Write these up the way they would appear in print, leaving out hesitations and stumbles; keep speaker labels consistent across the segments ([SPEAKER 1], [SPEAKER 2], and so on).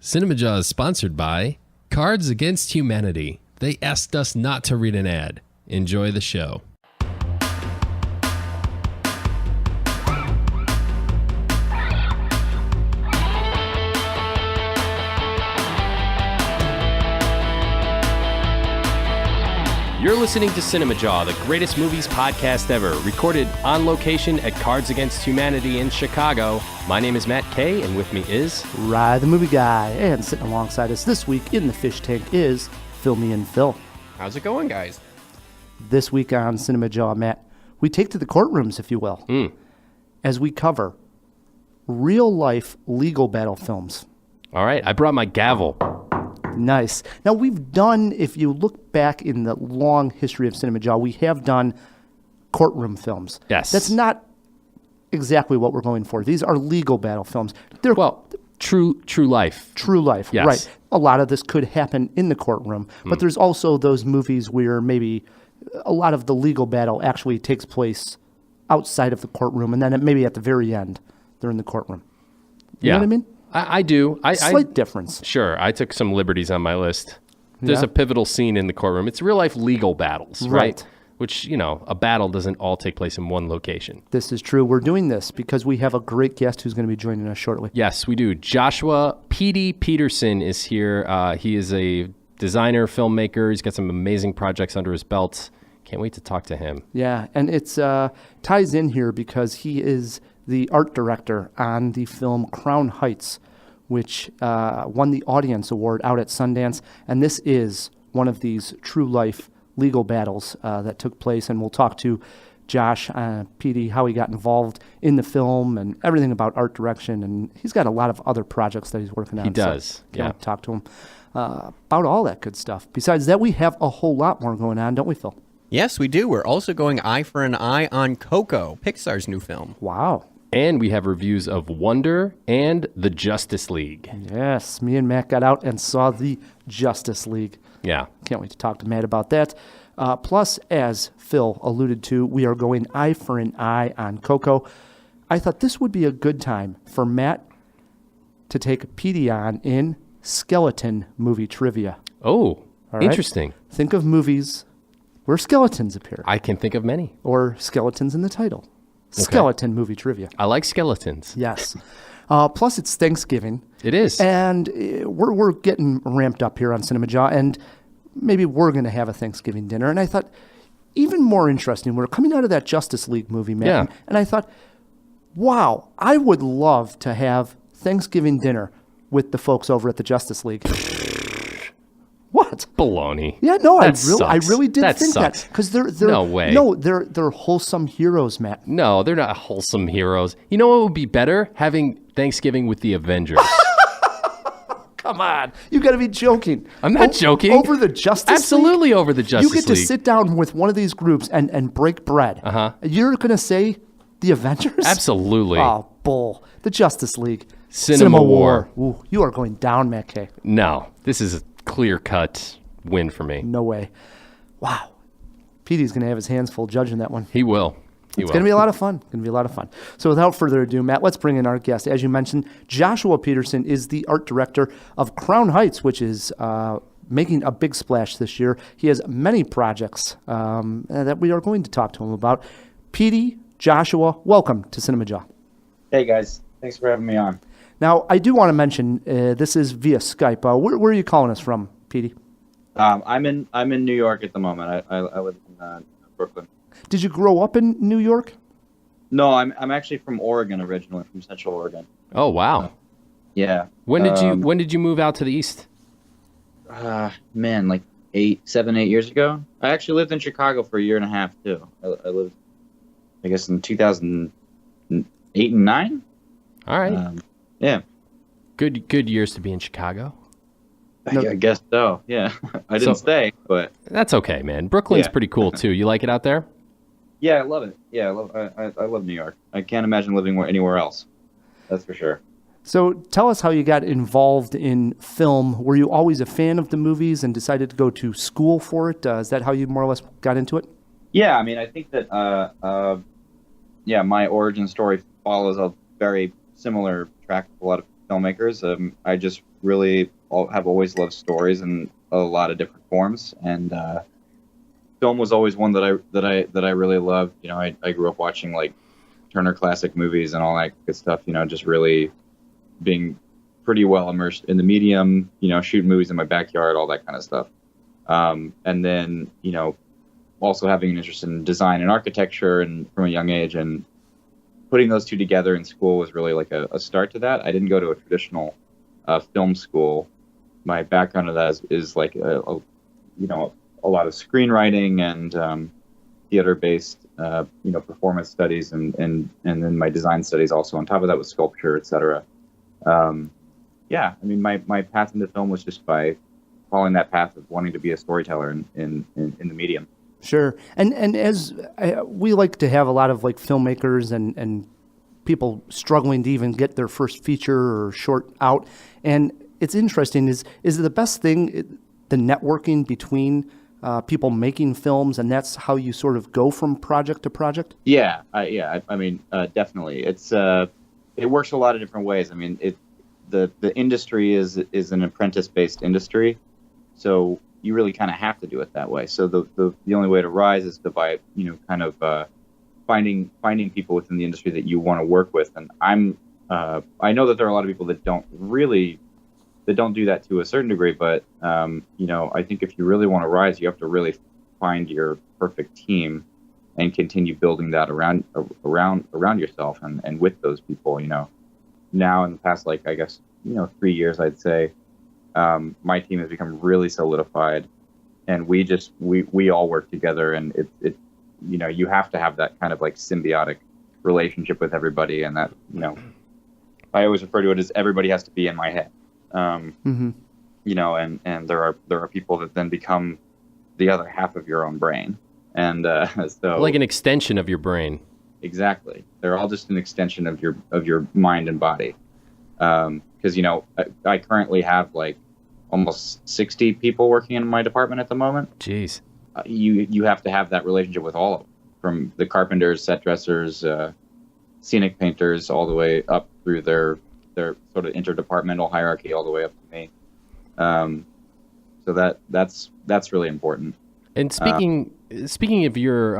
[SPEAKER 1] CinemaJaw is sponsored by Cards Against Humanity. They asked us not to read an ad. Enjoy the show. You're listening to CinemaJaw, the greatest movies podcast ever, recorded on location at Cards Against Humanity in Chicago. My name is Matt Kay, and with me is
[SPEAKER 2] Rye the Movie Guy, and sitting alongside us this week in the fish tank is Fill Me in Phil.
[SPEAKER 3] How's it going, guys?
[SPEAKER 2] This week on CinemaJaw, Matt, we take to the courtrooms, if you will, as we cover real-life legal battle films.
[SPEAKER 1] All right, I brought my gavel.
[SPEAKER 2] Nice. Now, we've done, if you look back in the long history of CinemaJaw, we have done courtroom films.
[SPEAKER 1] Yes.
[SPEAKER 2] That's not exactly what we're going for. These are legal battle films. They're
[SPEAKER 1] true life.
[SPEAKER 2] True life,
[SPEAKER 1] yes.
[SPEAKER 2] Right. A lot of this could happen in the courtroom, but there's also those movies where maybe a lot of the legal battle actually takes place outside of the courtroom, and then maybe at the very end, they're in the courtroom. You know what I mean?
[SPEAKER 1] I do.
[SPEAKER 2] Slight difference.
[SPEAKER 1] Sure. I took some liberties on my list. There's a pivotal scene in the courtroom. It's real life legal battles, right? Which, you know, a battle doesn't all take place in one location.
[SPEAKER 2] This is true. We're doing this because we have a great guest who's going to be joining us shortly.
[SPEAKER 1] Yes, we do. Joshua Petey Petersen is here. He is a designer, filmmaker. He's got some amazing projects under his belt. Can't wait to talk to him.
[SPEAKER 2] Yeah, and it's ties in here because he is the art director on the film Crown Heights, which won the Audience Award out at Sundance. And this is one of these true life legal battles that took place. And we'll talk to Josh, Petey, how he got involved in the film and everything about art direction. And he's got a lot of other projects that he's working on.
[SPEAKER 1] He does,
[SPEAKER 2] so can't talk to him about all that good stuff. Besides that, we have a whole lot more going on, don't we, Phil?
[SPEAKER 3] Yes, we do. We're also going eye for an eye on Coco, Pixar's new film.
[SPEAKER 2] Wow.
[SPEAKER 1] And we have reviews of Wonder and the Justice League.
[SPEAKER 2] Yes, me and Matt got out and saw the Justice League.
[SPEAKER 1] Yeah.
[SPEAKER 2] Can't wait to talk to Matt about that. Plus, as Phil alluded to, we are going eye for an eye on Coco. I thought this would be a good time for Matt to take Petey on in skeleton movie trivia.
[SPEAKER 1] Oh,
[SPEAKER 2] right?
[SPEAKER 1] Interesting.
[SPEAKER 2] Think of movies where skeletons appear.
[SPEAKER 1] I can think of many.
[SPEAKER 2] Or skeletons in the title. Skeleton movie trivia.
[SPEAKER 1] I like skeletons.
[SPEAKER 2] Yes. Plus, it's Thanksgiving.
[SPEAKER 1] It is.
[SPEAKER 2] And we're getting ramped up here on CinemaJaw, and maybe we're going to have a Thanksgiving dinner. And I thought, even more interesting, we're coming out of that Justice League movie, man.
[SPEAKER 1] Yeah.
[SPEAKER 2] And I thought, wow, I would love to have Thanksgiving dinner with the folks over at the Justice League. What?
[SPEAKER 1] Baloney.
[SPEAKER 2] Yeah, no, I
[SPEAKER 1] sucks.
[SPEAKER 2] really did think
[SPEAKER 1] sucks.
[SPEAKER 2] that because they're
[SPEAKER 1] no way.
[SPEAKER 2] No, they're wholesome heroes, Matt.
[SPEAKER 1] No, they're not wholesome heroes. You know what would be better? Having Thanksgiving with the Avengers.
[SPEAKER 2] Come on, you got to be joking.
[SPEAKER 1] I'm not joking.
[SPEAKER 2] Over the Justice
[SPEAKER 1] Absolutely
[SPEAKER 2] League?
[SPEAKER 1] over the Justice League.
[SPEAKER 2] You get to sit down with one of these groups and break bread. You're going to say the Avengers?
[SPEAKER 1] Absolutely.
[SPEAKER 2] Oh, bull. The Justice League.
[SPEAKER 1] CinemaWAR.
[SPEAKER 2] Ooh, you are going down, Matt Kay.
[SPEAKER 1] No, this is a clear-cut win for me.
[SPEAKER 2] No way. Wow. Petey's going to have his hands full judging that one.
[SPEAKER 1] He will.
[SPEAKER 2] It's going to be a lot of fun. So without further ado, Matt, let's bring in our guest. As you mentioned, Joshua Petersen is the art director of Crown Heights, which is making a big splash this year. He has many projects that we are going to talk to him about. Petey, Joshua, welcome to CinemaJaw.
[SPEAKER 4] Hey, guys. Thanks for having me on.
[SPEAKER 2] Now, I do want to mention this is via Skype. Where are you calling us from, Petey?
[SPEAKER 4] I'm in New York at the moment. I live in Brooklyn.
[SPEAKER 2] Did you grow up in New York?
[SPEAKER 4] No, I'm actually from Oregon originally, from Central Oregon.
[SPEAKER 1] Oh wow!
[SPEAKER 4] Yeah.
[SPEAKER 1] When did you move out to the east?
[SPEAKER 4] Man, like 7, 8 years ago. I actually lived in Chicago for a year and a half too. I lived, I guess, in 2008 and 9.
[SPEAKER 1] All right.
[SPEAKER 4] Yeah.
[SPEAKER 1] Good years to be in Chicago.
[SPEAKER 4] I guess so. Yeah. I didn't stay, but
[SPEAKER 1] that's okay, man. Brooklyn's pretty cool too. You like it out there?
[SPEAKER 4] Yeah, I love it. Yeah, I love New York. I can't imagine living anywhere else. That's for sure.
[SPEAKER 2] So tell us how you got involved in film. Were you always a fan of the movies and decided to go to school for it? Is that how you more or less got into it?
[SPEAKER 4] Yeah, I mean, I think that my origin story follows a very similar track with a lot of filmmakers. I just have always loved stories in a lot of different forms, and film was always one that I really loved. You know, I grew up watching like Turner Classic Movies and all that good stuff. You know, just really being pretty well immersed in the medium. You know, shooting movies in my backyard, all that kind of stuff. And then, you know, also having an interest in design and architecture and from a young age, and putting those two together in school was really like a start to that. I didn't go to a traditional film school. My background of that is like a lot of screenwriting and theater-based performance studies, and then my design studies also on top of that with sculpture, etc. I mean, my path into film was just by following that path of wanting to be a storyteller in the medium.
[SPEAKER 2] Sure. And as we like to have a lot of like filmmakers and people struggling to even get their first feature or short out. And it's interesting, is the best thing the networking between people making films, and that's how you sort of go from project to project?
[SPEAKER 4] Yeah. I mean, definitely. It works a lot of different ways. I mean, the industry is an apprentice-based industry, so you really kind of have to do it that way. So the only way to rise is by finding people within the industry that you want to work with. And I know that there are a lot of people that don't do that to a certain degree, but I think if you really want to rise, you have to really find your perfect team and continue building that around yourself and with those people. You know, now in the past, 3 years, I'd say, my team has become really solidified, and we all work together, and it you have to have that kind of like symbiotic relationship with everybody, and that, I always refer to it as everybody has to be in my head. And there are people that then become the other half of your own brain, and so
[SPEAKER 1] like an extension of your brain.
[SPEAKER 4] Exactly, they're all just an extension of your mind and body. Because I currently have like almost 60 people working in my department at the moment.
[SPEAKER 1] Jeez.
[SPEAKER 4] You have to have that relationship with all of them, from the carpenters, set dressers, scenic painters, all the way up through their sort of interdepartmental hierarchy, all the way up to me. So that's really important.
[SPEAKER 1] And speaking of your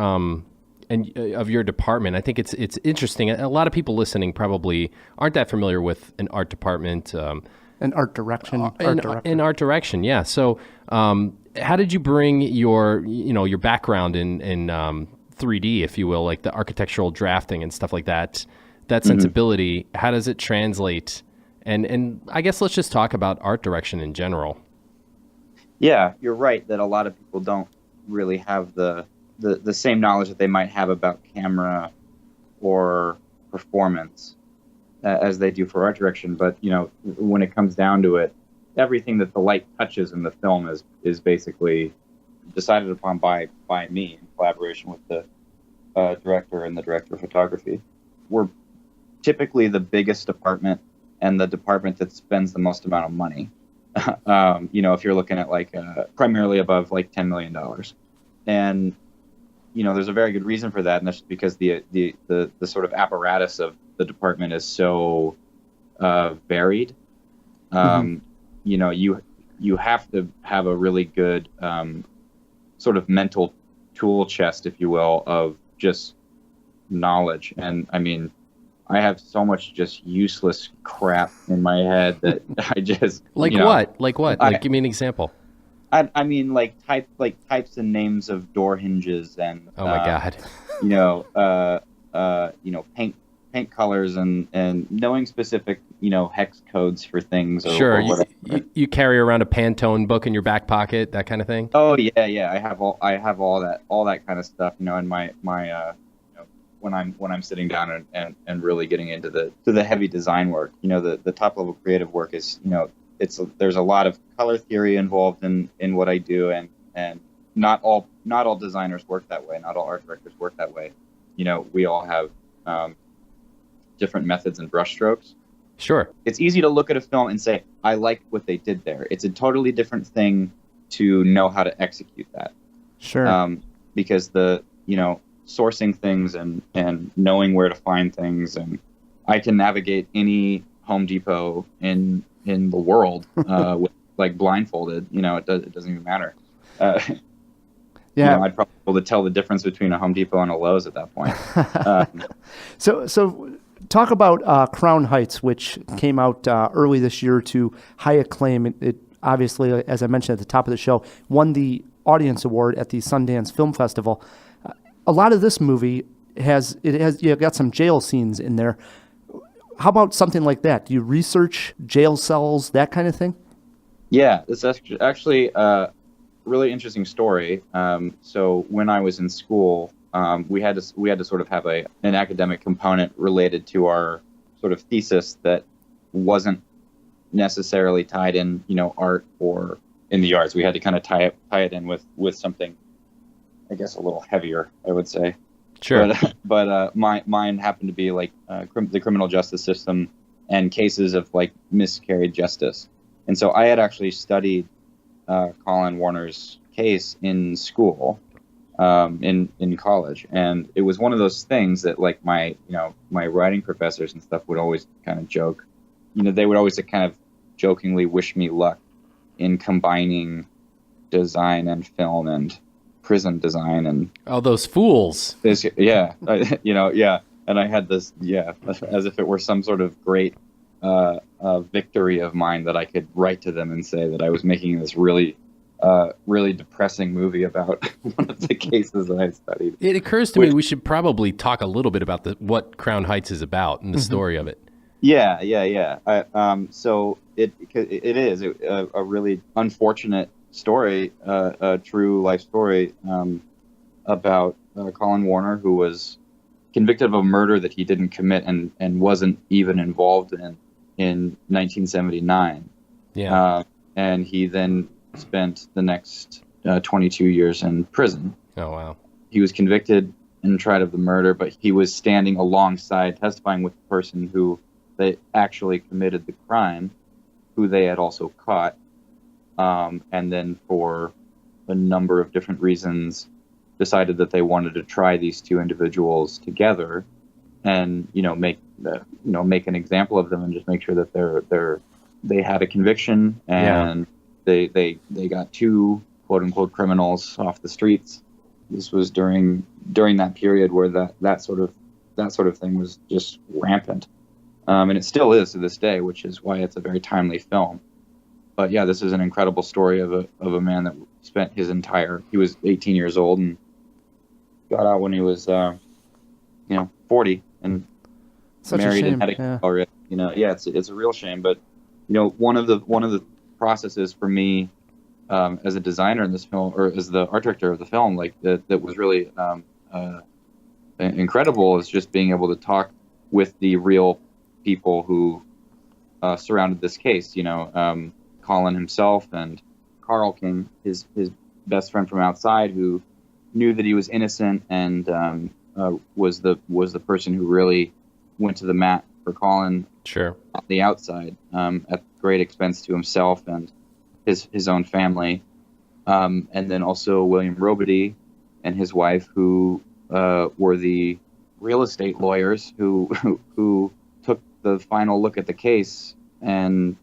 [SPEAKER 1] of your department, I think it's interesting. A lot of people listening probably aren't that familiar with an art department.
[SPEAKER 2] An art direction.
[SPEAKER 1] An art direction, yeah. So how did you bring your background in 3D, if you will, like the architectural drafting and stuff like that, sensibility, how does it translate? And I guess let's just talk about art direction in general.
[SPEAKER 4] Yeah, you're right that a lot of people don't really have the same knowledge that they might have about camera or performance as they do for art direction. But, when it comes down to it, everything that the light touches in the film is basically decided upon by me in collaboration with the director and the director of photography. We're typically the biggest department and the department that spends the most amount of money. If you're looking at primarily above like $10 million. And, there's a very good reason for that. And that's because the sort of apparatus of the department is so varied. You have to have a really good sort of mental tool chest, if you will, of just knowledge. And I mean, I have so much just useless crap in my head that I just
[SPEAKER 1] what? Give me an example.
[SPEAKER 4] I mean, types and names of door hinges and
[SPEAKER 1] oh my god,
[SPEAKER 4] paint colors and knowing specific hex codes for things.
[SPEAKER 1] Sure, you carry around a Pantone book in your back pocket, that kind of thing.
[SPEAKER 4] Oh yeah. I have all that kind of stuff. In my when I'm sitting down and really getting into the heavy design work. The top level creative work is there's a lot of color theory involved in what I do, and not all designers work that way. Not all art directors work that way. We all have different methods and brushstrokes.
[SPEAKER 1] Sure. It's
[SPEAKER 4] easy to look at a film and say, I like what they did there. It's a totally different thing to know how to execute that.
[SPEAKER 2] Sure.
[SPEAKER 4] Because sourcing things and knowing where to find things, and I can navigate any Home Depot in in the world, with, like blindfolded. It doesn't even matter.
[SPEAKER 2] Yeah.
[SPEAKER 4] I'd probably be able to tell the difference between a Home Depot and a Lowe's at that point.
[SPEAKER 2] So talk about Crown Heights, which came out early this year to high acclaim. It obviously, as I mentioned at the top of the show, won the Audience Award at the Sundance Film Festival. A lot of this movie has got some jail scenes in there. How about something like that? Do you research jail cells, that kind of thing?
[SPEAKER 4] Yeah, it's actually a really interesting story. So when I was in school, we had to sort of have an academic component related to our sort of thesis that wasn't necessarily tied in, art or in the arts. We had to kind of tie it in with something, I guess, a little heavier, I would say.
[SPEAKER 1] Sure.
[SPEAKER 4] But mine happened to be like the criminal justice system and cases of like miscarried justice. And so I had actually studied Colin Warner's case in school, in college, and it was one of those things that like my writing professors and stuff would always kind of joke. They would always kind of jokingly wish me luck in combining design and film and prison design and
[SPEAKER 1] those fools.
[SPEAKER 4] And I had this, as if it were some sort of great victory of mine that I could write to them and say that I was making this really depressing movie about one of the cases that I studied.
[SPEAKER 1] It occurs to me we should probably talk a little bit about what Crown Heights is about and the story of it.
[SPEAKER 4] Yeah. So it is a really unfortunate story, a true life story about Colin Warner, who was convicted of a murder that he didn't commit and wasn't even involved in 1979.
[SPEAKER 1] Yeah.
[SPEAKER 4] And he then spent the next 22 years in prison.
[SPEAKER 1] Oh, wow.
[SPEAKER 4] He was convicted and tried of the murder, but he was standing alongside, testifying with the person who they actually committed the crime, who they had also caught. And then for a number of different reasons decided that they wanted to try these two individuals together and, make an example of them and just make sure that they had a conviction and they got two quote unquote criminals off the streets. This was during that period where that sort of thing was just rampant. And it still is to this day, which is why it's a very timely film. But yeah, this is an incredible story of a man that spent he was 18 years old and got out when he was 40 and
[SPEAKER 2] Such
[SPEAKER 4] married
[SPEAKER 2] a shame.
[SPEAKER 4] and had a kid already. It's a real shame. But one of the processes for me as a designer in this film, or as the art director of the film, like that was really incredible, is just being able to talk with the real people who surrounded this case. Colin himself and Carl King, his best friend from outside, who knew that he was innocent and was the person who really went to the mat for Colin.
[SPEAKER 1] Sure.
[SPEAKER 4] On the outside, at great expense to himself and his own family, and then also William Robity and his wife, who were the real estate lawyers who took the final look at the case and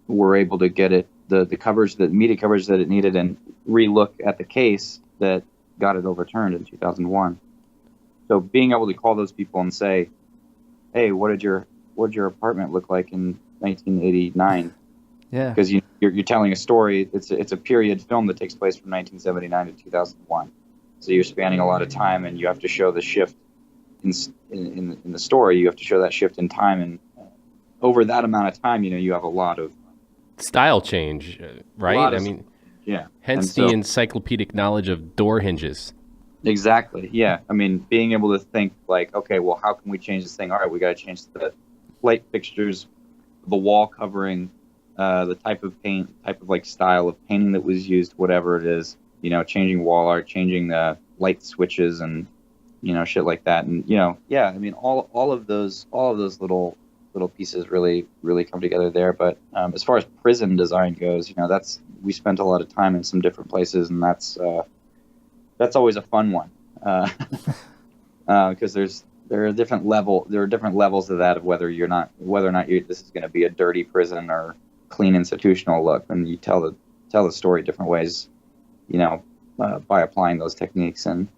[SPEAKER 4] were able to get it the coverage, the media coverage that it needed, and relook at the case that got it overturned in 2001. So being able to call those people and say, "Hey, what did your apartment look like in 1989?"
[SPEAKER 2] Yeah,
[SPEAKER 4] because you're telling a story. It's a period film that takes place from 1979 to 2001. So you're spanning a lot of time, and you have to show the shift in the story. You have to show that shift in time, and over that amount of time, you have a lot of
[SPEAKER 1] style change, right?
[SPEAKER 4] Yeah.
[SPEAKER 1] Hence the encyclopedic knowledge of door hinges.
[SPEAKER 4] Exactly. Yeah. Being able to think like, okay, well, how can we change this thing? All right, we got to change the light fixtures, the wall covering, the type of paint, type of like style of painting that was used, whatever it is. Changing wall art, changing the light switches, and shit like that. And all of those little pieces really come together there. But as far as prison design goes, we spent a lot of time in some different places, and that's always a fun one, because there are different levels of that, of whether or not this is going to be a dirty prison or clean institutional look, and you tell the story different ways, by applying those techniques. And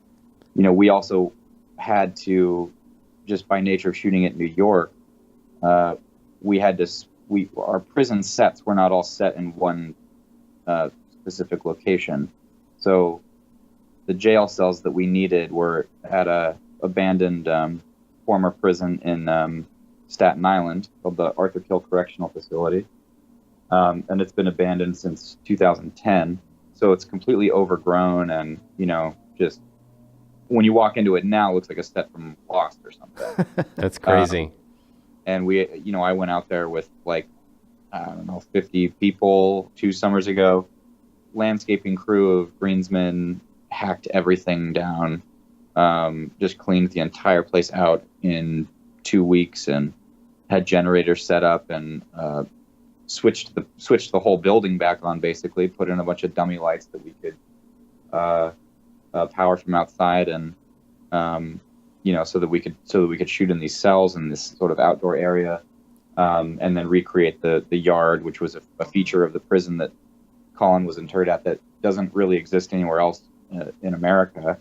[SPEAKER 4] we also had to, just by nature of shooting it in New York, we had to our prison sets were not all set in one specific location. So the jail cells that we needed were at a abandoned former prison in Staten Island called the Arthur Kill Correctional Facility. And it's been abandoned since 2010. So it's completely overgrown, and, just when you walk into it now, it looks like a set from Lost or something.
[SPEAKER 1] That's crazy.
[SPEAKER 4] And I went out there with 50 people 2 summers ago. Landscaping crew of greensmen hacked everything down, just cleaned the entire place out in 2 weeks, and had generators set up, and switched the whole building back on. Basically, put in a bunch of dummy lights that we could power from outside, and so that we could shoot in these cells in this sort of outdoor area, and then recreate the yard, which was a feature of the prison that Colin was interred at that doesn't really exist anywhere else in America,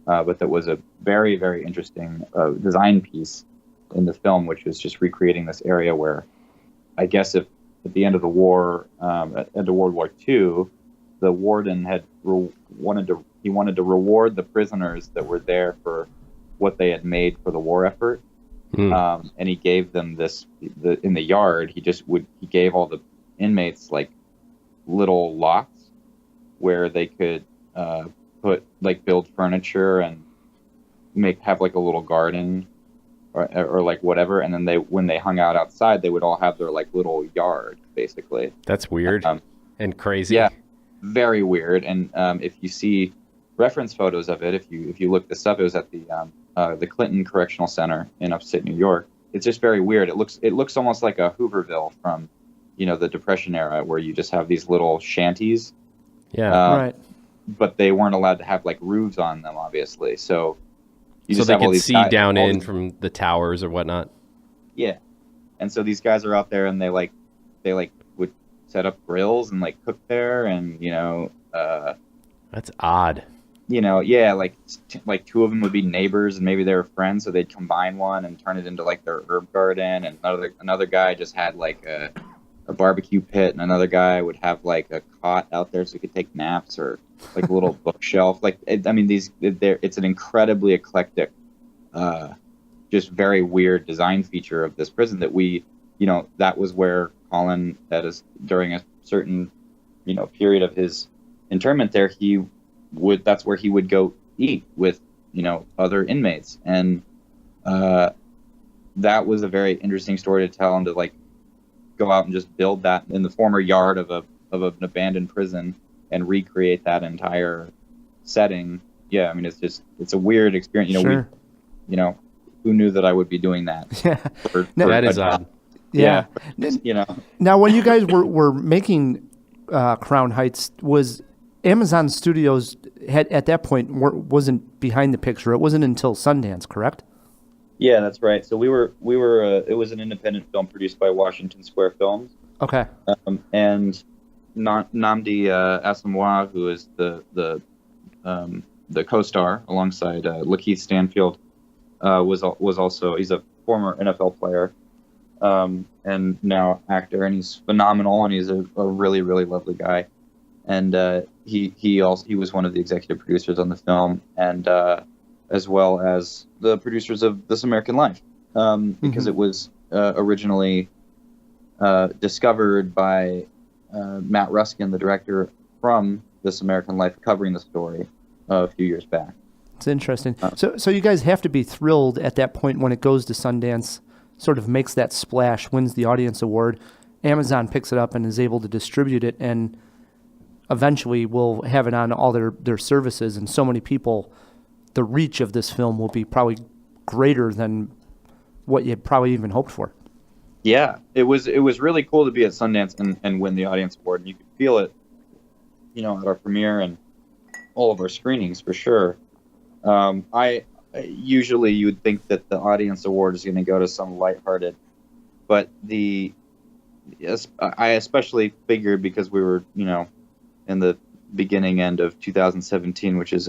[SPEAKER 4] but that was a very, very interesting design piece in the film, which was just recreating this area where, I guess, if at the end of the war, at World War II, the warden had wanted to reward the prisoners that were there for what they had made for the war effort, and he gave them in the yard. He gave all the inmates little lots where they could build furniture and have a little garden or whatever, and then when they hung out outside, they would all have their little yard, basically.
[SPEAKER 1] That's weird and crazy.
[SPEAKER 4] Yeah, very weird. And if you see reference photos of it, if you look this up, it was at the Clinton Correctional Center in upstate New York. It's just very weird. It looks almost like a Hooverville from the Depression era, where you just have these little shanties.
[SPEAKER 1] Yeah,
[SPEAKER 2] right.
[SPEAKER 4] But they weren't allowed to have roofs on them, obviously. So
[SPEAKER 1] they could see down in from the towers or whatnot.
[SPEAKER 4] Yeah, and so these guys are out there, and they would set up grills and cook there, and
[SPEAKER 1] that's odd.
[SPEAKER 4] Yeah, two of them would be neighbors, and maybe they were friends, so they'd combine one and turn it into their herb garden, and another guy just had a barbecue pit, and another guy would have a cot out there so he could take naps, or a little bookshelf. It's an incredibly eclectic, just very weird design feature of this prison that that was where Colin, during a certain, period of his internment there, that's where he would go eat with, other inmates. And that was a very interesting story to tell, and to go out and just build that in the former yard of an abandoned prison and recreate that entire setting. Yeah, it's a weird experience.
[SPEAKER 2] Sure.
[SPEAKER 4] Who knew that I would be doing that?
[SPEAKER 2] Yeah,
[SPEAKER 1] that is odd.
[SPEAKER 2] Yeah. Now, when you guys were making Crown Heights, was Amazon Studios at that point wasn't behind the picture? It wasn't until Sundance, correct?
[SPEAKER 4] Yeah, that's right. So we were. It was an independent film produced by Washington Square Films.
[SPEAKER 2] Okay.
[SPEAKER 4] And Nnamdi Asomugha, who is the co-star alongside Lakeith Stanfield, was also, he's a former NFL player, and now actor, and he's phenomenal, and he's a really, really lovely guy. And he was one of the executive producers on the film, and as well as the producers of This American Life, because it was originally discovered by Matt Ruskin, the director, from This American Life, covering the story a few years back.
[SPEAKER 2] It's interesting. So you guys have to be thrilled at that point when it goes to Sundance, sort of makes that splash, wins the audience award. Amazon picks it up and is able to distribute it, and eventually will have it on all their services, and so many people, the reach of this film will be probably greater than what you had probably even hoped for.
[SPEAKER 4] Yeah, it was really cool to be at Sundance and win the audience award, and you could feel it, at our premiere and all of our screenings for sure. Usually you would think that the audience award is going to go to some lighthearted, but the yes, I especially figured because we were, in the beginning end of 2017, which has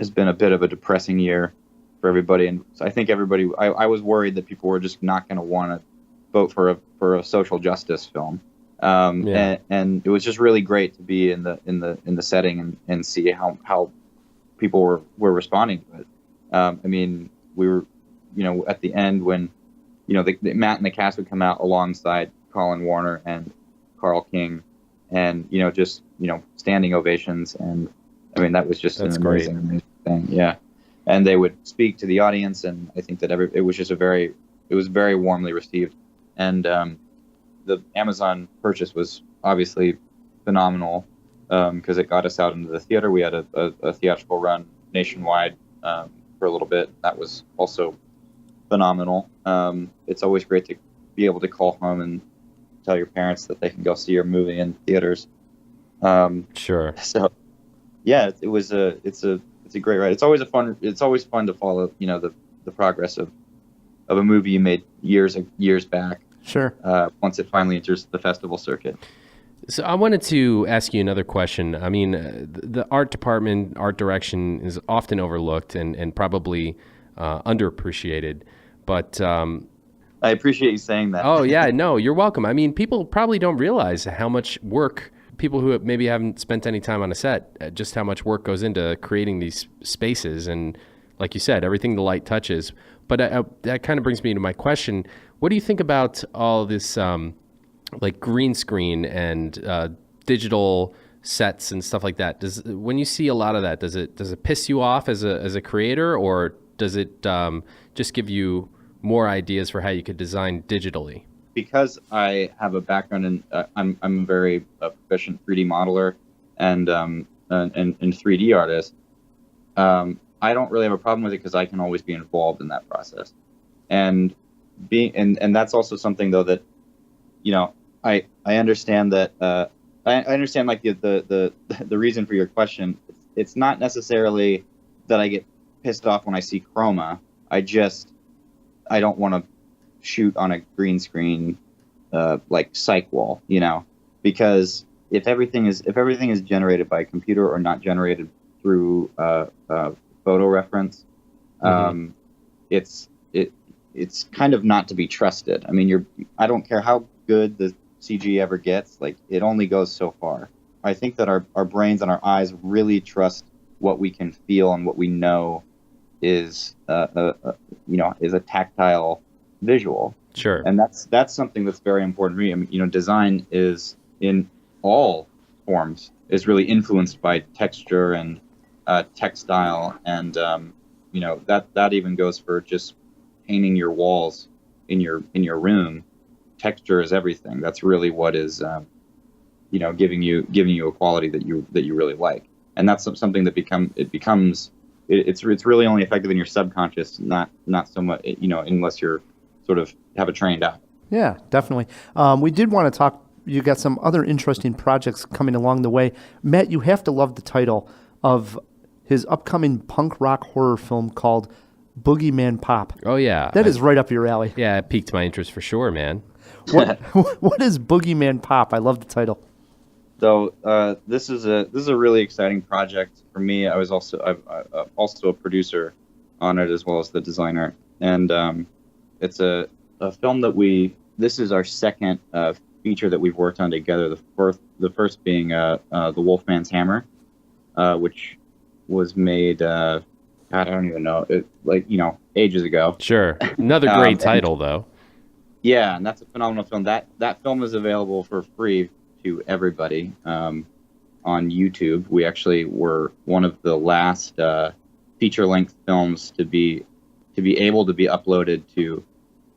[SPEAKER 4] been a bit of a depressing year for everybody, and so I think everybody. I was worried that people were just not going to want to vote for a social justice film, and it was just really great to be in the setting and see how people were responding to it. I mean, we were, at the end when, Matt and the cast would come out alongside Colin Warner and Carl King, and just standing ovations, and I mean that was just an amazing thing. Yeah, and they would speak to the audience, and I think that it was just it was very warmly received, and the Amazon purchase was obviously phenomenal because it got us out into the theater. We had a theatrical run nationwide for a little bit. That was also phenomenal. It's always great to be able to call home and tell your parents that they can go see your movie in theaters.
[SPEAKER 1] Sure.
[SPEAKER 4] So, yeah, it's a great ride. It's always fun to follow, the progress of a movie you made years back.
[SPEAKER 2] Sure.
[SPEAKER 4] Once it finally enters the festival circuit.
[SPEAKER 1] So I wanted to ask you another question. I mean, the art department, art direction is often overlooked and probably underappreciated, but
[SPEAKER 4] I appreciate you saying that.
[SPEAKER 1] Oh yeah, no, you're welcome. I mean, people probably don't realize how much work, people who maybe haven't spent any time on a set, just how much work goes into creating these spaces. And like you said, everything the light touches. But that kind of brings me to my question. What do you think about all this like green screen and digital sets and stuff like that? When you see a lot of that, does it piss you off as a creator, or does it just give you more ideas for how you could design digitally?
[SPEAKER 4] Because I have a background in, I'm a very proficient 3D modeler and 3D artist. I don't really have a problem with it because I can always be involved in that process, and that's also something though that, I understand that I understand like the reason for your question. It's not necessarily that I get pissed off when I see chroma. I don't want to shoot on a green screen like cyc wall, because if everything is generated by a computer or not generated through photo reference, it's kind of not to be trusted. I mean, I don't care how good the CG ever gets, like it only goes so far. I think that our brains and our eyes really trust what we can feel and what we know is is a tactile visual.
[SPEAKER 1] Sure.
[SPEAKER 4] And that's something that's very important to me. I mean, design is in all forms is really influenced by texture and textile, and that even goes for just painting your walls in your room. Texture is everything. That's really what is giving you a quality that you really like, and that's something that it's really only effective in your subconscious, not so much unless you're sort of have a trained eye.
[SPEAKER 2] Yeah, definitely. We did want to talk. You got some other interesting projects coming along the way. Matt, you have to love the title of his upcoming punk rock horror film called Boogeyman Pop.
[SPEAKER 1] Oh yeah,
[SPEAKER 2] that is right up your alley.
[SPEAKER 1] Yeah, it piqued my interest for sure, man.
[SPEAKER 2] What is Boogeyman Pop? I love the title.
[SPEAKER 4] So this is a really exciting project for me. I'm also a producer on it as well as the designer, and it's a film that this is our second feature that we've worked on together. The first being The Wolfman's Hammer, which was made I don't even know, ages ago.
[SPEAKER 1] Sure, another great title though.
[SPEAKER 4] Yeah, and that's a phenomenal film. That film is available for free to everybody on YouTube. We actually were one of the last feature-length films to be able to be uploaded to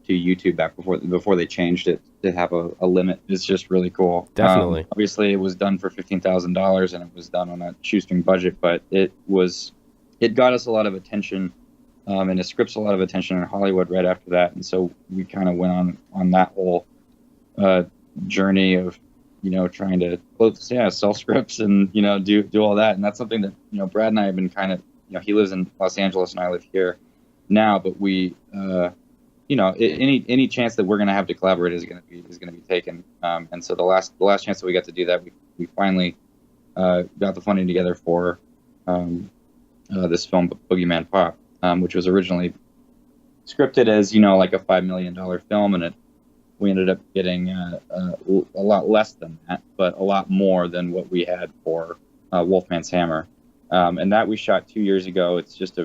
[SPEAKER 4] YouTube back before they changed it to have a limit. It's just really cool.
[SPEAKER 1] Definitely.
[SPEAKER 4] Obviously, it was done for $15,000 and it was done on a shoestring budget, but it got us a lot of attention. And it scripts a lot of attention in Hollywood right after that, and so we kind of went on that whole journey of trying to sell scripts and do all that, and that's something that Brad and I have been kind of he lives in Los Angeles and I live here now, but we any chance that we're going to have to collaborate is going to be taken. And so the last chance that we got to do that, we finally got the funding together for this film, Boogeyman Pop, which was originally scripted as like a $5 million film, and we ended up getting a lot less than that, but a lot more than what we had for Wolfman's Hammer, and that we shot 2 years ago. It's just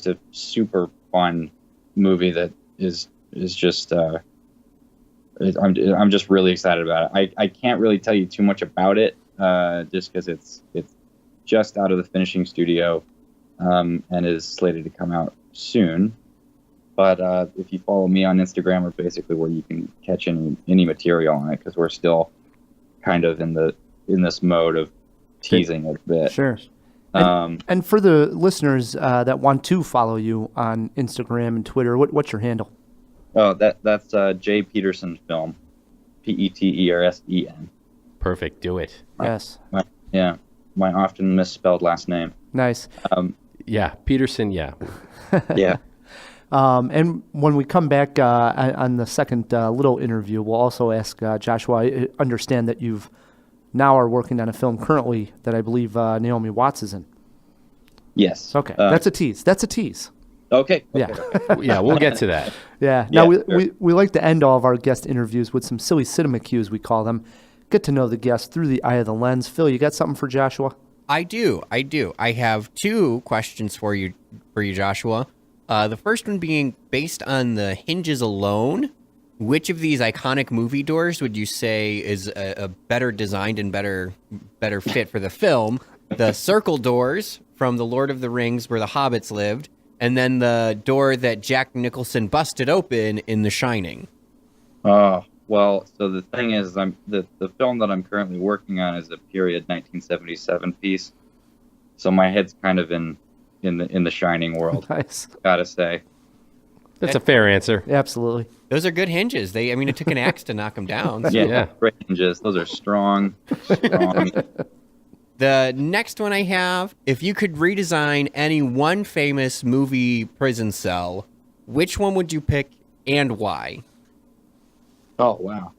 [SPEAKER 4] a super fun movie that is just I'm just really excited about it. I can't really tell you too much about it, just because it's just out of the finishing studio, and is slated to come out soon. But if you follow me on Instagram, we're basically where you can catch any material on it, because we're still kind of in this mode of teasing it a bit.
[SPEAKER 2] Sure. And for the listeners that want to follow you on Instagram and Twitter, what's your handle?
[SPEAKER 4] Oh, that's J Petersen Film, Petersen.
[SPEAKER 1] Perfect. Do it.
[SPEAKER 2] Yes.
[SPEAKER 4] My often misspelled last name.
[SPEAKER 2] Nice.
[SPEAKER 1] Yeah, Petersen. Yeah.
[SPEAKER 4] Yeah.
[SPEAKER 2] And when we come back on the second little interview, we'll also ask Joshua. I understand that you've now are working on a film currently that I believe Naomi Watts is in.
[SPEAKER 4] Yes.
[SPEAKER 2] Okay, that's a tease. That's a tease.
[SPEAKER 4] Okay.
[SPEAKER 2] Yeah.
[SPEAKER 1] Yeah, we'll get to that.
[SPEAKER 2] Yeah. Now,
[SPEAKER 4] sure.
[SPEAKER 2] we like to end all of our guest interviews with some silly cinema cues, we call them. Get to know the guest through the eye of the lens. Phil, you got something for Joshua?
[SPEAKER 3] I do. I have two questions for you, Joshua. The first one being, based on the hinges alone, which of these iconic movie doors would you say is a better designed and better fit for the film? The circle doors from The Lord of the Rings, where the hobbits lived, and then the door that Jack Nicholson busted open in The Shining.
[SPEAKER 4] Oh, well, so the thing is, the film that I'm currently working on is a period 1977 piece. So my head's kind of in the Shining world.
[SPEAKER 2] Nice.
[SPEAKER 4] Gotta say.
[SPEAKER 1] That's a fair answer.
[SPEAKER 2] Absolutely.
[SPEAKER 3] Those are good hinges. It took an axe to knock them down. So.
[SPEAKER 4] Yeah. Great hinges. Those are strong.
[SPEAKER 3] The next one I have, if you could redesign any one famous movie prison cell, which one would you pick and why?
[SPEAKER 4] Oh, wow.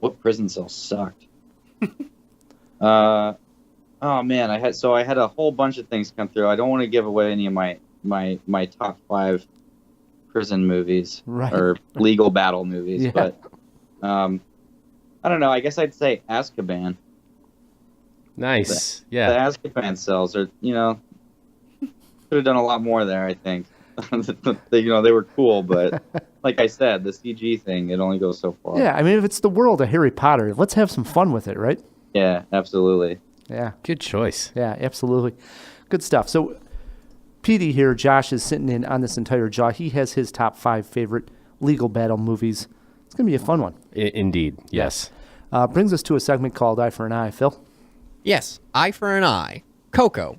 [SPEAKER 4] What prison cell sucked? Oh man, I had a whole bunch of things come through. I don't want to give away any of my top 5 prison movies,
[SPEAKER 2] right,
[SPEAKER 4] or legal battle movies,
[SPEAKER 2] yeah.
[SPEAKER 4] But I don't know. I guess I'd say Azkaban.
[SPEAKER 1] Nice.
[SPEAKER 4] The
[SPEAKER 1] Yeah.
[SPEAKER 4] Azkaban cells are, could have done a lot more there, I think. They were cool, but like I said, the CG thing, it only goes so far.
[SPEAKER 2] Yeah, I mean, if it's the world of Harry Potter, let's have some fun with it, right?
[SPEAKER 4] Yeah, absolutely.
[SPEAKER 2] Yeah.
[SPEAKER 1] Good choice.
[SPEAKER 2] Yeah, absolutely. Good stuff. So, Petey here, Josh is sitting in on this entire jaw. He has his top 5 favorite legal battle movies. It's going to be a fun one.
[SPEAKER 1] Indeed. Yes.
[SPEAKER 2] Brings us to a segment called Eye for an Eye. Phil?
[SPEAKER 3] Yes, Eye for an Eye. Coco.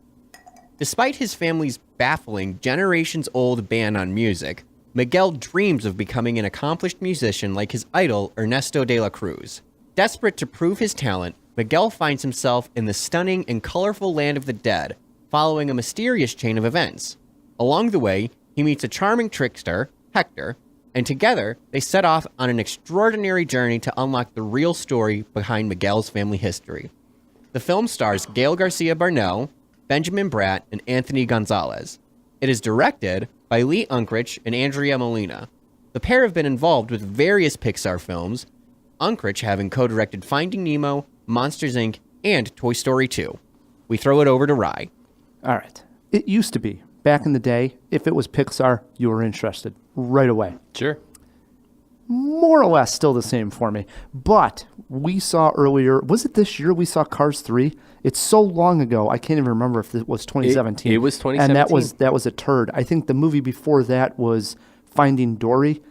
[SPEAKER 3] Despite his family's baffling, generations-old ban on music, Miguel dreams of becoming an accomplished musician like his idol, Ernesto de la Cruz. Desperate to prove his talent, Miguel finds himself in the stunning and colorful land of the dead, following a mysterious chain of events. Along the way, he meets a charming trickster, Hector, and together they set off on an extraordinary journey to unlock the real story behind Miguel's family history. The film stars Gael Garcia Bernal, Benjamin Bratt, and Anthony Gonzalez. It is directed by Lee Unkrich and Andrea Molina. The pair have been involved with various Pixar films, Unkrich having co-directed Finding Nemo, Monsters, Inc., and Toy Story 2. We throw it over to Rye.
[SPEAKER 2] All right. It used to be, back in the day, if it was Pixar, you were interested right away.
[SPEAKER 1] Sure.
[SPEAKER 2] More or less still the same for me. But we saw earlier, was it this year we saw Cars 3? It's so long ago, I can't even remember if it was 2017.
[SPEAKER 1] It was 2017.
[SPEAKER 2] And that was a turd. I think the movie before that was Finding Dory.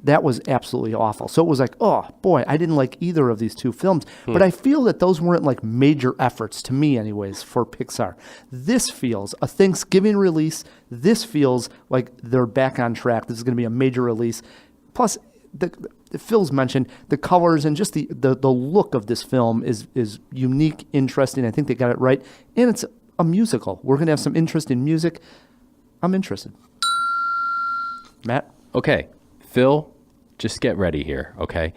[SPEAKER 2] That was absolutely awful. So it was like, oh, boy, I didn't like either of these two films. But I feel that those weren't like major efforts, to me anyways, for Pixar. This feels a Thanksgiving release. This feels like they're back on track. This is going to be a major release. Plus, Phil's mentioned the colors and just the look of this film is unique, interesting. I think they got it right. And it's a musical. We're going to have some interest in music. I'm interested. Matt?
[SPEAKER 1] Okay, Phil, just get ready here, okay?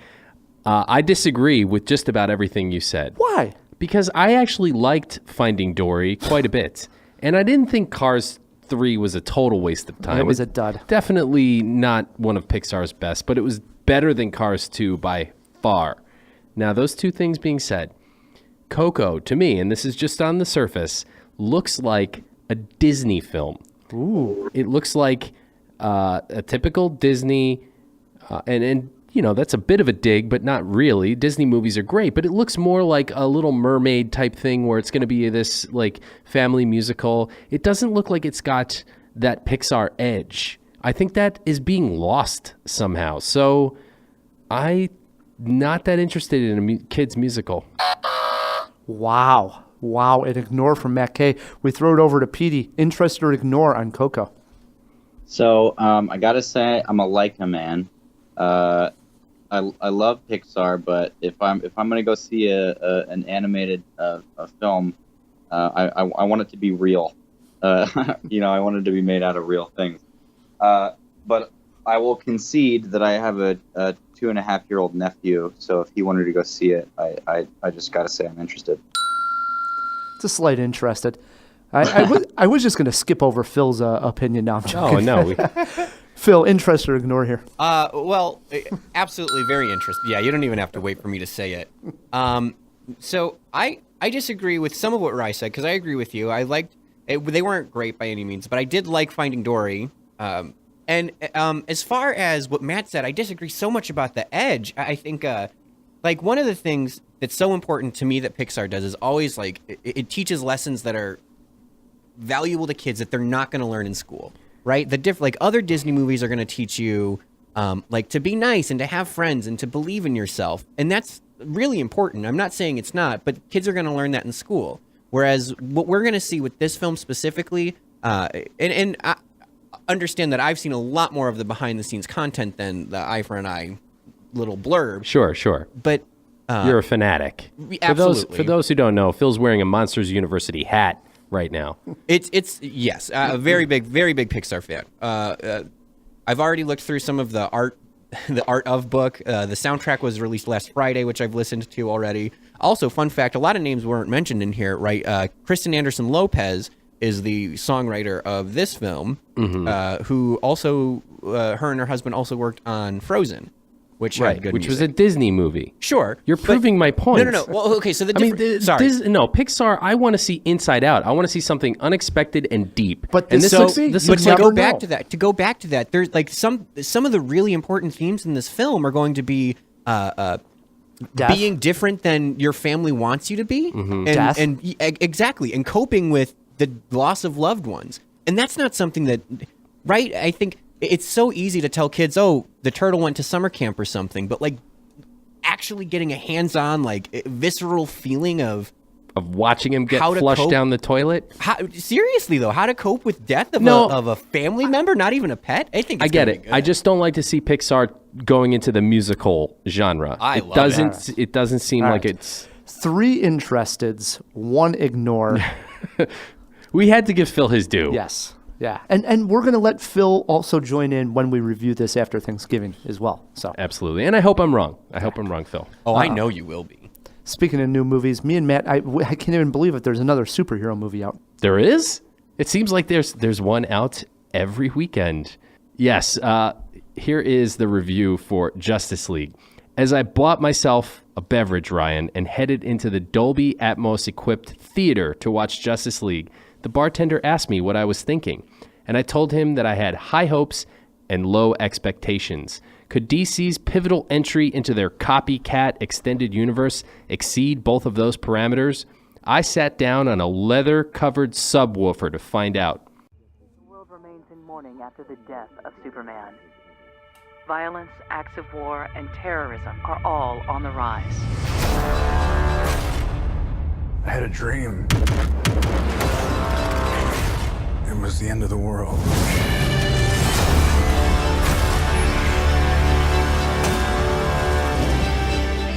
[SPEAKER 1] I disagree with just about everything you said.
[SPEAKER 2] Why?
[SPEAKER 1] Because I actually liked Finding Dory quite a bit. And I didn't think Cars 3 was a total waste of time.
[SPEAKER 2] It was a dud.
[SPEAKER 1] Definitely not one of Pixar's best, but it was better than Cars 2 by far. Now, those two things being said, Coco, to me, and this is just on the surface, looks like a Disney film.
[SPEAKER 2] Ooh.
[SPEAKER 1] It looks like a typical Disney, and you know, that's a bit of a dig, but not really. Disney movies are great, but it looks more like a Little Mermaid type thing where it's going to be this like family musical. It doesn't look like it's got that Pixar edge. I think that is being lost somehow. So I'm not that interested in a kids musical.
[SPEAKER 2] Wow. An ignore from Matt K. We throw it over to Petey. Interest or ignore on Coco?
[SPEAKER 4] So I gotta say I'm a Leica man. I love Pixar, but if I'm gonna go see an animated a film, I want it to be real. You know, I want it to be made out of real things. But I will concede that I have a 2.5-year-old nephew, so if he wanted to go see it, I just gotta say I'm interested.
[SPEAKER 2] It's a slight interested. I was just going to skip over Phil's opinion now. I'm joking.
[SPEAKER 1] Oh, no.
[SPEAKER 2] Phil, interest or ignore here?
[SPEAKER 3] Well, absolutely very interested. Yeah, you don't even have to wait for me to say it. So I disagree with some of what Rai said, because I agree with you. I liked it. They weren't great by any means, but I did like Finding Dory. And as far as what Matt said, I disagree so much about the edge. I think like one of the things that's so important to me that Pixar does is always like it teaches lessons that are valuable to kids that they're not going to learn in school. Right? Like other Disney movies are going to teach you, like to be nice and to have friends and to believe in yourself. And that's really important. I'm not saying it's not, but kids are going to learn that in school. Whereas what we're going to see with this film specifically, and I understand that I've seen a lot more of the behind the scenes content than the eye for an eye little blurb.
[SPEAKER 1] Sure.
[SPEAKER 3] But
[SPEAKER 1] you're a fanatic.
[SPEAKER 3] Absolutely.
[SPEAKER 1] For those who don't know, Phil's wearing a Monsters University hat right now.
[SPEAKER 3] It's yes, a very big Pixar fan. I've already looked through some of the art of book. The soundtrack was released last Friday, which I've listened to already. Also, fun fact, a lot of names weren't mentioned in here, right? Kristen Anderson Lopez is the songwriter of this film, who also, her and her husband also worked on Frozen. Which had good
[SPEAKER 1] which
[SPEAKER 3] music.
[SPEAKER 1] was a Disney movie.
[SPEAKER 3] Sure.
[SPEAKER 1] You're proving my point.
[SPEAKER 3] No. Well, okay, so sorry.
[SPEAKER 1] Pixar, I want to see Inside Out. I want to see something unexpected and deep.
[SPEAKER 2] But
[SPEAKER 1] and
[SPEAKER 2] this
[SPEAKER 3] to go back to that, there's like some of the really important themes in this film are going to be being different than your family wants you to be,
[SPEAKER 2] Death.
[SPEAKER 3] and exactly, and coping with the loss of loved ones. And that's not something that, right? I think it's so easy to tell kids, oh, the turtle went to summer camp or something, but like actually getting a hands-on, like visceral feeling of
[SPEAKER 1] watching him get flushed down the toilet.
[SPEAKER 3] Seriously though, how to cope with death of a family member, not even a pet. I think it's
[SPEAKER 1] I get it. I just don't like to see Pixar going into the musical genre. It doesn't seem like it's
[SPEAKER 2] 3 interesteds, 1 ignore.
[SPEAKER 1] We had to give Phil his due.
[SPEAKER 2] Yes. Yeah, and we're going to let Phil also join in when we review this after Thanksgiving as well. So
[SPEAKER 1] absolutely, and I hope I'm wrong. I hope I'm wrong, Phil.
[SPEAKER 3] Oh, I know you will be.
[SPEAKER 2] Speaking of new movies, me and Matt, I can't even believe it. There's another superhero movie out.
[SPEAKER 1] There is? It seems like there's one out every weekend. Yes, here is the review for Justice League. As I bought myself a beverage, Ryan, and headed into the Dolby Atmos-equipped theater to watch Justice League, the bartender asked me what I was thinking, and I told him that I had high hopes and low expectations. Could DC's pivotal entry into their copycat extended universe exceed both of those parameters? I sat down on a leather-covered subwoofer to find out.
[SPEAKER 5] The world remains in mourning after the death of Superman. Violence, acts of war, and terrorism are all on the rise.
[SPEAKER 6] I had a dream. It was the end of the world.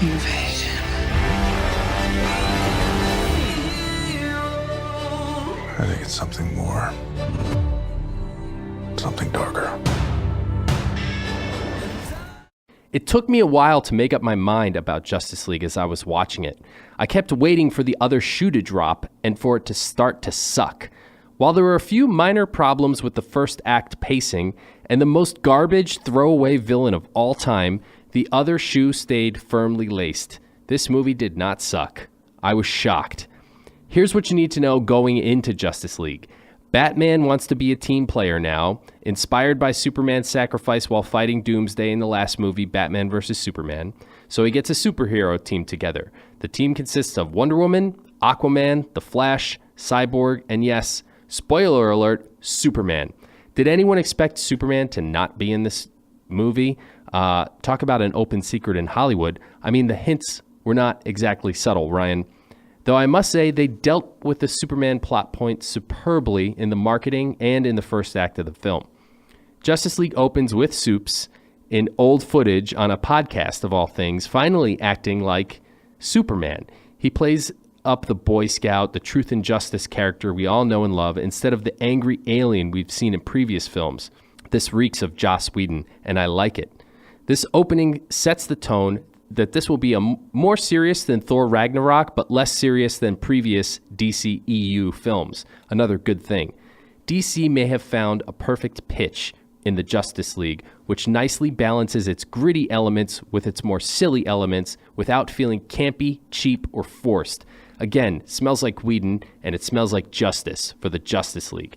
[SPEAKER 7] Invasion.
[SPEAKER 6] I think it's something more. Something darker.
[SPEAKER 1] It took me a while to make up my mind about Justice League as I was watching it. I kept waiting for the other shoe to drop and for it to start to suck. While there were a few minor problems with the first act pacing and the most garbage throwaway villain of all time, the other shoe stayed firmly laced. This movie did not suck. I was shocked. Here's what you need to know going into Justice League. Batman wants to be a team player now, inspired by Superman's sacrifice while fighting Doomsday in the last movie, Batman vs. Superman. So he gets a superhero team together. The team consists of Wonder Woman, Aquaman, The Flash, Cyborg, and yes, spoiler alert, Superman. Did anyone expect Superman to not be in this movie? Talk about an open secret in Hollywood. I mean, the hints were not exactly subtle, Ryan. Though I must say they dealt with the Superman plot point superbly in the marketing and in the first act of the film. Justice League opens with Supes in old footage on a podcast of all things, finally acting like Superman. He plays up the Boy Scout, the truth and justice character we all know and love, instead of the angry alien we've seen in previous films. This reeks of Joss Whedon, and I like it. This opening sets the tone that this will be more serious than Thor Ragnarok, but less serious than previous DC EU films. Another good thing. DC may have found a perfect pitch in the Justice League, which nicely balances its gritty elements with its more silly elements without feeling campy, cheap, or forced. Again, smells like Whedon, and it smells like justice for the Justice League.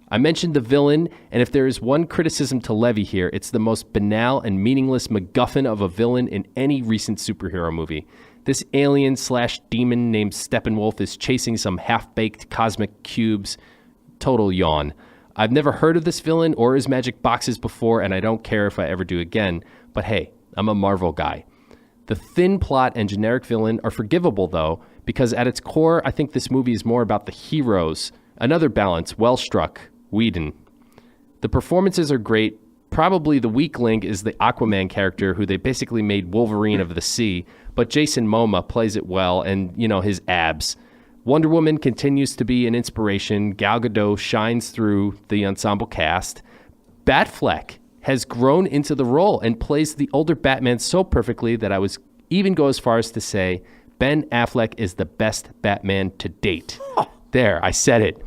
[SPEAKER 1] I mentioned the villain, and if there is one criticism to levy here, it's the most banal and meaningless MacGuffin of a villain in any recent superhero movie. This alien/demon named Steppenwolf is chasing some half-baked cosmic cubes. Total yawn. I've never heard of this villain or his magic boxes before, and I don't care if I ever do again, but hey, I'm a Marvel guy. The thin plot and generic villain are forgivable, though, because at its core, I think this movie is more about the heroes. Another balance, well struck. Whedon. The performances are great. Probably the weak link is the Aquaman character, who they basically made Wolverine of the sea, but Jason Momoa plays it well, and, his abs. Wonder Woman continues to be an inspiration. Gal Gadot shines through the ensemble cast. Batfleck has grown into the role and plays the older Batman so perfectly that I was even go as far as to say Ben Affleck is the best Batman to date. There, I said it.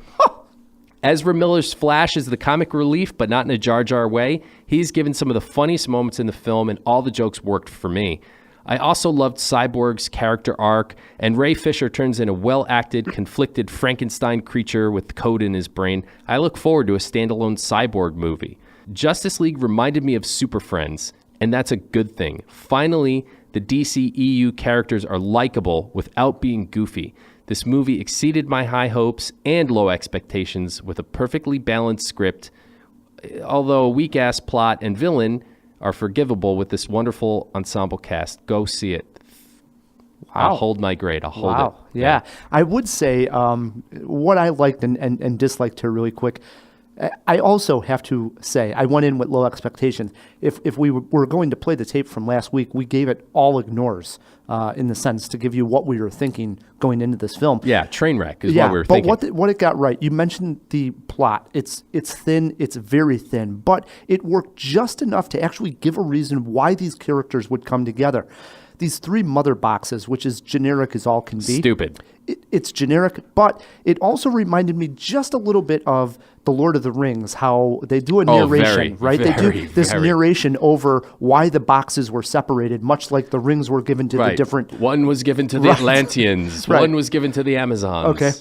[SPEAKER 1] Ezra Miller's Flash is the comic relief, but not in a Jar Jar way. He's given some of the funniest moments in the film, and all the jokes worked for me. I also loved Cyborg's character arc, and Ray Fisher turns in a well-acted, conflicted Frankenstein creature with code in his brain. I look forward to a standalone Cyborg movie. Justice League reminded me of Super Friends, and that's a good thing. Finally, the DC EU characters are likable without being goofy. This movie exceeded my high hopes and low expectations with a perfectly balanced script, although a weak-ass plot and villain are forgivable with this wonderful ensemble cast. Go see it. Wow. I'll hold my grade. I'll hold it.
[SPEAKER 2] Yeah. I would say what I liked and disliked here really quick, I also have to say I went in with low expectations. If we were going to play the tape from last week, we gave it all ignores in the sense to give you what we were thinking going into this film.
[SPEAKER 1] Yeah, train wreck is what we were thinking.
[SPEAKER 2] But what it got right, you mentioned the plot. It's thin, it's very thin, but it worked just enough to actually give a reason why these characters would come together. These three mother boxes, which is generic as all can be.
[SPEAKER 1] Stupid.
[SPEAKER 2] It's generic, but it also reminded me just a little bit of The Lord of the Rings, how they do a narration, right? They do this narration over why the boxes were separated, much like the rings were given to the different...
[SPEAKER 1] One was given to the Atlanteans. One was given to the Amazons.
[SPEAKER 2] Okay.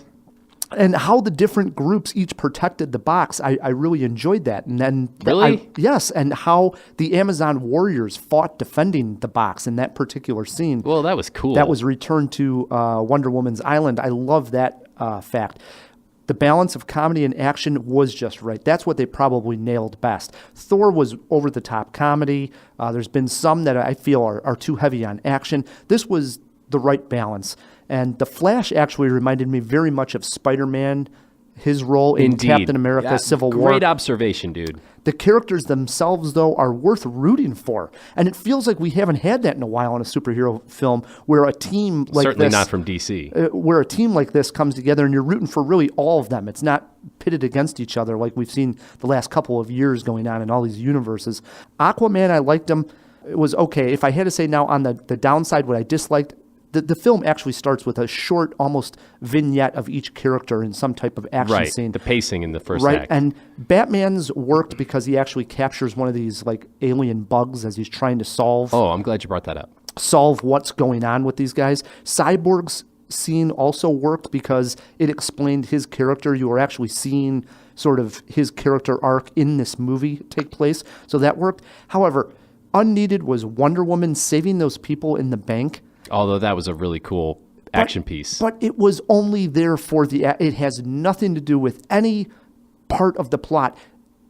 [SPEAKER 2] And how the different groups each protected the box, I really enjoyed that. And then yes, and how the Amazon warriors fought defending the box in that particular scene.
[SPEAKER 1] Well, that was cool.
[SPEAKER 2] That was returned to Wonder Woman's island. I love that fact. The balance of comedy and action was just right. That's what they probably nailed best. Thor was over-the-top comedy. There's been some that I feel are too heavy on action. This was the right balance. And The Flash actually reminded me very much of Spider-Man, his role in Captain America Civil War.
[SPEAKER 1] Great observation, dude.
[SPEAKER 2] The characters themselves, though, are worth rooting for. And it feels like we haven't had that in a while in a superhero film where a team like
[SPEAKER 1] Certainly
[SPEAKER 2] this...
[SPEAKER 1] not from DC.
[SPEAKER 2] Where a team like this comes together and you're rooting for really all of them. It's not pitted against each other like we've seen the last couple of years going on in all these universes. Aquaman, I liked him. it was okay. If I had to say now on the downside, what I disliked, the film actually starts with a short, almost vignette of each character in some type of action scene.
[SPEAKER 1] The pacing in the first
[SPEAKER 2] Right,
[SPEAKER 1] act.
[SPEAKER 2] and Batman's worked because he actually captures one of these like alien bugs as he's trying to solve
[SPEAKER 1] I'm glad you brought that up.
[SPEAKER 2] what's going on with these guys. Cyborg's scene also worked because it explained his character. You were actually seeing sort of his character arc in this movie take place, so that worked. However, unneeded was Wonder Woman saving those people in the bank.
[SPEAKER 1] Although that was a really cool action piece.
[SPEAKER 2] But it was only there for it has nothing to do with any part of the plot.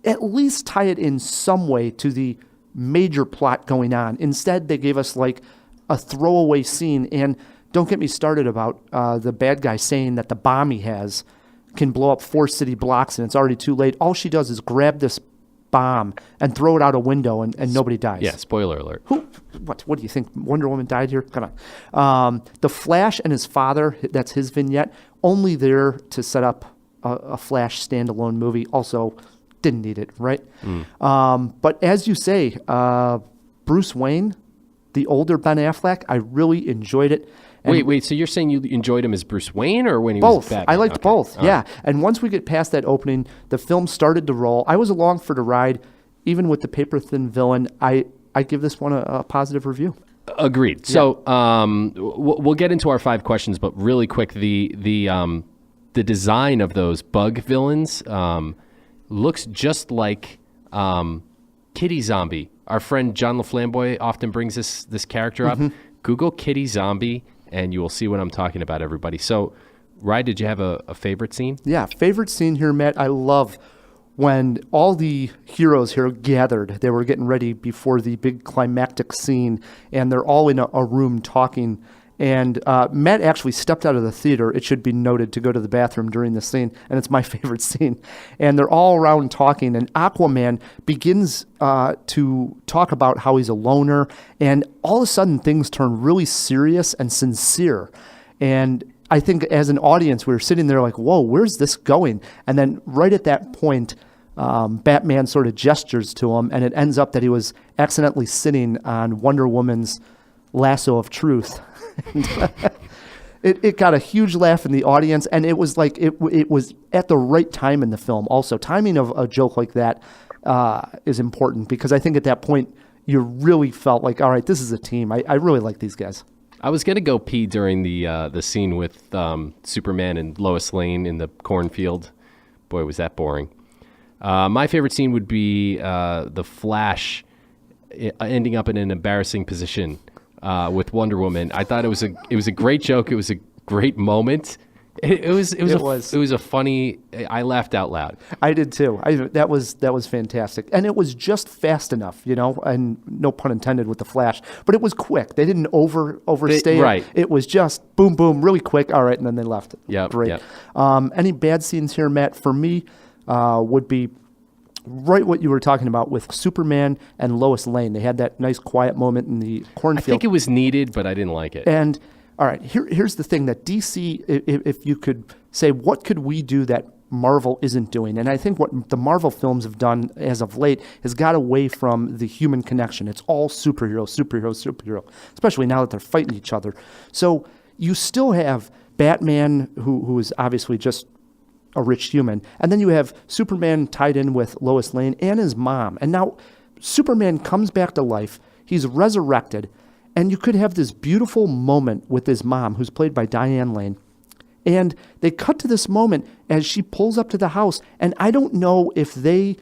[SPEAKER 2] At least tie it in some way to the major plot going on. Instead, they gave us like a throwaway scene. And don't get me started about the bad guy saying that the bomb he has can blow up 4 city blocks and it's already too late. All she does is grab this bomb and throw it out a window and nobody dies.
[SPEAKER 1] Yeah, spoiler alert.
[SPEAKER 2] What do you think? Wonder Woman died here? Come on. The Flash and his father, that's his vignette, only there to set up a Flash standalone movie. Also, didn't need it, right? But as you say, Bruce Wayne, the older Ben Affleck, I really enjoyed it. And
[SPEAKER 1] Wait, so you're saying you enjoyed him as Bruce Wayne or when he
[SPEAKER 2] both.
[SPEAKER 1] was Batman?
[SPEAKER 2] I liked
[SPEAKER 1] Okay.
[SPEAKER 2] both,
[SPEAKER 1] All
[SPEAKER 2] yeah.
[SPEAKER 1] right.
[SPEAKER 2] And once we get past that opening, the film started to roll. I was along for the ride. Even with the paper-thin villain, I give this one a positive review.
[SPEAKER 1] Agreed. So we'll get into our 5 questions, but really quick, the design of those bug villains looks just like Kitty Zombie. Our friend John LaFlamboy often brings this character up. Google Kitty Zombie, and you will see what I'm talking about, everybody. So, Ryan, did you have a favorite scene?
[SPEAKER 2] Yeah, favorite scene here, Matt. I love when all the heroes here gathered. They were getting ready before the big climactic scene, and they're all in a room talking. And Matt actually stepped out of the theater, it should be noted, to go to the bathroom during the scene, and it's my favorite scene. And they're all around talking, and Aquaman begins to talk about how he's a loner, and all of a sudden things turn really serious and sincere. And I think as an audience, we were sitting there like, whoa, where's this going? And then right at that point, Batman sort of gestures to him, and it ends up that he was accidentally sitting on Wonder Woman's lasso of truth. It got a huge laugh in the audience, and it was like it was at the right time in the film. Also, timing of a joke like that is important, because I think at that point you really felt like, all right, this is a team. I really like these guys.
[SPEAKER 1] I was gonna go pee during the scene with Superman and Lois Lane in the cornfield. Boy, was that boring. My favorite scene would be the Flash ending up in an embarrassing position with Wonder Woman. I thought it was a great joke. It was a great moment. It was a funny. I laughed out loud.
[SPEAKER 2] I did too. That was fantastic, and it was just fast enough, and no pun intended with the Flash. But it was quick. They didn't overstay
[SPEAKER 1] right.
[SPEAKER 2] It was just boom, boom, really quick. All right, and then they left.
[SPEAKER 1] Yep,
[SPEAKER 2] great.
[SPEAKER 1] yep.
[SPEAKER 2] Any bad scenes here, Matt? For me, would be right what you were talking about with Superman and Lois Lane. They had that nice quiet moment in the cornfield.
[SPEAKER 1] I think it was needed, but I didn't like it.
[SPEAKER 2] And all right, here's the thing that DC, if you could say, what could we do that Marvel isn't doing? And I think what the Marvel films have done as of late has got away from the human connection. It's all superhero, especially now that they're fighting each other. So you still have Batman, who is obviously just a rich human, and then you have Superman tied in with Lois Lane and his mom. And now Superman comes back to life. He's resurrected. And you could have this beautiful moment with his mom, who's played by Diane Lane. And they cut to this moment as she pulls up to the house. And I don't know if they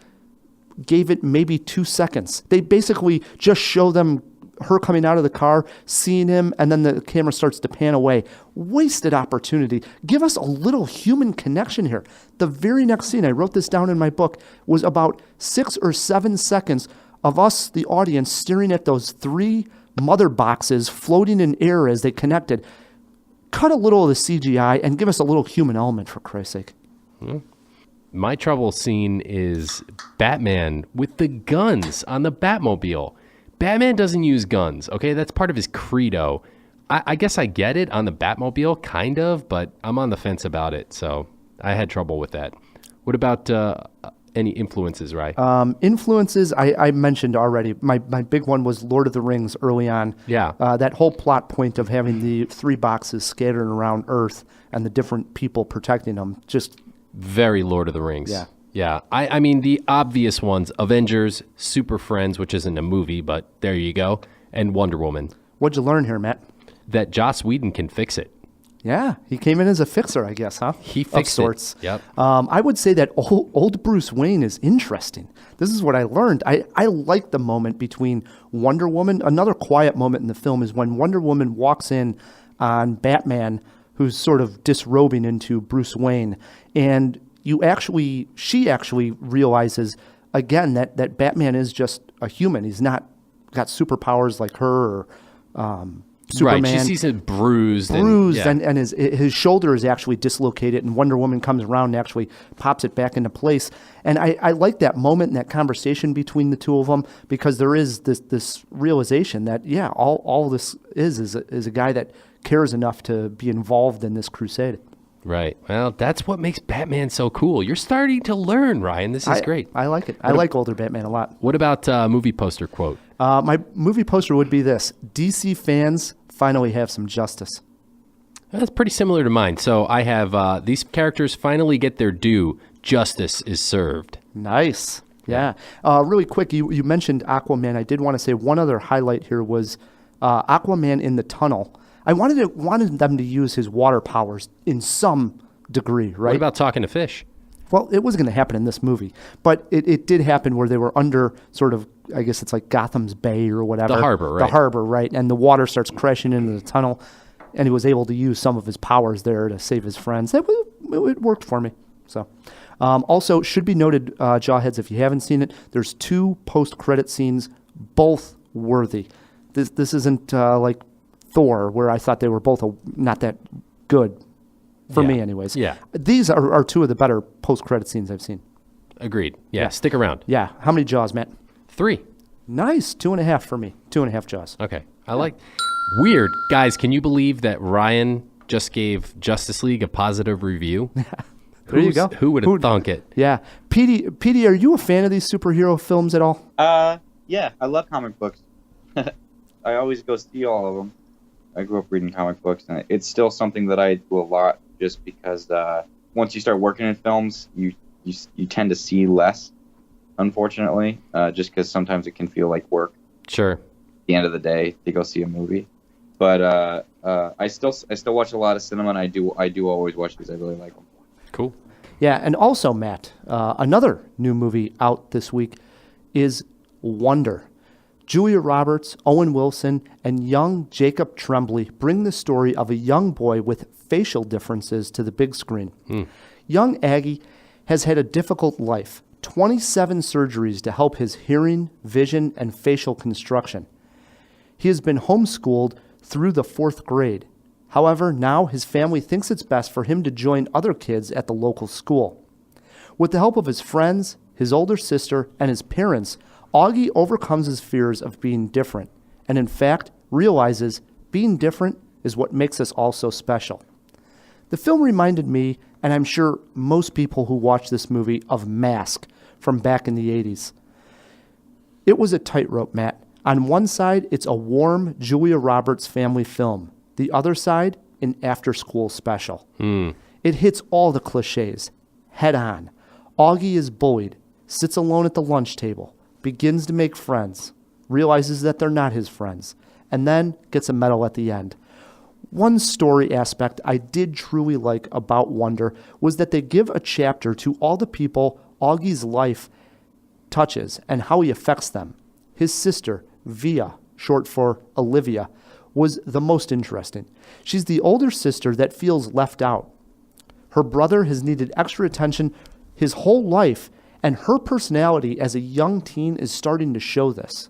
[SPEAKER 2] gave it maybe 2 seconds. They basically just show them her coming out of the car, seeing him, and then the camera starts to pan away. Wasted opportunity. Give us a little human connection here. The very next scene, I wrote this down in my book, was about 6 or 7 seconds of us, the audience, staring at those 3 mother boxes floating in air as they connected. Cut a little of the CGI and give us a little human element, for Christ's sake.
[SPEAKER 1] My trouble scene is Batman with the guns on the Batmobile. Batman doesn't use guns, okay? That's part of his credo. I guess I get it on the Batmobile, kind of, but I'm on the fence about it, so I had trouble with that. What about any influences, Rye?
[SPEAKER 2] Influences, I mentioned already. My big one was Lord of the Rings early on.
[SPEAKER 1] Yeah.
[SPEAKER 2] That whole plot point of having the 3 boxes scattered around Earth and the different people protecting them. Just
[SPEAKER 1] Very Lord of the Rings.
[SPEAKER 2] Yeah.
[SPEAKER 1] Yeah. I mean, the obvious ones, Avengers, Super Friends, which isn't a movie, but there you go, and Wonder Woman.
[SPEAKER 2] what'd you learn here, Matt?
[SPEAKER 1] That Joss Whedon can fix it.
[SPEAKER 2] Yeah, he came in as a fixer, I guess, huh?
[SPEAKER 1] He
[SPEAKER 2] of
[SPEAKER 1] fixed
[SPEAKER 2] sorts.
[SPEAKER 1] it. Yep.
[SPEAKER 2] I would say that old Bruce Wayne is interesting. This is what I learned. I like the moment between Wonder Woman. Another quiet moment in the film is when Wonder Woman walks in on Batman, who's sort of disrobing into Bruce Wayne, and she actually realizes again that Batman is just a human. He's not got superpowers like her or Superman.
[SPEAKER 1] Right, she sees him bruised.
[SPEAKER 2] And his shoulder is actually dislocated, and Wonder Woman comes around and actually pops it back into place. And I like that moment and that conversation between the two of them, because there is this realization that, yeah, all this is a guy that cares enough to be involved in this crusade.
[SPEAKER 1] Right. Well, that's what makes Batman so cool. You're starting to learn, Ryan. This is great.
[SPEAKER 2] I like it. I like older Batman a lot.
[SPEAKER 1] What about movie poster quote?
[SPEAKER 2] My movie poster would be this: DC fans finally have some justice.
[SPEAKER 1] That's pretty similar to mine. So I have these characters finally get their due. Justice is served.
[SPEAKER 2] Nice. Yeah. Really quick, you mentioned Aquaman. I did want to say one other highlight here was Aquaman in the tunnel. I wanted them to use his water powers in some degree, right?
[SPEAKER 1] What about talking to fish?
[SPEAKER 2] Well, it was going to happen in this movie, but it did happen where they were under sort of, I guess it's like Gotham's Bay or whatever.
[SPEAKER 1] The harbor, right?
[SPEAKER 2] The harbor, right. And the water starts crashing into the tunnel, and he was able to use some of his powers there to save his friends. It worked for me. So, also, should be noted, Jawheads, if you haven't seen it, there's 2 post-credit scenes, both worthy. This isn't like Thor, where I thought they were both not that good, for me anyways.
[SPEAKER 1] Yeah.
[SPEAKER 2] These are 2 of the better post-credit scenes I've seen.
[SPEAKER 1] Agreed. Yeah. Stick around.
[SPEAKER 2] Yeah. How many Jaws, Matt?
[SPEAKER 1] 3.
[SPEAKER 2] Nice. 2.5 for me. 2.5 Jaws.
[SPEAKER 1] Okay. Weird. Guys, can you believe that Ryan just gave Justice League a positive review?
[SPEAKER 2] There you go.
[SPEAKER 1] Who would have thunk it?
[SPEAKER 2] Yeah. Petey, are you a fan of these superhero films at all?
[SPEAKER 4] Yeah, I love comic books. I always go see all of them. I grew up reading comic books, and it's still something that I do a lot, just because once you start working in films, you tend to see less, unfortunately, just because sometimes it can feel like work.
[SPEAKER 1] Sure.
[SPEAKER 4] At the end of the day, to go see a movie. But I still watch a lot of cinema, and I do always watch these. I really like them.
[SPEAKER 1] Cool.
[SPEAKER 2] Yeah, and also, Matt, another new movie out this week is Wonder. Julia Roberts, Owen Wilson, and young Jacob Tremblay bring the story of a young boy with facial differences to the big screen. Young Aggie has had a difficult life, 27 surgeries to help his hearing, vision, and facial construction. He has been homeschooled through the 4th grade. However, now his family thinks it's best for him to join other kids at the local school. With the help of his friends, his older sister, and his parents, Augie overcomes his fears of being different, and in fact realizes being different is what makes us all so special. The film reminded me, and I'm sure most people who watch this movie, of Mask from back in the 80s. It was a tightrope, Matt. On one side, it's a warm Julia Roberts family film. The other side, an after-school special. It hits all the cliches, head on. Augie is bullied, sits alone at the lunch table, begins to make friends, realizes that they're not his friends, and then gets a medal at the end. One story aspect I did truly like about Wonder was that they give a chapter to all the people Augie's life touches and how he affects them. His sister, Via, short for Olivia, was the most interesting. She's the older sister that feels left out. Her brother has needed extra attention his whole life, and her personality as a young teen is starting to show this.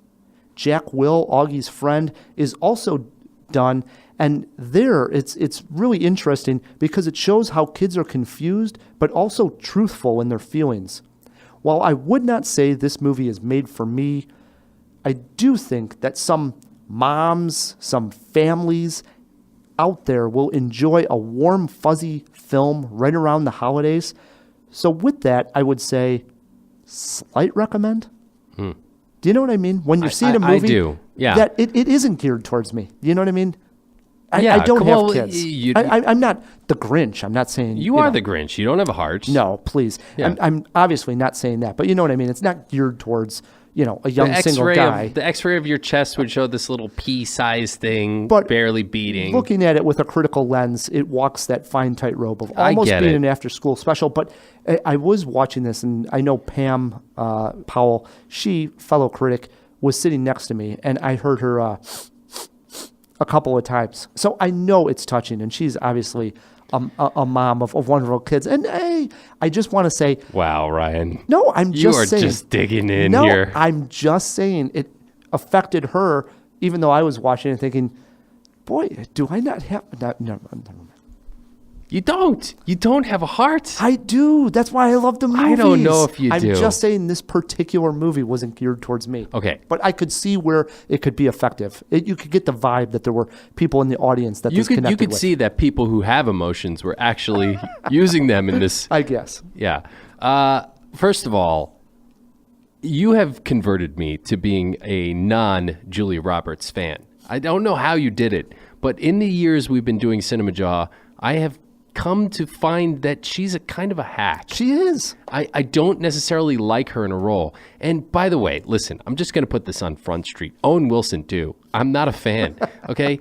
[SPEAKER 2] Jack Will, Augie's friend, is also done, and there it's really interesting because it shows how kids are confused but also truthful in their feelings. While I would not say this movie is made for me, I do think that some moms, some families out there will enjoy a warm, fuzzy film right around the holidays. So with that, I would say slight recommend. Do you know what I mean? When you're seeing a movie,
[SPEAKER 1] I do. Yeah.
[SPEAKER 2] that it isn't geared towards me. You know what I mean?
[SPEAKER 1] Yeah,
[SPEAKER 2] I don't
[SPEAKER 1] well,
[SPEAKER 2] have kids. I'm not the Grinch. I'm not saying
[SPEAKER 1] You are
[SPEAKER 2] know.
[SPEAKER 1] the Grinch. You don't have a heart.
[SPEAKER 2] No, please.
[SPEAKER 1] Yeah.
[SPEAKER 2] I'm obviously not saying that, but you know what I mean. It's not geared towards a young single guy.
[SPEAKER 1] The X-ray of your chest would show this little pea-sized thing,
[SPEAKER 2] But
[SPEAKER 1] barely beating.
[SPEAKER 2] Looking at it with a critical lens, it walks that fine tightrope of
[SPEAKER 1] I
[SPEAKER 2] almost
[SPEAKER 1] get
[SPEAKER 2] being
[SPEAKER 1] it.
[SPEAKER 2] an after-school special. But I was watching this, and I know Pam Powell, fellow critic, was sitting next to me, and I heard her a couple of times. So I know it's touching, and she's obviously a mom of wonderful kids. And hey, I just want to say,
[SPEAKER 1] Wow, Ryan.
[SPEAKER 2] no, I'm
[SPEAKER 1] You
[SPEAKER 2] just
[SPEAKER 1] are
[SPEAKER 2] saying.
[SPEAKER 1] just digging in
[SPEAKER 2] no,
[SPEAKER 1] here.
[SPEAKER 2] I'm just saying it affected her, even though I was watching it thinking, boy, do I not have... Never mind.
[SPEAKER 1] You don't. You don't have a heart.
[SPEAKER 2] I do. That's why I love the movies.
[SPEAKER 1] I don't know if you
[SPEAKER 2] I'm
[SPEAKER 1] do.
[SPEAKER 2] just saying this particular movie wasn't geared towards me.
[SPEAKER 1] Okay.
[SPEAKER 2] But I could see where it could be effective. You could get the vibe that there were people in the audience that
[SPEAKER 1] You
[SPEAKER 2] this connected
[SPEAKER 1] could
[SPEAKER 2] with.
[SPEAKER 1] see that people who have emotions were actually using them in this.
[SPEAKER 2] I guess.
[SPEAKER 1] Yeah. First of all, you have converted me to being a non-Julia Roberts fan. I don't know how you did it, but in the years we've been doing Cinemajaw, I have come to find that she's a kind of a hack.
[SPEAKER 2] She is.
[SPEAKER 1] I don't necessarily like her in a role. And by the way, listen, I'm just going to put this on Front Street. Owen Wilson, too. I'm not a fan, okay?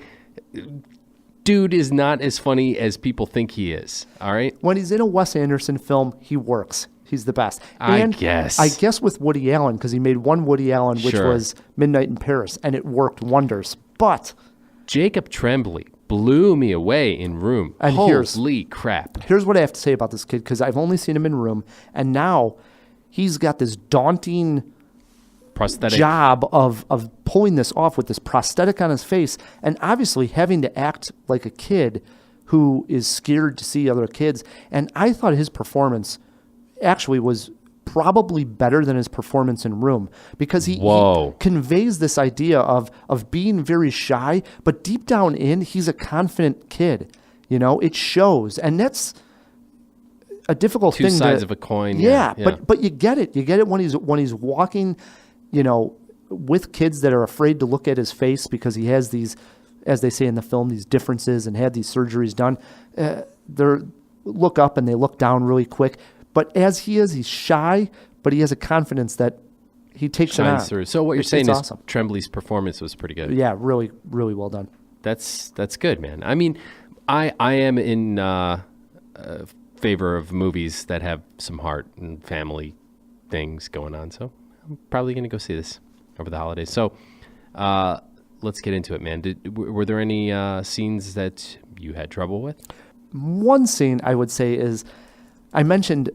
[SPEAKER 1] Dude is not as funny as people think he is, all right?
[SPEAKER 2] When he's in a Wes Anderson film, he works. He's the best.
[SPEAKER 1] I
[SPEAKER 2] And
[SPEAKER 1] guess.
[SPEAKER 2] I guess with Woody Allen, because he made one Woody Allen, which
[SPEAKER 1] Sure.
[SPEAKER 2] was Midnight in Paris, and it worked wonders. But
[SPEAKER 1] Jacob Tremblay blew me away in Room.
[SPEAKER 2] And
[SPEAKER 1] Holy crap.
[SPEAKER 2] here's what I have to say about this kid, because I've only seen him in Room, and now he's got this daunting
[SPEAKER 1] Prosthetic.
[SPEAKER 2] job of pulling this off with this prosthetic on his face, and obviously having to act like a kid who is scared to see other kids. And I thought his performance actually was probably better than his performance in Room, because he conveys this idea of being very shy, but deep down in, he's a confident kid. It shows, and that's a difficult
[SPEAKER 1] Two
[SPEAKER 2] thing.
[SPEAKER 1] sides of a coin.
[SPEAKER 2] Yeah, but you get it. You get it when he's walking, with kids that are afraid to look at his face because he has these, as they say in the film, these differences and had these surgeries done. They look up and they look down really quick. But as he's shy, but he has a confidence that he takes it on.
[SPEAKER 1] Shines through. So what you're saying
[SPEAKER 2] it's
[SPEAKER 1] is
[SPEAKER 2] awesome.
[SPEAKER 1] Tremblay's performance was pretty good.
[SPEAKER 2] Yeah, really, really well done.
[SPEAKER 1] That's good, man. I mean, I am in favor of movies that have some heart and family things going on. So I'm probably going to go see this over the holidays. So let's get into it, man. Were there any scenes that you had trouble with?
[SPEAKER 2] One scene I would say is, I mentioned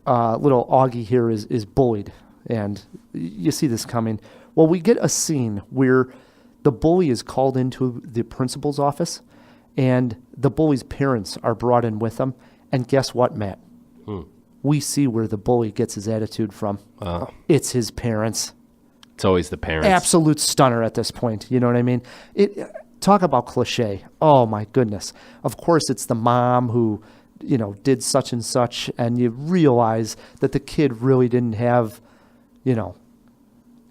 [SPEAKER 2] little Augie here is bullied, and you see this coming. Well, we get a scene where the bully is called into the principal's office, and the bully's parents are brought in with him. And guess what, Matt? We see where the bully gets his attitude from. It's his parents.
[SPEAKER 1] It's always the parents.
[SPEAKER 2] Absolute stunner at this point. You know what I mean? Talk about cliche. Oh, my goodness. Of course, it's the mom who did such and such, and you realize that the kid really didn't have,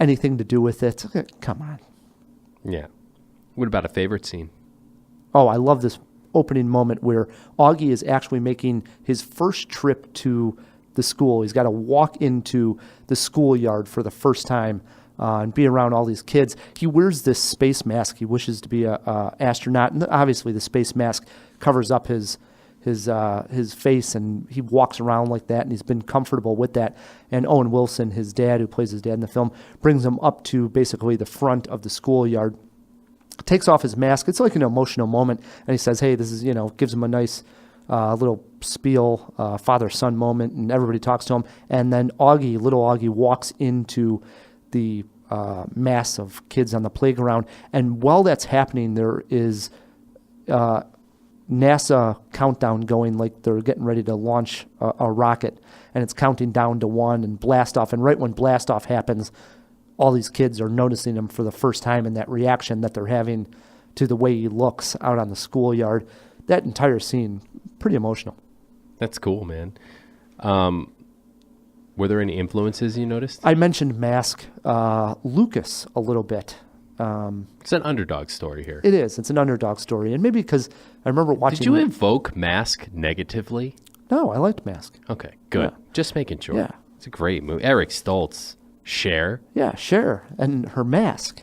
[SPEAKER 2] anything to do with it. Come on.
[SPEAKER 1] Yeah. What about a favorite scene?
[SPEAKER 2] Oh, I love this opening moment where Augie is actually making his first trip to the school. He's got to walk into the schoolyard for the first time and be around all these kids. He wears this space mask. He wishes to be a astronaut, and obviously the space mask covers up his face, and he walks around like that, and he's been comfortable with that. And Owen Wilson, his dad, who plays his dad in the film, brings him up to basically the front of the schoolyard, takes off his mask. It's like an emotional moment, and he says, hey, this is, gives him a nice little spiel, father-son moment, and everybody talks to him. And then little Augie walks into the mass of kids on the playground, and while that's happening, there is NASA countdown going, like they're getting ready to launch a rocket, and it's counting down to 1 and blast off. And right when blast off happens, all these kids are noticing him for the first time, and that reaction that they're having to the way he looks out on the schoolyard. That entire scene, pretty emotional.
[SPEAKER 1] That's cool, man. Were there any influences you noticed?
[SPEAKER 2] I mentioned Mask, Lucas a little bit.
[SPEAKER 1] It's an underdog story here.
[SPEAKER 2] It is. It's an underdog story. And maybe because I remember watching...
[SPEAKER 1] Did you invoke Mask negatively?
[SPEAKER 2] No, I liked Mask.
[SPEAKER 1] Okay, good.
[SPEAKER 2] Yeah.
[SPEAKER 1] Just making sure.
[SPEAKER 2] Yeah.
[SPEAKER 1] It's a great movie. Eric Stoltz. Cher.
[SPEAKER 2] Yeah, Cher. And her mask.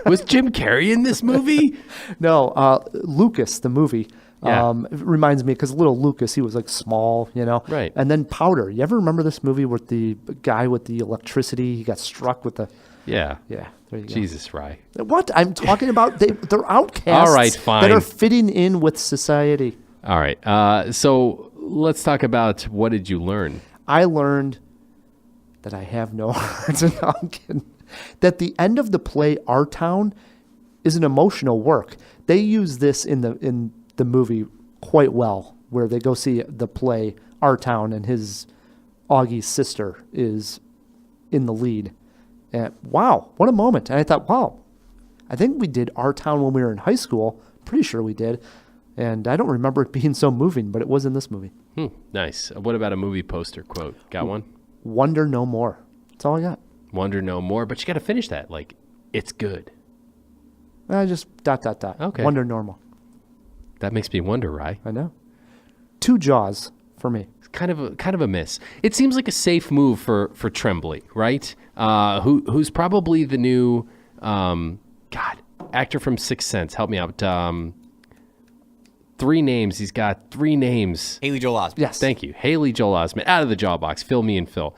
[SPEAKER 1] Was Jim Carrey in this movie?
[SPEAKER 2] No, Lucas, the movie.
[SPEAKER 1] Yeah.
[SPEAKER 2] It reminds me, because little Lucas, he was like small, you know?
[SPEAKER 1] Right.
[SPEAKER 2] And then Powder. You ever remember this movie with the guy with the electricity? He got struck with the...
[SPEAKER 1] Yeah.
[SPEAKER 2] Yeah, there you go.
[SPEAKER 1] Jesus, Rye.
[SPEAKER 2] What? I'm talking about, they're outcasts
[SPEAKER 1] All right, fine.
[SPEAKER 2] that are fitting in with society.
[SPEAKER 1] All right. So let's talk about what did you learn?
[SPEAKER 2] I learned that I have no heart. No, I'm kidding. That the end of the play, Our Town, is an emotional work. They use this in the movie quite well, where they go see the play, Our Town, and his Augie's sister is in the lead. And wow, what a moment. And I thought, wow, I think we did Our Town when we were in high school. Pretty sure we did. And I don't remember it being so moving, but it was in this movie.
[SPEAKER 1] Nice. What about a movie poster quote? Got one?
[SPEAKER 2] Wonder no more. That's all I got.
[SPEAKER 1] Wonder no more, but you got to finish that. Like, it's good.
[SPEAKER 2] I just ...
[SPEAKER 1] Okay.
[SPEAKER 2] Wonder normal.
[SPEAKER 1] That makes me wonder, Rye.
[SPEAKER 2] I know. 2 Jaws for me.
[SPEAKER 1] It's kind of a miss. It seems like a safe move for Tremblay, right? Who's probably the new actor from Sixth Sense. Help me out. 3 names. He's got 3 names.
[SPEAKER 3] Haley Joel Osment.
[SPEAKER 2] Yes.
[SPEAKER 1] Thank you. Haley Joel Osment. Out of the jaw box. Fill me in, Phil.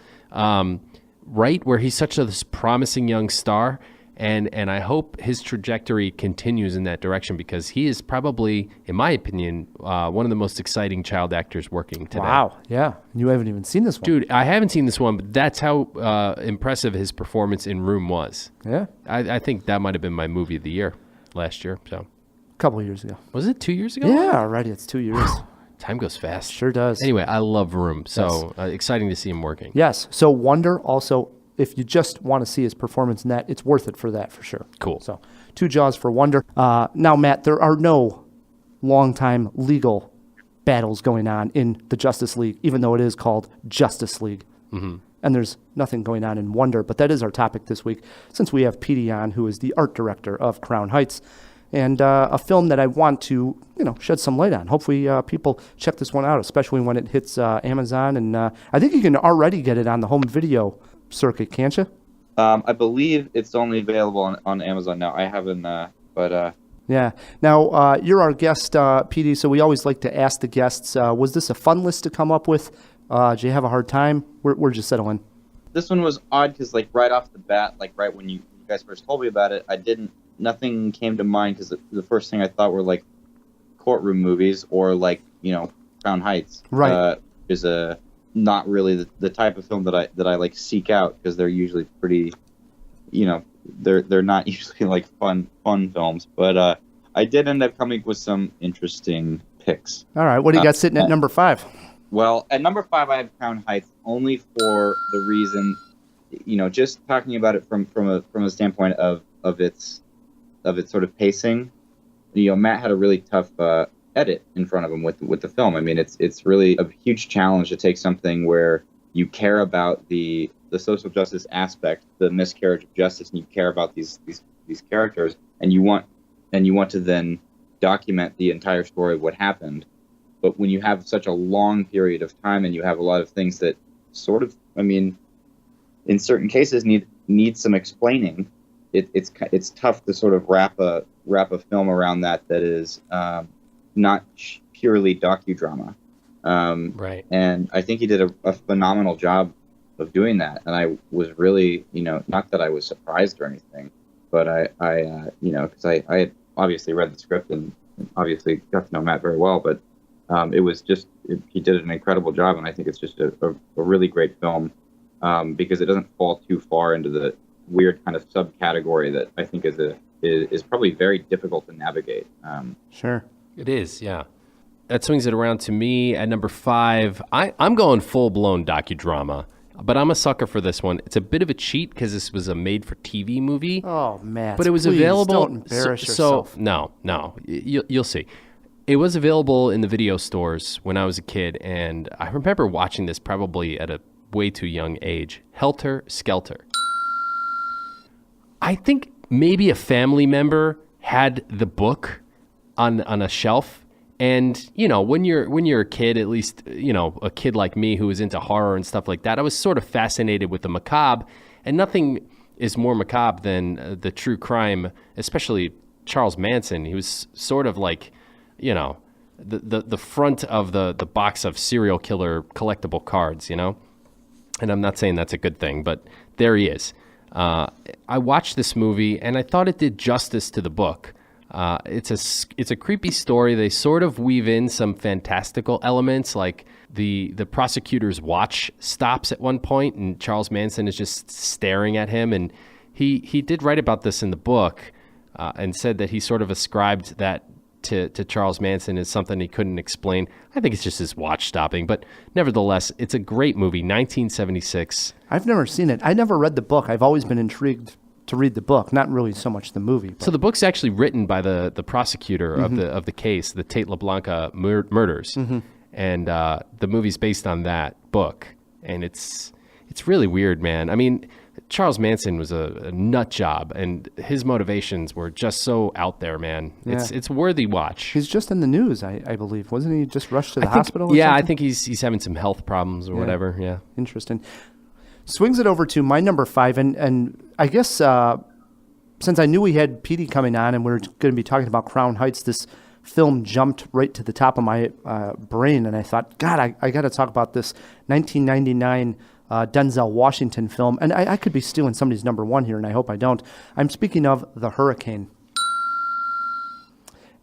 [SPEAKER 1] Right? Where he's such this promising young star. And I hope his trajectory continues in that direction because he is probably, in my opinion, one of the most exciting child actors working today.
[SPEAKER 2] Wow. Yeah. You haven't even seen this one.
[SPEAKER 1] Dude, I haven't seen this one, but that's how impressive his performance in Room was.
[SPEAKER 2] Yeah.
[SPEAKER 1] I think that might have been my movie of the year last year. So,
[SPEAKER 2] A couple of years ago.
[SPEAKER 1] was it 2 years ago?
[SPEAKER 2] Yeah, already. It's 2 years.
[SPEAKER 1] Time goes fast.
[SPEAKER 2] Sure does.
[SPEAKER 1] Anyway, I love Room. So exciting to see him working.
[SPEAKER 2] Yes. So Wonder also, if you just want to see his performance in that, it's worth it for that for sure.
[SPEAKER 1] Cool.
[SPEAKER 2] So 2 Jaws for Wonder. Now, Matt, there are no long-time legal battles going on in the Justice League, even though it is called Justice League. Mm-hmm. And there's nothing going on in Wonder, but that is our topic this week, since we have Petey on, who is the art director of Crown Heights, and a film that I want to, shed some light on. Hopefully people check this one out, especially when it hits Amazon. And I think you can already get it on the home video circuit, can't you?
[SPEAKER 4] I believe it's only available on Amazon now. I haven't, but...
[SPEAKER 2] Yeah. Now, you're our guest, PD, so we always like to ask the guests, was this a fun list to come up with? Did you have a hard time? Where'd you settle in?
[SPEAKER 4] This one was odd because, right off the bat, right when you guys first told me about it, nothing came to mind because the first thing I thought were, courtroom movies or, Crown Heights.
[SPEAKER 2] Right.
[SPEAKER 4] Is not really the type of film that I seek out because they're usually pretty, they're not usually fun films. But I did end up coming with some interesting picks.
[SPEAKER 2] All right, what do you got sitting at number 5?
[SPEAKER 4] Well, at number 5 I have Crown Heights only for the reason, just talking about it from a standpoint of its sort of pacing. Matt had a really tough edit in front of him with the film. I mean, it's really a huge challenge to take something where you care about the social justice aspect, the miscarriage of justice, and you care about these characters, and you want to then document the entire story of what happened. But when you have such a long period of time and you have a lot of things that sort of, in certain cases need some explaining, it's tough to sort of wrap a film around that is not purely docudrama.
[SPEAKER 1] Right.
[SPEAKER 4] And I think he did a phenomenal job of doing that. And I was really, not that I was surprised or anything, but I because I had obviously read the script and obviously got to know Matt very well, but it was just, he did an incredible job. And I think it's just a really great film because it doesn't fall too far into the weird kind of subcategory that I think is probably very difficult to navigate.
[SPEAKER 2] Sure.
[SPEAKER 1] It is, yeah. That swings it around to me at number 5. I'm going full-blown docudrama, but I'm a sucker for this one. It's a bit of a cheat because this was a made-for-TV movie.
[SPEAKER 2] Oh, Matt.
[SPEAKER 1] But it was
[SPEAKER 2] please
[SPEAKER 1] available.
[SPEAKER 2] Don't embarrass yourself.
[SPEAKER 1] No. You'll see. It was available in the video stores when I was a kid, and I remember watching this probably at a way too young age. Helter Skelter. I think maybe a family member had the book on a shelf, and when you're a kid, at least a kid like me who was into horror and stuff like that, I was sort of fascinated with the macabre, and nothing is more macabre than the true crime, especially Charles Manson. He was sort of like the front of the box of serial killer collectible cards, and I'm not saying that's a good thing, but there he is. I watched this movie and I thought it did justice to the book. It's a creepy story. They sort of weave in some fantastical elements, like the prosecutor's watch stops at one point and Charles Manson is just staring at him. And he did write about this in the book and said that he sort of ascribed that to Charles Manson as something he couldn't explain. I think it's just his watch stopping, but nevertheless, it's a great movie, 1976.
[SPEAKER 2] I've never seen it. I never read the book. I've always been intrigued to read the book, not really so much the movie. But.
[SPEAKER 1] So the book's actually written by the prosecutor of the case, the Tate LeBlanca murders, and the movie's based on that book, and it's really weird, man. I mean, Charles Manson was a nut job, and his motivations were just so out there, man.
[SPEAKER 2] Yeah.
[SPEAKER 1] It's worthy watch.
[SPEAKER 2] He's just in the news, I believe. Wasn't he just rushed to the hospital?
[SPEAKER 1] Yeah,
[SPEAKER 2] something?
[SPEAKER 1] I think he's having some health problems or whatever. Yeah.
[SPEAKER 2] Interesting. Swings it over to my number 5, and I guess since I knew we had Petey coming on and we are going to be talking about Crown Heights, this film jumped right to the top of my brain, and I thought, God, I got to talk about this 1999 Denzel Washington film. And I could be stealing somebody's number 1 here, and I hope I don't. I'm speaking of The Hurricane.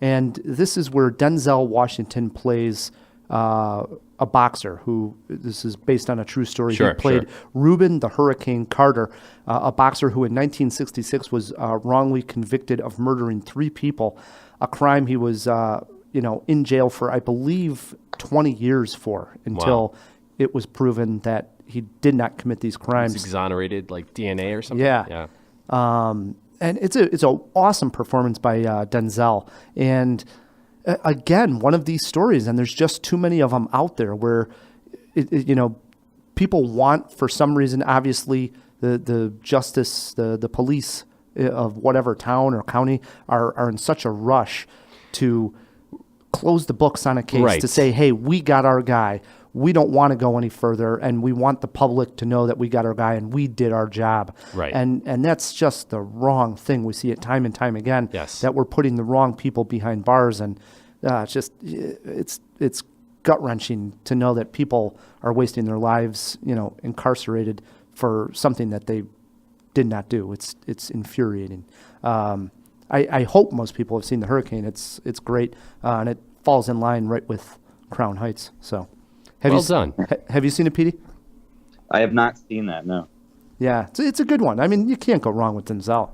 [SPEAKER 2] And this is where Denzel Washington plays a boxer this is based on a true story.
[SPEAKER 1] Sure,
[SPEAKER 2] he played Reuben the Hurricane Carter, a boxer who in 1966 was wrongly convicted of murdering 3 people, a crime he was in jail for, I believe, 20 years for, until it was proven that he did not commit these crimes.
[SPEAKER 1] He's exonerated, like DNA or something?
[SPEAKER 2] Yeah. And it's an awesome performance by Denzel. And again, one of these stories, and there's just too many of them out there where, people want, for some reason, obviously, the justice, the police of whatever town or county are in such a rush to close the books on a case, to say, hey, we got our guy. We don't want to go any further, and we want the public to know that we got our guy and we did our job.
[SPEAKER 1] Right.
[SPEAKER 2] And that's just the wrong thing. We see it time and time again, that we're putting the wrong people behind bars, and it's gut-wrenching to know that people are wasting their lives, incarcerated for something that they did not do. It's infuriating. I hope most people have seen The Hurricane. It's great, and it falls in line right with Crown Heights. So.
[SPEAKER 1] Well done.
[SPEAKER 2] Have you seen it, Petey?
[SPEAKER 4] I have not seen that, no.
[SPEAKER 2] Yeah, it's a good one. I mean, you can't go wrong with Denzel,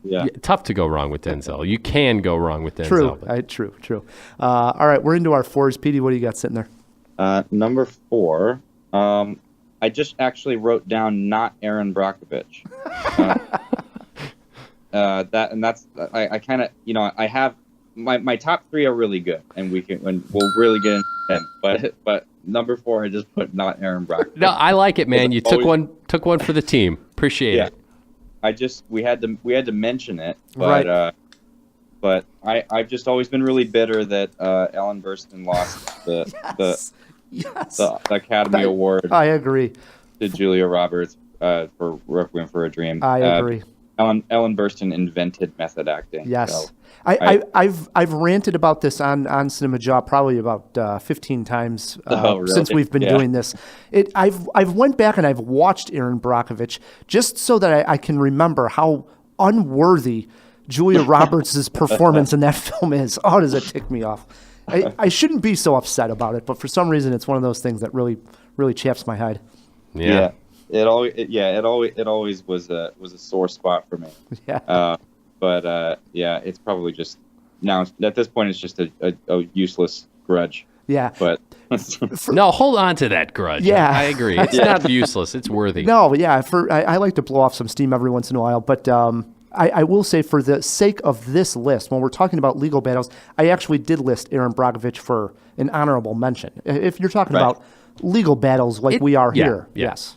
[SPEAKER 4] Yeah.
[SPEAKER 1] Tough to go wrong with Denzel. You can go wrong with Denzel.
[SPEAKER 2] True. All right, we're into our 4s. Petey, what do you got sitting there?
[SPEAKER 4] Number 4, I just actually wrote down not Aaron Brockovich. I kind of, I have my top 3 are really good, and we'll really get into them. But number 4, I just put not Aaron Brockovich.
[SPEAKER 1] No, I like it, man. You took one for the team. Appreciate it.
[SPEAKER 4] We had to mention it, but but I've just always been really bitter that Ellen Burstyn lost the Academy Award.
[SPEAKER 2] I agree.
[SPEAKER 4] To Julia Roberts for Requiem for a Dream.
[SPEAKER 2] I agree.
[SPEAKER 4] Ellen Burstyn invented method acting.
[SPEAKER 2] Yes.
[SPEAKER 4] So
[SPEAKER 2] I've ranted about this on CinemaJaw probably about 15 times
[SPEAKER 4] really?
[SPEAKER 2] since we've been doing this. I've went back and I've watched Aaron Brockovich just so that I can remember how unworthy Julia Roberts' performance in that film is. Oh, does it tick me off? I shouldn't be so upset about it, but for some reason it's one of those things that really, really chaps my hide.
[SPEAKER 1] Yeah.
[SPEAKER 4] It always was a sore spot for me.
[SPEAKER 2] Yeah.
[SPEAKER 4] It's probably just now at this point it's just a useless grudge.
[SPEAKER 2] Yeah.
[SPEAKER 4] But
[SPEAKER 1] no, hold on to that grudge.
[SPEAKER 2] Yeah.
[SPEAKER 1] I agree. It's not useless. It's worthy.
[SPEAKER 2] No, yeah. I like to blow off some steam every once in a while, but I will say, for the sake of this list, when we're talking about legal battles, I actually did list Aaron Brockovich for an honorable mention. If you're talking about legal battles like we are here, yes.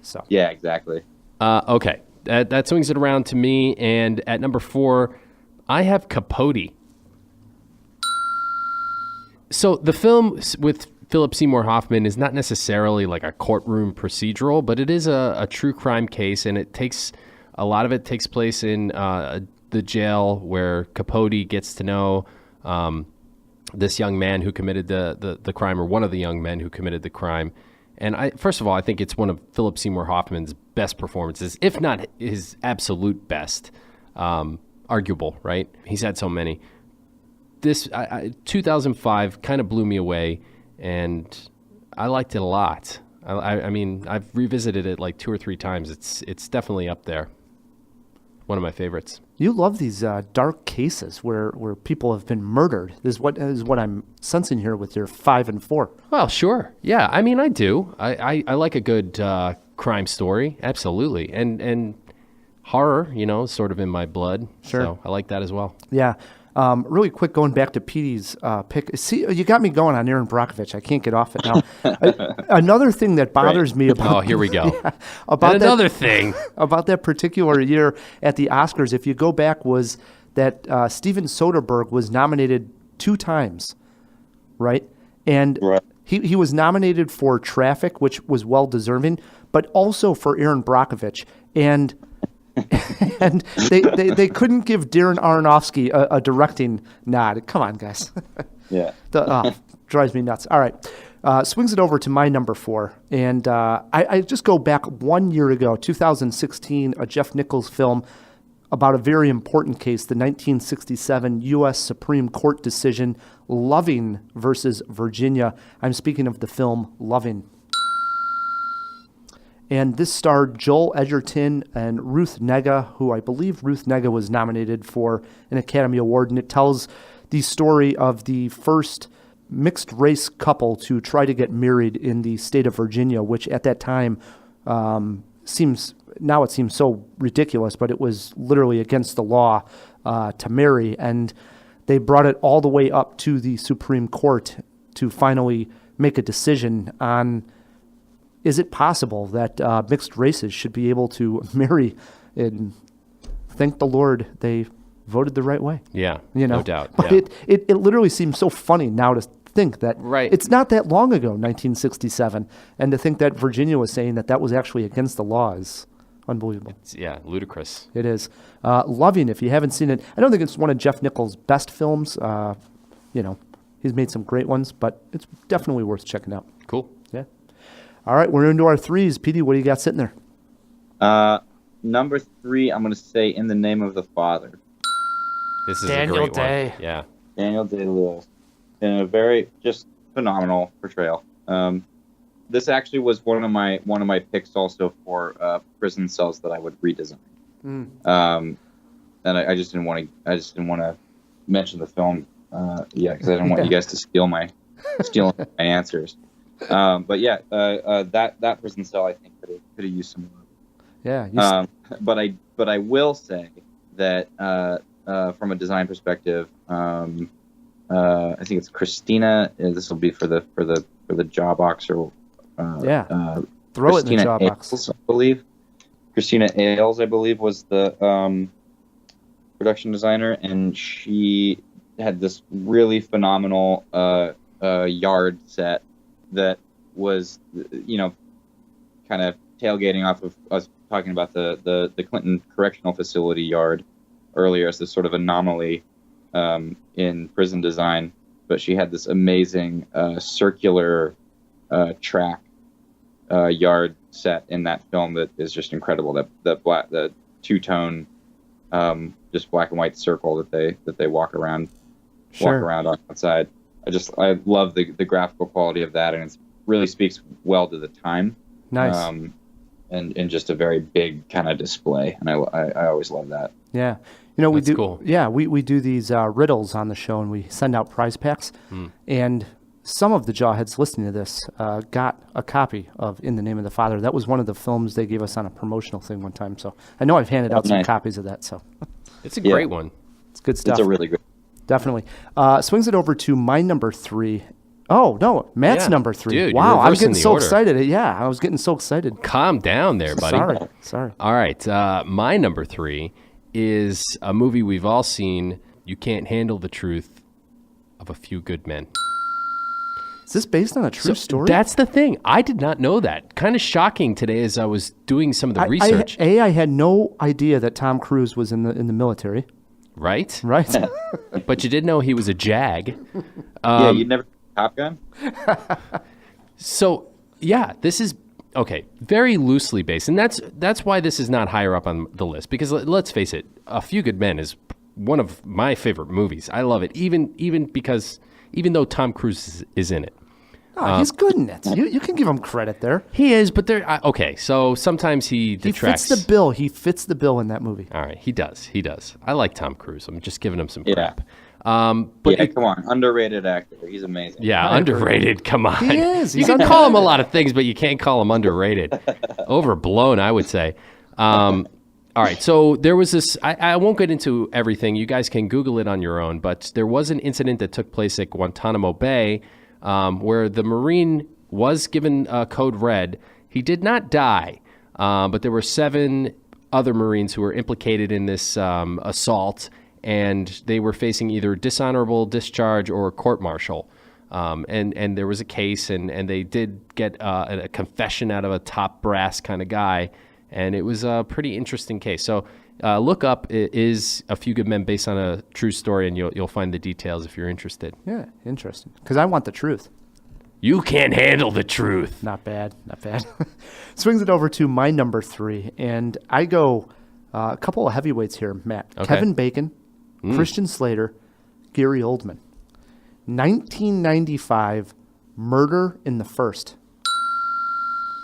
[SPEAKER 2] So
[SPEAKER 4] Yeah, exactly.
[SPEAKER 1] Okay, that swings it around to me. And at number 4, I have Capote. So the film with Philip Seymour Hoffman is not necessarily like a courtroom procedural, but it is a true crime case, and a lot of it takes place in the jail where Capote gets to know this young man who committed the crime, or one of the young men who committed the crime. And first of all, I think it's one of Philip Seymour Hoffman's best performances, if not his absolute best. Arguable, right? He's had so many. This 2005 kind of blew me away, and I liked it a lot. I mean, I've revisited it like 2 or 3 times. It's definitely up there. One of my favorites.
[SPEAKER 2] you love these dark cases where people have been murdered. Is what I'm sensing here with your 5 and 4.
[SPEAKER 1] Well, sure. Yeah, I mean, I do. I like a good crime story, absolutely. And horror, sort of in my blood.
[SPEAKER 2] Sure.
[SPEAKER 1] So I like that as well.
[SPEAKER 2] Yeah. Really quick, going back to Petey's pick. See, you got me going on Aaron Brockovich. I can't get off it now. Another thing that bothers me about...
[SPEAKER 1] Oh, here we go.
[SPEAKER 2] About
[SPEAKER 1] and another thing.
[SPEAKER 2] About that particular year at the Oscars, if you go back, was that Steven Soderbergh was nominated 2 times, right? And he was nominated for Traffic, which was well-deserving, but also for Aaron Brockovich. And they couldn't give Darren Aronofsky a directing nod. Come on, guys.
[SPEAKER 4] Yeah.
[SPEAKER 2] Drives me nuts. All right. Swings it over to my number 4. And I just go back 1 year ago, 2016, a Jeff Nichols film about a very important case, the 1967 U.S. Supreme Court decision, Loving versus Virginia. I'm speaking of the film Loving. And this starred Joel Edgerton and Ruth Negga, who I believe Ruth Negga was nominated for an Academy Award. And it tells the story of the first mixed-race couple to try to get married in the state of Virginia, which at that time seems so ridiculous, but it was literally against the law to marry. And they brought it all the way up to the Supreme Court to finally make a decision on, is it possible that mixed races should be able to marry? And thank the Lord they voted the right way.
[SPEAKER 1] Yeah, no doubt.
[SPEAKER 2] But
[SPEAKER 1] yeah.
[SPEAKER 2] it literally seems so funny now to think that it's not that long ago, 1967, and to think that Virginia was saying that was actually against the law is unbelievable.
[SPEAKER 1] It's, ludicrous.
[SPEAKER 2] It is. Loving, if you haven't seen it, I don't think it's one of Jeff Nichols' best films. He's made some great ones, but it's definitely worth checking out.
[SPEAKER 1] Cool.
[SPEAKER 2] Yeah. All right, we're into our 3s. Petey, what do you got sitting there?
[SPEAKER 4] Number 3, I'm going to say In the Name of the Father.
[SPEAKER 1] This is
[SPEAKER 2] Daniel
[SPEAKER 1] a great
[SPEAKER 2] Day.
[SPEAKER 1] one. Yeah.
[SPEAKER 4] Daniel Day-Lewis. In a very just phenomenal portrayal. This actually was one of my picks also for prison cells that I would redesign. And I just didn't want to mention the film because I didn't want you guys to steal my answers. But yeah, that prison cell I think could have used some more.
[SPEAKER 2] Yeah.
[SPEAKER 4] But I will say that from a design perspective, I think it's Christina. This will be for the jaw box or
[SPEAKER 2] throw it in the jaw box.
[SPEAKER 4] I believe Christina Ailes, I believe, was the production designer, and she had this really phenomenal yard set that was, kind of tailgating off of us talking about the Clinton Correctional Facility yard earlier as this sort of anomaly in prison design. But she had this amazing circular track yard set in that film that is just incredible. The two-tone just black and white circle that they walk around outside. I love the graphical quality of that, and it really speaks well to the time.
[SPEAKER 2] Nice.
[SPEAKER 4] And just a very big kind of display, and I always love that.
[SPEAKER 2] Yeah. We
[SPEAKER 1] That's
[SPEAKER 2] do.
[SPEAKER 1] Cool.
[SPEAKER 2] Yeah, we do these riddles on the show, and we send out prize packs. And some of the Jawheads listening to this got a copy of In the Name of the Father. That was one of the films they gave us on a promotional thing one time. So I know I've handed out some copies of that. So
[SPEAKER 1] It's a great one.
[SPEAKER 2] it's good stuff.
[SPEAKER 4] It's a really good.
[SPEAKER 2] Definitely. Swings it over to my number 3. Oh, no, Matt's
[SPEAKER 1] Yeah.
[SPEAKER 2] number 3.
[SPEAKER 1] Dude, you're
[SPEAKER 2] wow, I'm
[SPEAKER 1] reversing
[SPEAKER 2] getting
[SPEAKER 1] the
[SPEAKER 2] so
[SPEAKER 1] order.
[SPEAKER 2] excited. Yeah, I was getting so excited.
[SPEAKER 1] Calm down there, buddy.
[SPEAKER 2] Sorry.
[SPEAKER 1] All right. My number 3 is a movie we've all seen. You Can't Handle the Truth of a Few Good Men.
[SPEAKER 2] Is this based on a true story?
[SPEAKER 1] That's the thing. I did not know that. Kind of shocking today as I was doing some of the research.
[SPEAKER 2] I had no idea that Tom Cruise was in the military.
[SPEAKER 1] Right?
[SPEAKER 2] Right?
[SPEAKER 1] But you did know he was a JAG.
[SPEAKER 4] Yeah, you'd never Top Gun.
[SPEAKER 1] So, yeah, this is okay, very loosely based. And that's why this is not higher up on the list, because let's face it, A Few Good Men is one of my favorite movies. I love it, even though Tom Cruise is in it.
[SPEAKER 2] Oh, he's good in it. You can give him credit there.
[SPEAKER 1] He is, but okay, so sometimes he detracts.
[SPEAKER 2] He fits the bill. He fits the bill in that movie.
[SPEAKER 1] All right, he does. I like Tom Cruise. I'm just giving him some
[SPEAKER 4] Yeah.
[SPEAKER 1] crap. But
[SPEAKER 4] Yeah, come on, underrated actor. He's amazing.
[SPEAKER 1] yeah, underrated. Come on.
[SPEAKER 2] He is.
[SPEAKER 1] You
[SPEAKER 2] He's
[SPEAKER 1] can call him a lot of things, but you can't call him underrated. Overblown, I would say. All right, so there was this. I won't get into everything. You guys can Google it on your own. But there was an incident that took place at Guantanamo Bay where the Marine was given code red. He did not die, but there were 7 other Marines who were implicated in this assault, and they were facing either dishonorable discharge or court-martial. And there was a case, and they did get a confession out of a top brass kind of guy, and it was a pretty interesting case. So look up, it is A Few Good Men based on a true story, and you'll find the details if you're interested.
[SPEAKER 2] Yeah, interesting. Because I want the truth.
[SPEAKER 1] You can't handle the truth.
[SPEAKER 2] Not bad. Swings it over to my number 3, and I go a couple of heavyweights here, Matt.
[SPEAKER 1] Okay.
[SPEAKER 2] Kevin Bacon, Christian Slater, Gary Oldman. 1995, Murder in the First.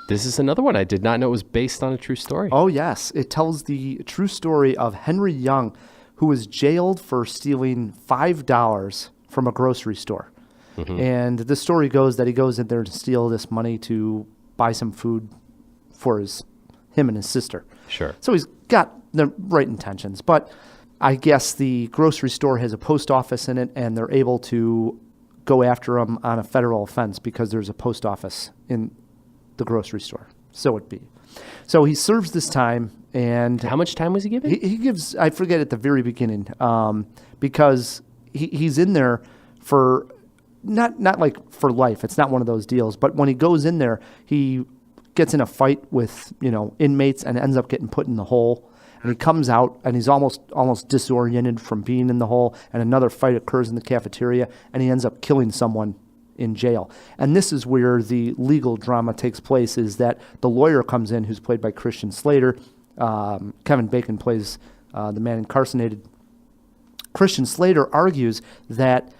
[SPEAKER 1] This is another one I did not know was based on a true story.
[SPEAKER 2] Oh, yes. It tells the true story of Henry Young, who was jailed for stealing $5 from a grocery store. And the story goes that he goes in there to steal this money to buy some food for him and his sister.
[SPEAKER 1] Sure.
[SPEAKER 2] So he's got the right intentions. But I guess the grocery store has a post office in it, and they're able to go after him on a federal offense because there's a post office in the grocery store. So it be. So he serves this time, and
[SPEAKER 1] How much time was he given?
[SPEAKER 2] he gives, I forget at the very beginning, because he's in there for, not like for life. It's not one of those deals. But when he goes in there, he gets in a fight with, inmates and ends up getting put in the hole. And he comes out, and he's almost disoriented from being in the hole. And another fight occurs in the cafeteria, and he ends up killing someone in jail. And this is where the legal drama takes place, is that the lawyer comes in, who's played by Christian Slater. Kevin Bacon plays the man incarcerated. Christian Slater argues that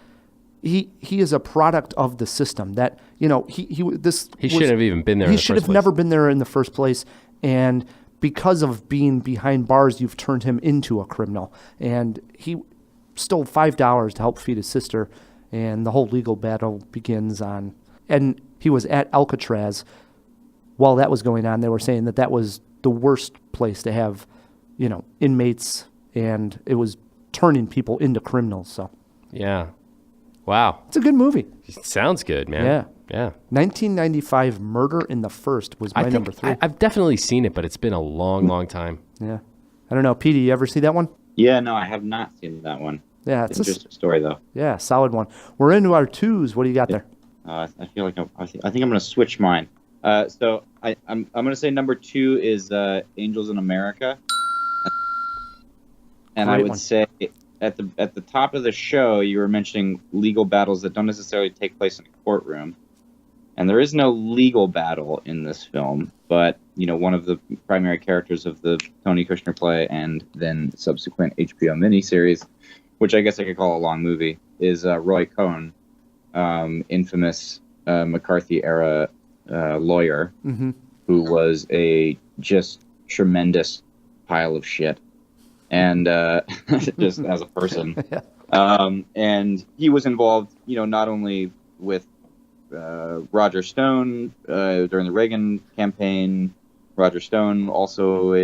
[SPEAKER 2] he is a product of the system, that,
[SPEAKER 1] He shouldn't have even been there in
[SPEAKER 2] He
[SPEAKER 1] the
[SPEAKER 2] should
[SPEAKER 1] first
[SPEAKER 2] have never been there in the first place. And because of being behind bars, you've turned him into a criminal. And he stole $5 to help feed his sister. And the whole legal battle begins on. And he was at Alcatraz while that was going on. They were saying that was the worst place to have, inmates, and it was turning people into criminals. So
[SPEAKER 1] Yeah. Wow.
[SPEAKER 2] it's a good movie.
[SPEAKER 1] Sounds good, man.
[SPEAKER 2] Yeah.
[SPEAKER 1] Yeah.
[SPEAKER 2] 1995, Murder in the First was my number 3.
[SPEAKER 1] I've definitely seen it, but it's been a long, long time.
[SPEAKER 2] Yeah. I don't know. Petey, you ever see that one?
[SPEAKER 4] Yeah, no, I have not seen that one.
[SPEAKER 2] Yeah,
[SPEAKER 4] It's just a story though.
[SPEAKER 2] yeah, solid one. We're into our 2s. What do you got there?
[SPEAKER 4] I feel like I think I'm going to switch mine. So I'm going to say number 2 is Angels in America, and
[SPEAKER 2] Great
[SPEAKER 4] I would
[SPEAKER 2] one.
[SPEAKER 4] say at the top of the show you were mentioning legal battles that don't necessarily take place in a courtroom, and there is no legal battle in this film. But one of the primary characters of the Tony Kushner play and then subsequent HBO miniseries, which I guess I could call a long movie, is Roy Cohn, infamous McCarthy era lawyer, who was a just tremendous pile of shit, and just as a person. And he was involved, not only with Roger Stone during the Reagan campaign. Roger Stone, also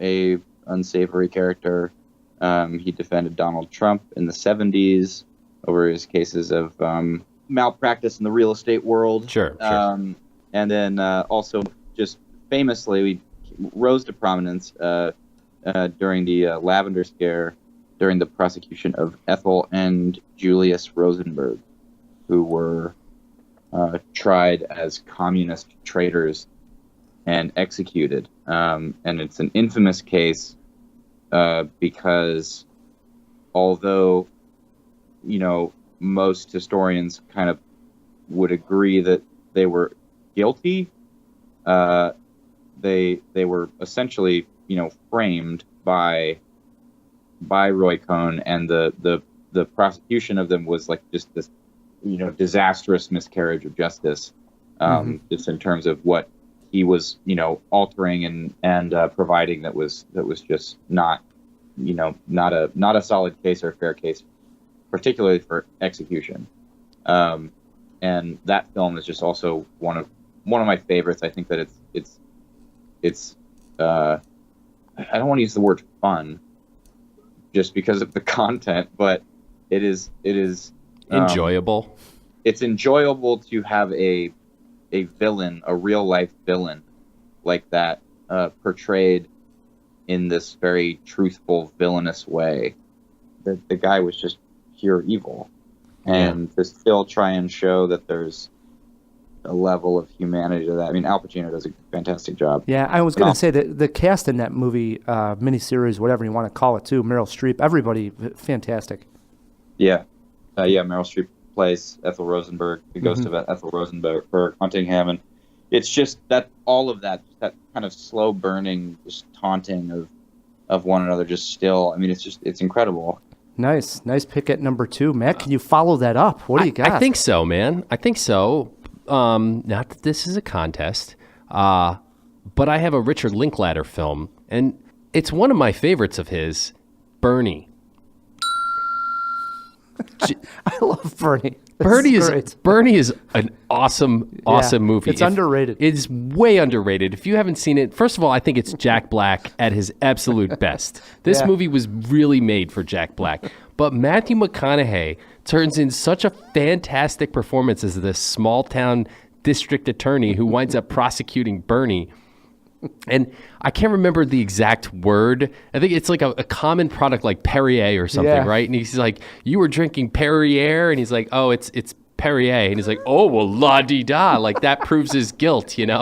[SPEAKER 4] a unsavory character. He defended Donald Trump in the 70s over his cases of malpractice in the real estate world.
[SPEAKER 1] Sure.
[SPEAKER 4] And then also just famously rose to prominence during the Lavender Scare during the prosecution of Ethel and Julius Rosenberg, who were tried as communist traitors and executed. And it's an infamous case because although, most historians kind of would agree that they were guilty, they were essentially, framed by Roy Cohn, and the prosecution of them was like just this, disastrous miscarriage of justice, just in terms of what he was, altering and providing that was just not a solid case or a fair case, particularly for execution. And that film is just also one of my favorites. I think that it's I don't want to use the word fun just because of the content, but it is
[SPEAKER 1] Enjoyable.
[SPEAKER 4] It's enjoyable to have a villain, a real life villain like that, portrayed in this very truthful, villainous way. The guy was just pure evil, and to still try and show that there's a level of humanity to that. I mean, Al Pacino does a fantastic job.
[SPEAKER 2] Yeah, I was going to say that the cast in that movie, miniseries, whatever you want to call it, too, Meryl Streep, everybody, fantastic.
[SPEAKER 4] Yeah. Meryl Streep plays Ethel Rosenberg, the ghost of Ethel Rosenberg, haunting him, and it's just that all of that kind of slow burning, just taunting of one another, just still. I mean, it's incredible. Nice
[SPEAKER 2] pick at number 2, Matt. Can you follow that up? What do you got?
[SPEAKER 1] I think so, man. I think so. Not that this is a contest, but I have a Richard Linklater film, and it's one of my favorites of his, Bernie.
[SPEAKER 2] I love Bernie.
[SPEAKER 1] Bernie is an awesome movie.
[SPEAKER 2] It's underrated.
[SPEAKER 1] It's way underrated. If you haven't seen it, first of all, I think it's Jack Black at his absolute best. This movie was really made for Jack Black. But Matthew McConaughey turns in such a fantastic performance as this small town district attorney who winds up prosecuting Bernie. And I can't remember the exact word. I think it's like a common product like Perrier or something, right? And he's like, "You were drinking Perrier?" And he's like, "Oh, it's Perrier." And he's like, "Oh, well, la-di-da." Like, that proves his guilt, And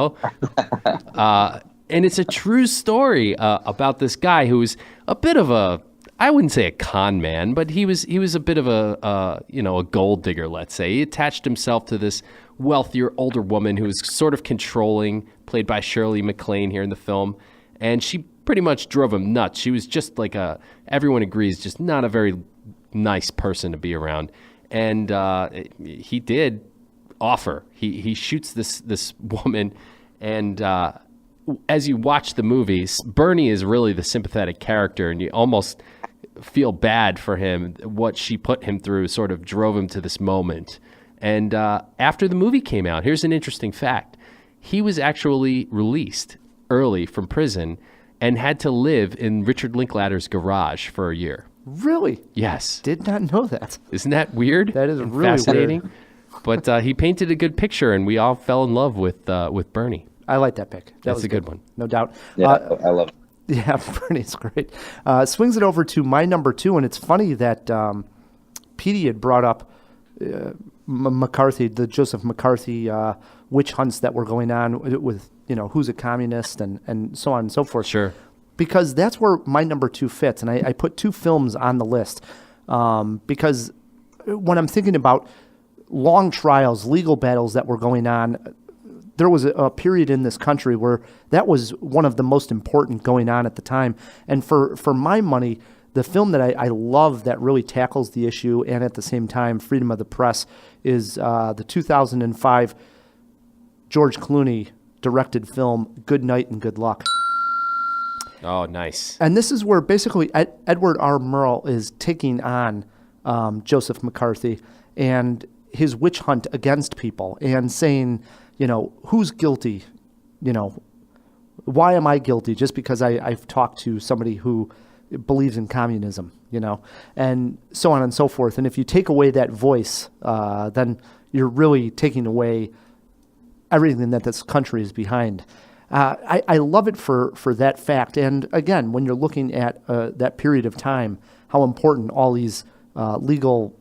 [SPEAKER 1] it's a true story about this guy who was a bit of a, I wouldn't say a con man, but he was a bit of a gold digger, let's say. He attached himself to this wealthier, older woman who was sort of controlling, played by Shirley MacLaine here in the film. And she pretty much drove him nuts. She was just like everyone agrees, just not a very nice person to be around. And he did offer. He shoots this woman, and as you watch the movies, Bernie is really the sympathetic character, and you almost feel bad for him. What she put him through sort of drove him to this moment. And after the movie came out, here's an interesting fact. He was actually released early from prison and had to live in Richard Linklater's garage for a year.
[SPEAKER 2] Really?
[SPEAKER 1] Yes.
[SPEAKER 2] Did not know that.
[SPEAKER 1] Isn't that weird?
[SPEAKER 2] That is really
[SPEAKER 1] fascinating.
[SPEAKER 2] Weird.
[SPEAKER 1] But he painted a good picture, and we all fell in love with Bernie.
[SPEAKER 2] I like that pick.
[SPEAKER 1] That's a good one.
[SPEAKER 2] No doubt.
[SPEAKER 4] Yeah, I love it.
[SPEAKER 2] Yeah, Bernie's great. Swings it over to my number 2, and it's funny that Petey had brought up McCarthy, the Joseph McCarthy witch hunts that were going on with, who's a communist and so on and so forth.
[SPEAKER 1] Sure.
[SPEAKER 2] Because that's where my number 2 fits, and I put 2 films on the list because when I'm thinking about long trials, legal battles that were going on, there was a period in this country where that was one of the most important going on at the time. And for my money, the film that I love that really tackles the issue and at the same time freedom of the press is the 2005 George Clooney directed film Good Night and Good Luck.
[SPEAKER 1] Oh, nice.
[SPEAKER 2] And this is where basically Edward R. Murrow is taking on Joseph McCarthy. And his witch hunt against people and saying, who's guilty? Why am I guilty? Just because I've talked to somebody who believes in communism, and so on and so forth. And if you take away that voice, then you're really taking away everything that this country is behind. I love it for that fact. And again, when you're looking at that period of time, how important all these legal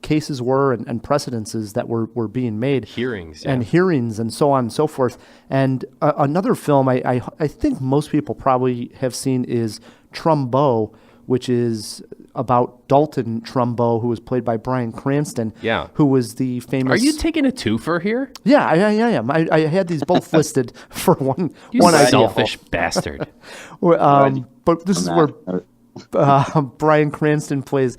[SPEAKER 2] cases were and precedences that were being made.
[SPEAKER 1] Hearings.
[SPEAKER 2] And hearings and so on and so forth. And another film I think most people probably have seen is Trumbo, which is about Dalton Trumbo, who was played by Bryan Cranston.
[SPEAKER 1] Yeah.
[SPEAKER 2] Who was the famous...
[SPEAKER 1] Are you taking a twofer here?
[SPEAKER 2] Yeah, I am. I had these both listed for one
[SPEAKER 1] You
[SPEAKER 2] one idea.
[SPEAKER 1] selfish bastard.
[SPEAKER 2] But this is where Bryan Cranston plays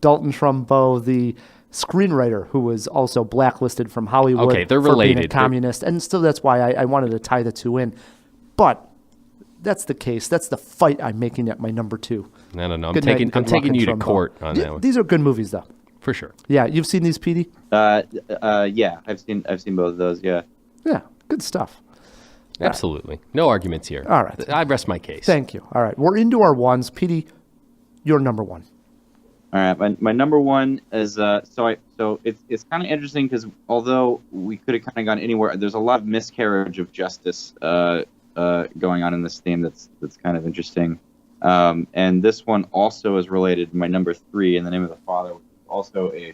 [SPEAKER 2] Dalton Trumbo, the screenwriter who was also blacklisted from Hollywood
[SPEAKER 1] Okay, they're
[SPEAKER 2] for being a
[SPEAKER 1] related.
[SPEAKER 2] communist. And so that's why I wanted to tie the two in. But that's the case. That's the fight I'm making at my number 2.
[SPEAKER 1] I don't know. I'm
[SPEAKER 2] Good Night
[SPEAKER 1] taking
[SPEAKER 2] and Good Luck in
[SPEAKER 1] you to
[SPEAKER 2] Trumbo.
[SPEAKER 1] court on that one.
[SPEAKER 2] These are good movies, though.
[SPEAKER 1] For sure.
[SPEAKER 2] Yeah, you've seen these, Petey?
[SPEAKER 4] Yeah, I've seen both of those. Yeah.
[SPEAKER 2] Yeah, good stuff.
[SPEAKER 1] Absolutely. No arguments here.
[SPEAKER 2] All right.
[SPEAKER 1] I rest my case.
[SPEAKER 2] Thank you. All right, we're into our ones. Petey, you're number 1.
[SPEAKER 4] All right, my number 1 is so it's kind of interesting because although we could have kind of gone anywhere, there's a lot of miscarriage of justice going on in this theme that's kind of interesting, and this one also is related to my number 3, In the Name of the Father, which is also a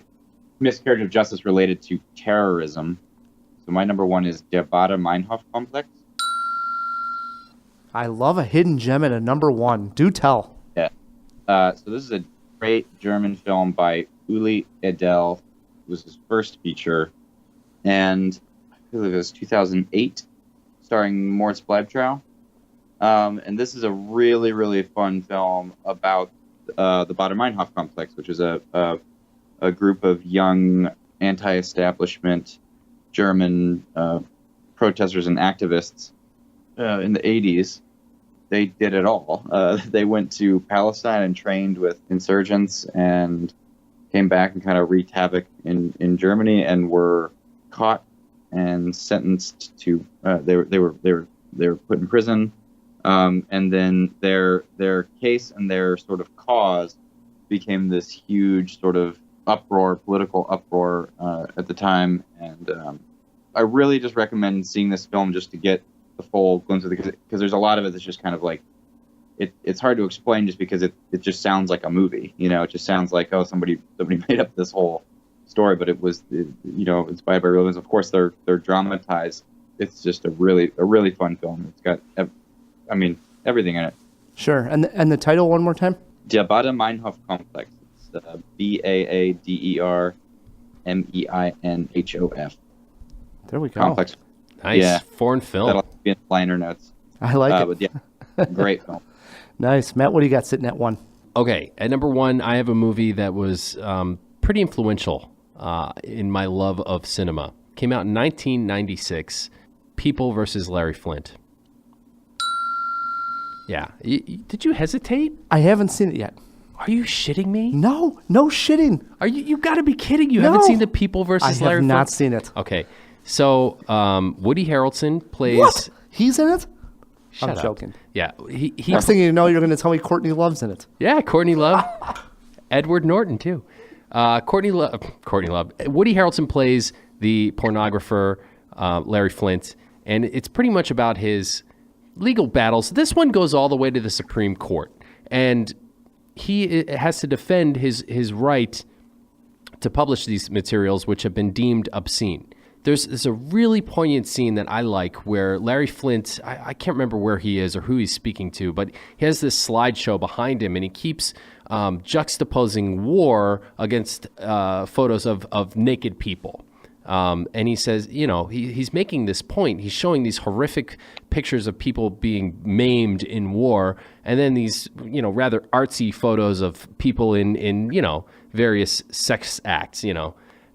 [SPEAKER 4] miscarriage of justice related to terrorism. So my number 1 is Der Baader-Meinhof Complex.
[SPEAKER 2] I love a hidden gem at a number 1. Do tell.
[SPEAKER 4] Yeah. So this is a great German film by Uli Edel. It was his first feature, and I believe it was 2008, starring Moritz Bleibtreu. And this is a really, really fun film about the Baader-Meinhof complex, which is a group of young anti-establishment German protesters and activists in the 80s. They did it all. They went to Palestine and trained with insurgents and came back and kind of wreaked havoc in Germany and were caught and sentenced to. They were put in prison, and then their case and their sort of cause became this huge sort of political uproar at the time. And I really just recommend seeing this film just to get the full glimpse of it, because there's a lot of it that's just kind of like it's hard to explain just because it just sounds like a movie. It just sounds like, oh, somebody made up this whole story, but it was inspired by real events. Of course, they're dramatized. It's just a really fun film. It's got everything in it.
[SPEAKER 2] Sure. And the title one more time?
[SPEAKER 4] Der Baader-Meinhof Complex. It's Baader-Meinhof.
[SPEAKER 2] There we go.
[SPEAKER 4] Complex.
[SPEAKER 1] Nice.
[SPEAKER 4] Yeah.
[SPEAKER 1] Foreign film.
[SPEAKER 4] That'll be in liner notes.
[SPEAKER 2] I like it.
[SPEAKER 4] But yeah, great film.
[SPEAKER 2] Nice. Matt, what do you got sitting at 1?
[SPEAKER 1] Okay, at number 1, I have a movie that was pretty influential in my love of cinema. Came out in 1996, People versus Larry Flint. Yeah. Did you hesitate?
[SPEAKER 2] I haven't seen it yet.
[SPEAKER 1] Are you shitting me?
[SPEAKER 2] No shitting.
[SPEAKER 1] Are you got to be kidding. You
[SPEAKER 2] No.
[SPEAKER 1] haven't seen the People versus Larry Flint?
[SPEAKER 2] I have not seen it.
[SPEAKER 1] Okay. So, Woody Harrelson plays...
[SPEAKER 2] What? He's in it?
[SPEAKER 1] Shut
[SPEAKER 2] I'm
[SPEAKER 1] up.
[SPEAKER 2] joking.
[SPEAKER 1] Yeah. He
[SPEAKER 2] Next thing you know, you're going to tell me Courtney Love's in it.
[SPEAKER 1] Yeah, Courtney Love. Edward Norton, too. Courtney Love. Woody Harrelson plays the pornographer, Larry Flint, and it's pretty much about his legal battles. This one goes all the way to the Supreme Court, and he has to defend his right to publish these materials, which have been deemed obscene. There's a really poignant scene that I like where Larry Flint, I can't remember where he is or who he's speaking to, but he has this slideshow behind him, and he keeps juxtaposing war against photos of naked people. And he says, he's making this point. He's showing these horrific pictures of people being maimed in war, and then these, rather artsy photos of people in various sex acts,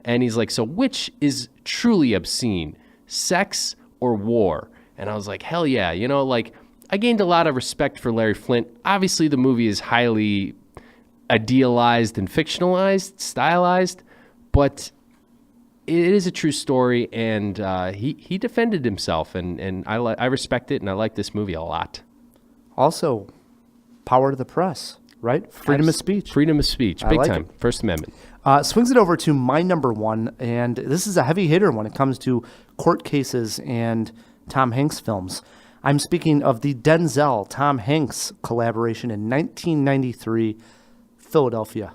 [SPEAKER 1] And he's like, so which is truly obscene, sex or war? And I was like, hell yeah. I gained a lot of respect for Larry Flint. Obviously, the movie is highly idealized and fictionalized, stylized, but it is a true story, and he defended himself, and I respect it, and I like this movie a lot.
[SPEAKER 2] Also, power to the press, right? Freedom of speech.
[SPEAKER 1] Freedom of speech, big
[SPEAKER 2] like
[SPEAKER 1] time. First Amendment.
[SPEAKER 2] Swings it over to my number one, and this is a heavy hitter when it comes to court cases and Tom Hanks films. I'm speaking of the Denzel-Tom Hanks collaboration in 1993, Philadelphia.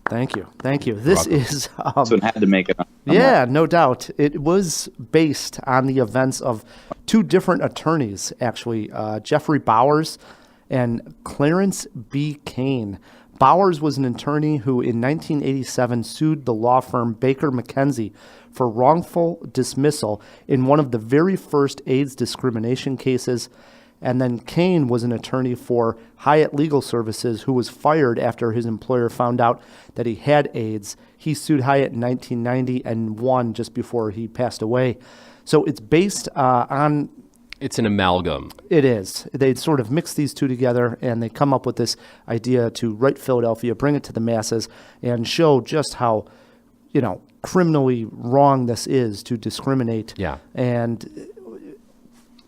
[SPEAKER 2] Thank you. This is...
[SPEAKER 4] So it had to make it.
[SPEAKER 2] Yeah, no doubt. It was based on the events of two different attorneys, actually, Jeffrey Bowers and Clarence B. Kane. Bowers was an attorney who in 1987 sued the law firm Baker McKenzie for wrongful dismissal in one of the very first AIDS discrimination cases. And then Kane was an attorney for Hyatt Legal Services who was fired after his employer found out that he had AIDS. He sued Hyatt in 1990 and won just before he passed away. So it's based on...
[SPEAKER 1] It's an amalgam.
[SPEAKER 2] It is. They sort of mix these two together, and they come up with this idea to write Philadelphia, bring it to the masses, and show just how, criminally wrong this is to discriminate.
[SPEAKER 1] Yeah.
[SPEAKER 2] And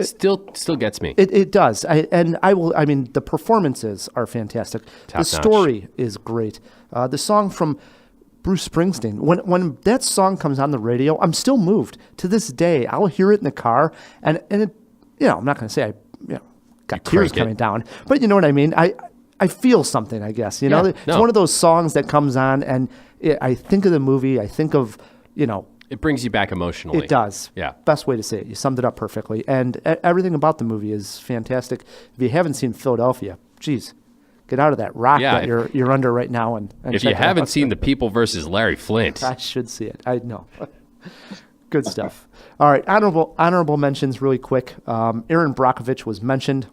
[SPEAKER 1] still gets me.
[SPEAKER 2] it does. The performances are fantastic.
[SPEAKER 1] Top
[SPEAKER 2] the
[SPEAKER 1] notch.
[SPEAKER 2] story is great. The song from Bruce Springsteen, when that song comes on the radio, I'm still moved. To this day, I'll hear it in the car, and it, I'm not going to say I got tears coming down, but you know what I mean? I feel something, I guess. It's one of those songs that comes on, and I think of the movie. I think of,
[SPEAKER 1] It brings you back emotionally.
[SPEAKER 2] It does.
[SPEAKER 1] Yeah.
[SPEAKER 2] Best way to say it. You summed it up perfectly. And everything about the movie is fantastic. If you haven't seen Philadelphia, geez, get out of that rock that you're under right now. And
[SPEAKER 1] if
[SPEAKER 2] check
[SPEAKER 1] you
[SPEAKER 2] it out.
[SPEAKER 1] haven't seen The People versus Larry Flint.
[SPEAKER 2] I should see it. I know. Good stuff. All right. Honorable mentions really quick. Aaron Brockovich was mentioned.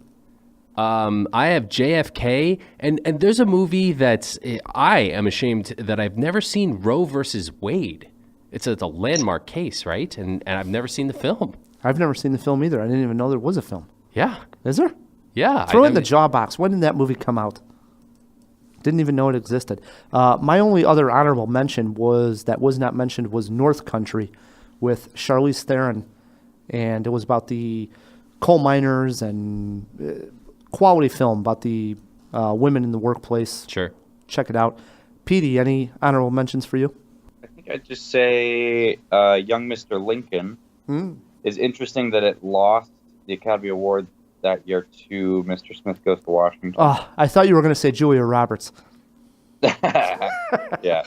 [SPEAKER 1] I have JFK, and there's a movie that I am ashamed that I've never seen, Roe versus Wade. It's a landmark case, right? And I've never seen the film.
[SPEAKER 2] I've never seen the film either. I didn't even know there was a film.
[SPEAKER 1] Yeah.
[SPEAKER 2] Is there?
[SPEAKER 1] Yeah.
[SPEAKER 2] Throw in the jaw box. When did that movie come out? Didn't even know it existed. My only other honorable mention was not mentioned was North Country with Charlize Theron, and it was about the coal miners and quality film about the women in the workplace.
[SPEAKER 1] Sure.
[SPEAKER 2] Check it out. Petey, any honorable mentions for you?
[SPEAKER 4] I think I'd just say Young Mr. Lincoln is interesting that it lost the Academy Award that year to Mr. Smith Goes to Washington.
[SPEAKER 2] Oh, I thought you were going to say Julia Roberts.
[SPEAKER 4] Yeah.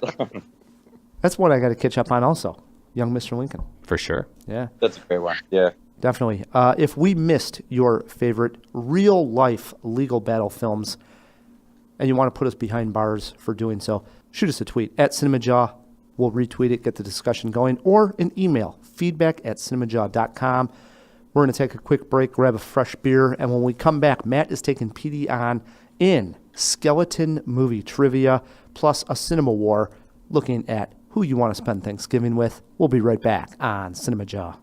[SPEAKER 2] That's one I got to catch up on also. Young Mr. Lincoln.
[SPEAKER 1] For sure.
[SPEAKER 2] Yeah.
[SPEAKER 4] That's a great one. Yeah.
[SPEAKER 2] Definitely. If we missed your favorite real-life legal battle films and you want to put us behind bars for doing so, shoot us a tweet at CinemaJaw. We'll retweet it, get the discussion going, or an email, feedback@cinemajaw.com. We're going to take a quick break, grab a fresh beer, and when we come back, Matt is taking Petey on in skeleton movie trivia, plus a CinemaWAR, looking at who you want to spend Thanksgiving with. We'll be right back on CinemaJaw.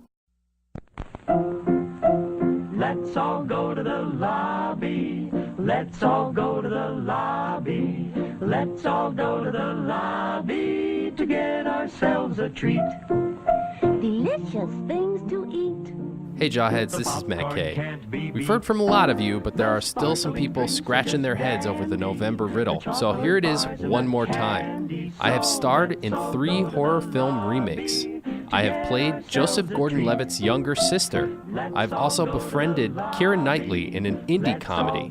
[SPEAKER 8] Let's all go to the lobby. Let's all go to the lobby. Let's all go to the lobby to get ourselves a treat.
[SPEAKER 9] Delicious things to eat.
[SPEAKER 1] Hey Jawheads, this is Matt K. We've heard from a lot of you, but there are still some people scratching their heads over the November riddle. So here it is one more time. I have starred in 3 horror film remakes. I have played Joseph Gordon-Levitt's younger sister. I've also befriended Keira Knightley in an indie comedy.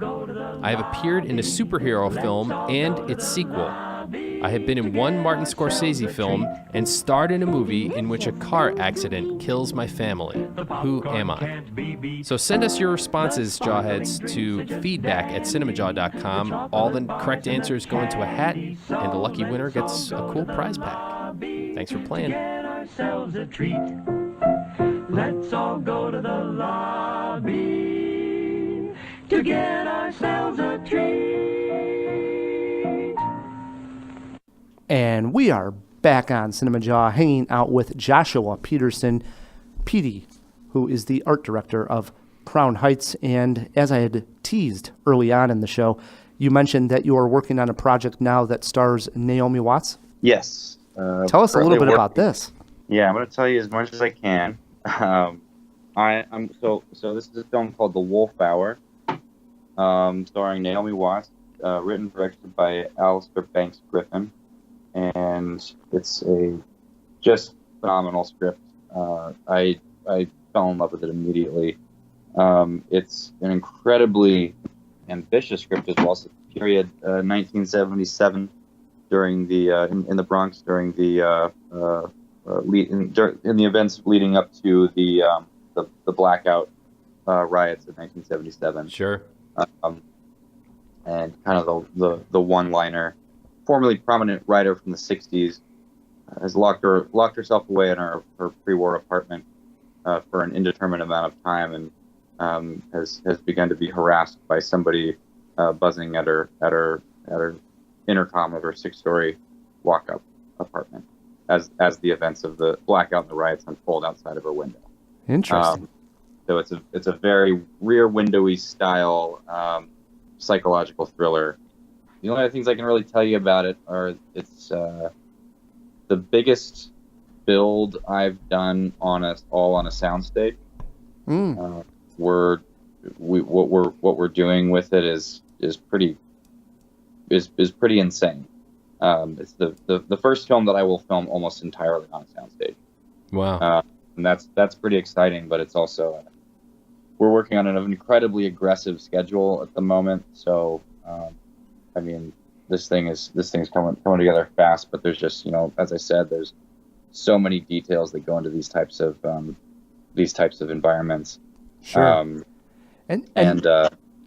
[SPEAKER 1] I have appeared in a superhero film and its sequel. I have been in 1 Martin Scorsese film and starred in a movie in which a car accident kills my family. Who am I? So send us your responses, Jawheads, to feedback@cinemajaw.com. All the correct answers go into a hat, and the lucky winner gets a cool prize pack. Thanks for playing.
[SPEAKER 8] Ourselves a treat. Let's all go to the lobby to get ourselves a treat.
[SPEAKER 2] And we are back on CinemaJaw, hanging out with Joshua Petersen, Petey, who is the art director of Crown Heights. And as I had teased early on in the show, you mentioned that you are working on a project now that stars Naomi Watts.
[SPEAKER 4] Yes.
[SPEAKER 2] Tell us a little bit about
[SPEAKER 4] working-
[SPEAKER 2] this.
[SPEAKER 4] Yeah, I'm going to tell you as much as I can. So this is a film called The Wolf Hour, starring Naomi Watts, written and directed by Alistair Banks Griffin, and it's a just phenomenal script. I fell in love with it immediately. It's an incredibly ambitious script as well. So period 1977 during the in the Bronx during the in the events leading up to the blackout riots of 1977.
[SPEAKER 1] Sure.
[SPEAKER 4] And kind of the one-liner, formerly prominent writer from the 60s, has locked herself away in her pre-war apartment for an indeterminate amount of time, and has begun to be harassed by somebody buzzing at her intercom of her 6-story walk-up apartment as the events of the blackout and the riots unfold outside of her window.
[SPEAKER 2] Interesting.
[SPEAKER 4] So it's a very Rear Windowy style psychological thriller. The only other things I can really tell you about it are it's the biggest build I've done all on a soundstage. What we're doing with it is pretty insane. It's the first film that I will film almost entirely on a soundstage.
[SPEAKER 1] Wow.
[SPEAKER 4] And that's pretty exciting, but it's also we're working on an incredibly aggressive schedule at the moment. So, I mean, this thing's coming together fast. But there's just, as I said, there's so many details that go into these types of environments.
[SPEAKER 2] Sure. And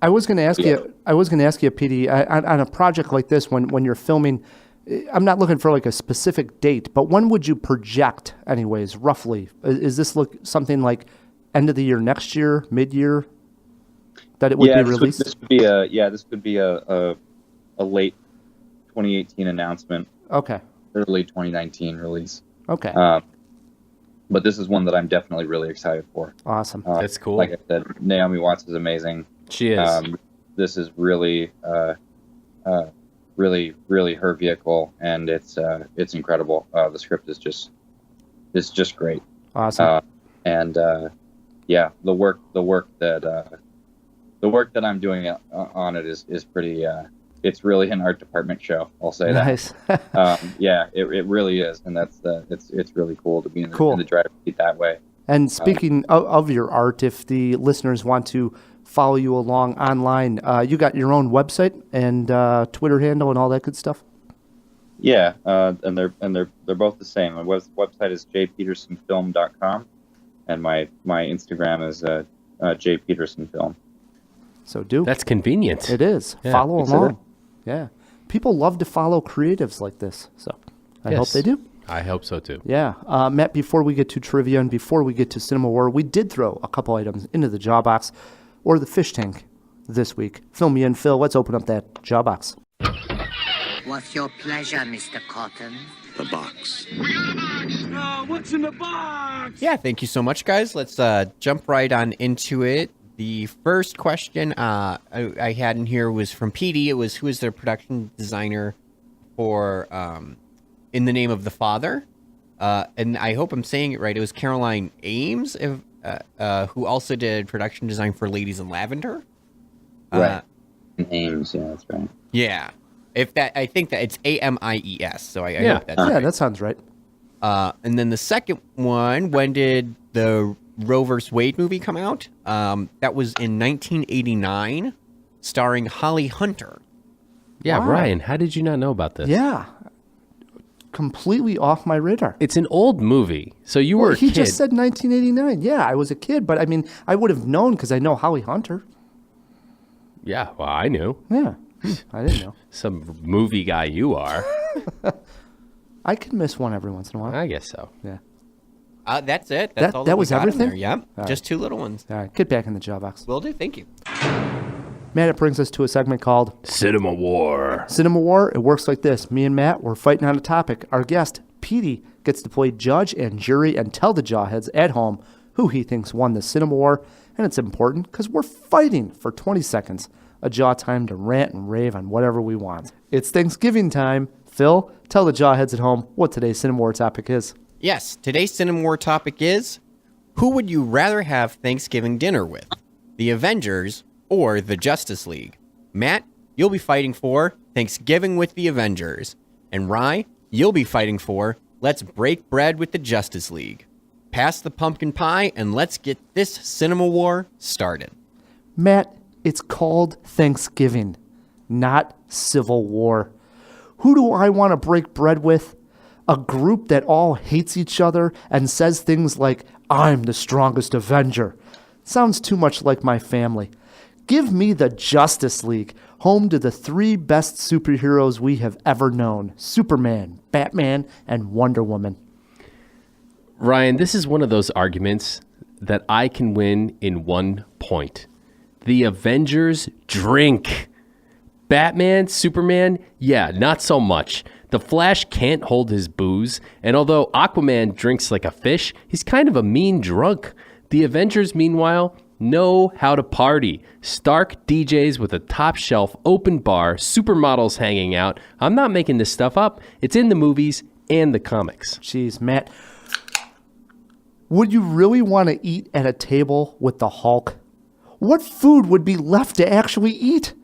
[SPEAKER 2] I was going to ask you. I was going to ask you, Petey, on a project like this, when you're filming. I'm not looking for like a specific date, but when would you project, anyways, roughly? Is this something like end of the year, next year, mid-year, that it would be released?
[SPEAKER 4] This could be a late 2018 announcement.
[SPEAKER 2] Okay.
[SPEAKER 4] Early 2019 release.
[SPEAKER 2] Okay.
[SPEAKER 4] But this is one that I'm definitely really excited for.
[SPEAKER 2] Awesome.
[SPEAKER 1] That's cool.
[SPEAKER 4] Like I said, Naomi Watts is amazing.
[SPEAKER 1] She is.
[SPEAKER 4] This is really really her vehicle, and it's incredible. The script is just great.
[SPEAKER 2] Awesome.
[SPEAKER 4] Yeah, the work that I'm doing on it is pretty. It's really an art department show. I'll say
[SPEAKER 2] nice.
[SPEAKER 4] that. Yeah, it really is, and it's really cool to be in the driver's seat that way.
[SPEAKER 2] And speaking of your art, if the listeners want to follow you along online, you got your own website and Twitter handle and all that good stuff?
[SPEAKER 4] Yeah, and they're both the same. My website is jpetersenfilm.com, and my Instagram is jpetersenfilm.
[SPEAKER 2] So
[SPEAKER 1] that's convenient.
[SPEAKER 2] It is.
[SPEAKER 1] Yeah.
[SPEAKER 2] Follow along. Yeah, people love to follow creatives like this, so I hope they do.
[SPEAKER 1] I hope so too.
[SPEAKER 2] Yeah. Matt, before we get to trivia and before we get to CinemaWAR, we did throw a couple items into the jaw box or the fish tank this week. Fill me in, Phil. Let's open up that jaw box.
[SPEAKER 7] What's your pleasure, Mr. Cotton?
[SPEAKER 6] The box.
[SPEAKER 8] What's in the box?
[SPEAKER 3] Yeah, thank you so much, guys. Let's jump right on into it. The first question I had in here was from Petey. It was, who is their production designer for In the Name of the Father? And I hope I'm saying it right. It was Caroline Ames, who also did production design for Ladies in Lavender.
[SPEAKER 4] Right. Ames, yeah, that's right.
[SPEAKER 3] Yeah. I think that it's Amies, so I hope that's
[SPEAKER 2] yeah,
[SPEAKER 3] right.
[SPEAKER 2] that sounds right.
[SPEAKER 3] And then the second one, when did the Roe vs. Wade movie come out? That was in 1989, starring Holly Hunter.
[SPEAKER 1] Yeah,
[SPEAKER 2] Wow.
[SPEAKER 1] Ryan, how did you not know about this?
[SPEAKER 2] Yeah. Completely off my radar.
[SPEAKER 1] It's an old movie, so you were a
[SPEAKER 2] He
[SPEAKER 1] kid.
[SPEAKER 2] just said 1989. Yeah, I was a kid, but I mean, I would have known because I know Holly Hunter.
[SPEAKER 1] Yeah, well, I knew.
[SPEAKER 2] Yeah, I didn't know.
[SPEAKER 1] Some movie guy you are.
[SPEAKER 2] I can miss one every once in a while.
[SPEAKER 1] I guess so.
[SPEAKER 2] Yeah.
[SPEAKER 3] That's it. That's all
[SPEAKER 2] that
[SPEAKER 3] we
[SPEAKER 2] was
[SPEAKER 3] got in
[SPEAKER 2] everything?
[SPEAKER 3] there. Yep.
[SPEAKER 2] All
[SPEAKER 3] Just two little ones.
[SPEAKER 2] All right, get back in the jaw box.
[SPEAKER 3] Will do. Thank you.
[SPEAKER 2] Matt, it brings us to a segment called
[SPEAKER 1] CinemaWAR.
[SPEAKER 2] CinemaWAR. It works like this. Me and Matt, we're fighting on a topic. Our guest, Petey, gets to play judge and jury and tell the jawheads at home who he thinks won the CinemaWAR. And it's important because we're fighting for 20 seconds, a jaw time to rant and rave on whatever we want. It's Thanksgiving time. Phil, tell the Jawheads at home what today's CinemaWAR topic is.
[SPEAKER 3] Yes, today's CinemaWAR topic is, who would you rather have Thanksgiving dinner with? The Avengers or the Justice League? Matt, you'll be fighting for Thanksgiving with the Avengers. And Rye, you'll be fighting for Let's Break Bread with the Justice League. Pass the pumpkin pie and let's get this CinemaWAR started.
[SPEAKER 2] Matt, it's called Thanksgiving, not Civil War. Who do I want to break bread with? A group that all hates each other and says things like, I'm the strongest Avenger. Sounds too much like my family. Give me the Justice League, home to the 3 best superheroes we have ever known, Superman, Batman, and Wonder Woman.
[SPEAKER 1] Ryan, this is one of those arguments that I can win in 1 point. The Avengers drink. Batman, Superman, yeah, not so much. The Flash can't hold his booze, and although Aquaman drinks like a fish, he's kind of a mean drunk. The Avengers, meanwhile, know how to party. Stark DJs with a top-shelf open bar, supermodels hanging out. I'm not making this stuff up. It's in the movies and the comics.
[SPEAKER 2] Jeez, Matt. Would you really want to eat at a table with the Hulk? What food would be left to actually eat?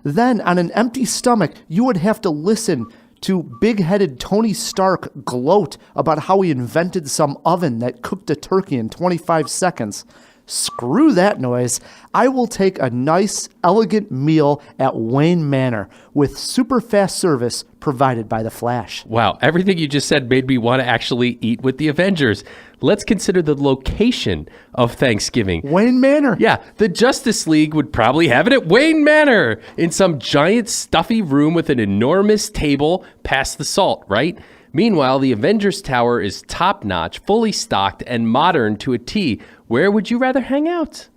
[SPEAKER 2] Then, on an empty stomach, you would have to listen to big-headed Tony Stark gloat about how he invented some oven that cooked a turkey in 25 seconds. Screw that noise. I will take a nice, elegant meal at Wayne Manor with super fast service provided by the Flash.
[SPEAKER 1] Wow, everything you just said made me want to actually eat with the Avengers. Let's consider the location of Thanksgiving.
[SPEAKER 2] Wayne Manor.
[SPEAKER 1] Yeah, the Justice League would probably have it at Wayne Manor in some giant stuffy room with an enormous table past the salt, right? Meanwhile, the Avengers Tower is top-notch, fully stocked, and modern to a T. Where would you rather hang out?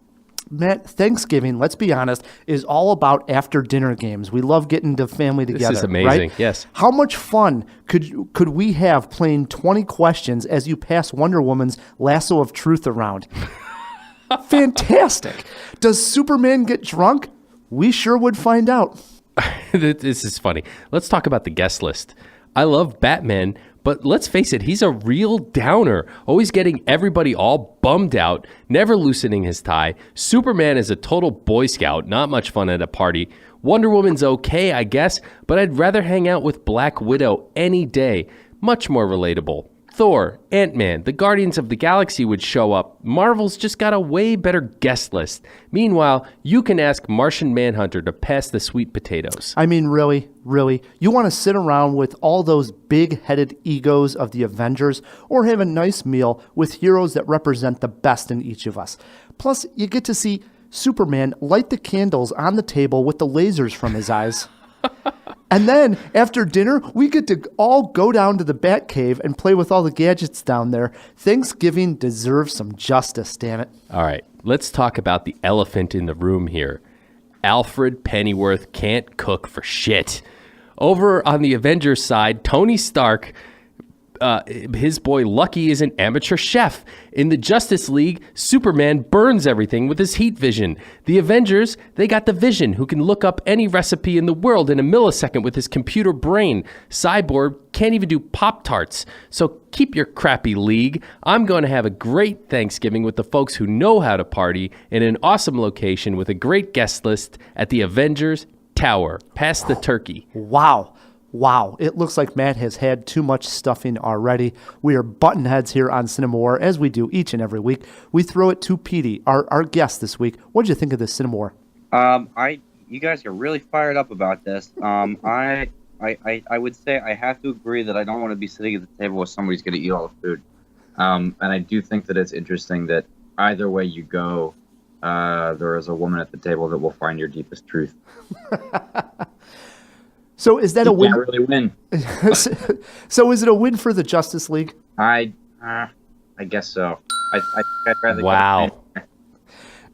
[SPEAKER 2] Matt, Thanksgiving, let's be honest, is all about after-dinner games. We love getting the family together.
[SPEAKER 1] This is amazing,
[SPEAKER 2] right?
[SPEAKER 1] yes.
[SPEAKER 2] How much fun could we have playing 20 questions as you pass Wonder Woman's lasso of truth around? Fantastic. Does Superman get drunk? We sure would find out.
[SPEAKER 1] This is funny. Let's talk about the guest list. I love Batman, but let's face it, he's a real downer, always getting everybody all bummed out, never loosening his tie. Superman is a total Boy Scout, not much fun at a party. Wonder Woman's okay, I guess, but I'd rather hang out with Black Widow any day. Much more relatable. Thor, Ant-Man, the Guardians of the Galaxy would show up. Marvel's just got a way better guest list. Meanwhile, you can ask Martian Manhunter to pass the sweet potatoes.
[SPEAKER 2] I mean, really? You want to sit around with all those big-headed egos of the Avengers or have a nice meal with heroes that represent the best in each of us. Plus, you get to see Superman light the candles on the table with the lasers from his eyes. And then, after dinner, we get to all go down to the Batcave and play with all the gadgets down there. Thanksgiving deserves some justice, damn it.
[SPEAKER 1] All right, let's talk about the elephant in the room here. Alfred Pennyworth can't cook for shit. Over on the Avengers side, Tony Stark, his boy Lucky is an amateur chef. In the Justice League, Superman burns everything with his heat vision. The Avengers, they got the Vision, who can look up any recipe in the world in a millisecond with his computer brain. Cyborg can't even do Pop-Tarts. So keep your crappy league. I'm going to have a great Thanksgiving with the folks who know how to party in an awesome location with a great guest list at the Avengers Tower. Pass the turkey.
[SPEAKER 2] Wow, it looks like Matt has had too much stuffing already. We are button heads here on CinemaWAR, as we do each and every week. We throw it to Petey, our guest this week. What did you think of this CinemaWAR?
[SPEAKER 4] You guys are really fired up about this. I would say I have to agree that I don't want to be sitting at the table with somebody who's going to eat all the food. And I do think that it's interesting that either way you go, there is a woman at the table that will find your deepest truth.
[SPEAKER 2] So is that a win?
[SPEAKER 4] Yeah, really win.
[SPEAKER 2] So is it a win for the Justice League?
[SPEAKER 4] I guess so. I'd rather.
[SPEAKER 1] Wow.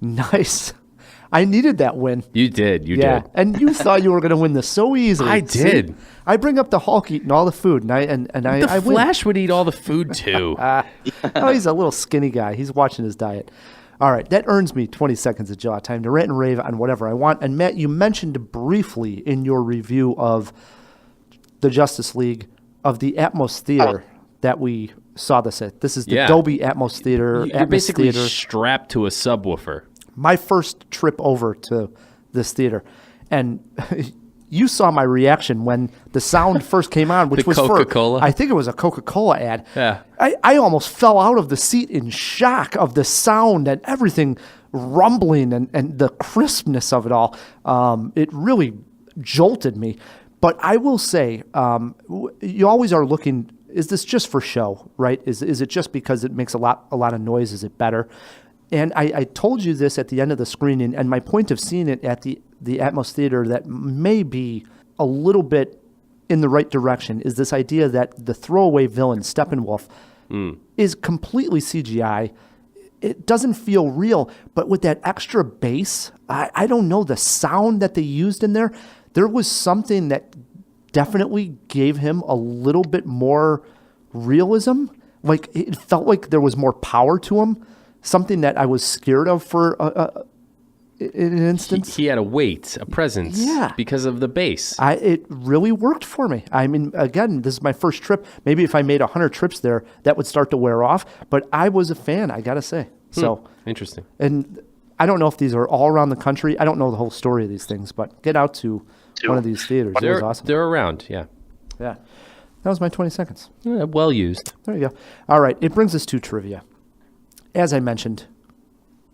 [SPEAKER 2] Nice. I needed that win.
[SPEAKER 1] You did. You did.
[SPEAKER 2] And you thought you were going to win this so easily.
[SPEAKER 1] I did.
[SPEAKER 2] See? I bring up the Hulk eating all the food, and I win.
[SPEAKER 1] Flash would eat all the food too.
[SPEAKER 2] Oh, he's a little skinny guy. He's watching his diet. All right, that earns me 20 seconds of jaw time to rant and rave on whatever I want. And Matt, you mentioned briefly in your review of the Justice League of the Atmos Theater that we saw this at. This is the
[SPEAKER 1] Yeah.
[SPEAKER 2] Dolby Atmos Theater.
[SPEAKER 1] You're
[SPEAKER 2] Atmos
[SPEAKER 1] basically
[SPEAKER 2] Theater.
[SPEAKER 1] strapped to a subwoofer.
[SPEAKER 2] My first trip over to this theater, and you saw my reaction when the sound first came on, which
[SPEAKER 1] The
[SPEAKER 2] was
[SPEAKER 1] Coca-Cola?
[SPEAKER 2] I think it was a Coca-Cola ad.
[SPEAKER 1] Yeah.
[SPEAKER 2] I almost fell out of the seat in shock of the sound and everything rumbling and the crispness of it all. It really jolted me. But I will say, you always are looking, is this just for show, right? Is it just because it makes a lot of noise? Is it better? And I told you this at the end of the screening, and my point of seeing it at the Atmos Theater that may be a little bit in the right direction is this idea that the throwaway villain, Steppenwolf, is completely CGI. It doesn't feel real, but with that extra bass, I don't know, the sound that they used in there was something that definitely gave him a little bit more realism. Like, it felt like there was more power to him. Something that I was scared of for in an instance.
[SPEAKER 1] He had a weight, a presence, because of the bass.
[SPEAKER 2] It really worked for me. I mean, again, this is my first trip. Maybe if I made 100 trips there, that would start to wear off. But I was a fan, I got to say. So
[SPEAKER 1] Interesting.
[SPEAKER 2] And I don't know if these are all around the country. I don't know the whole story of these things, but get out to one of these theaters. It was awesome.
[SPEAKER 1] They're around, yeah.
[SPEAKER 2] Yeah. That was my 20 seconds.
[SPEAKER 1] Yeah, well used.
[SPEAKER 2] There you go. All right. It brings us to trivia. As I mentioned,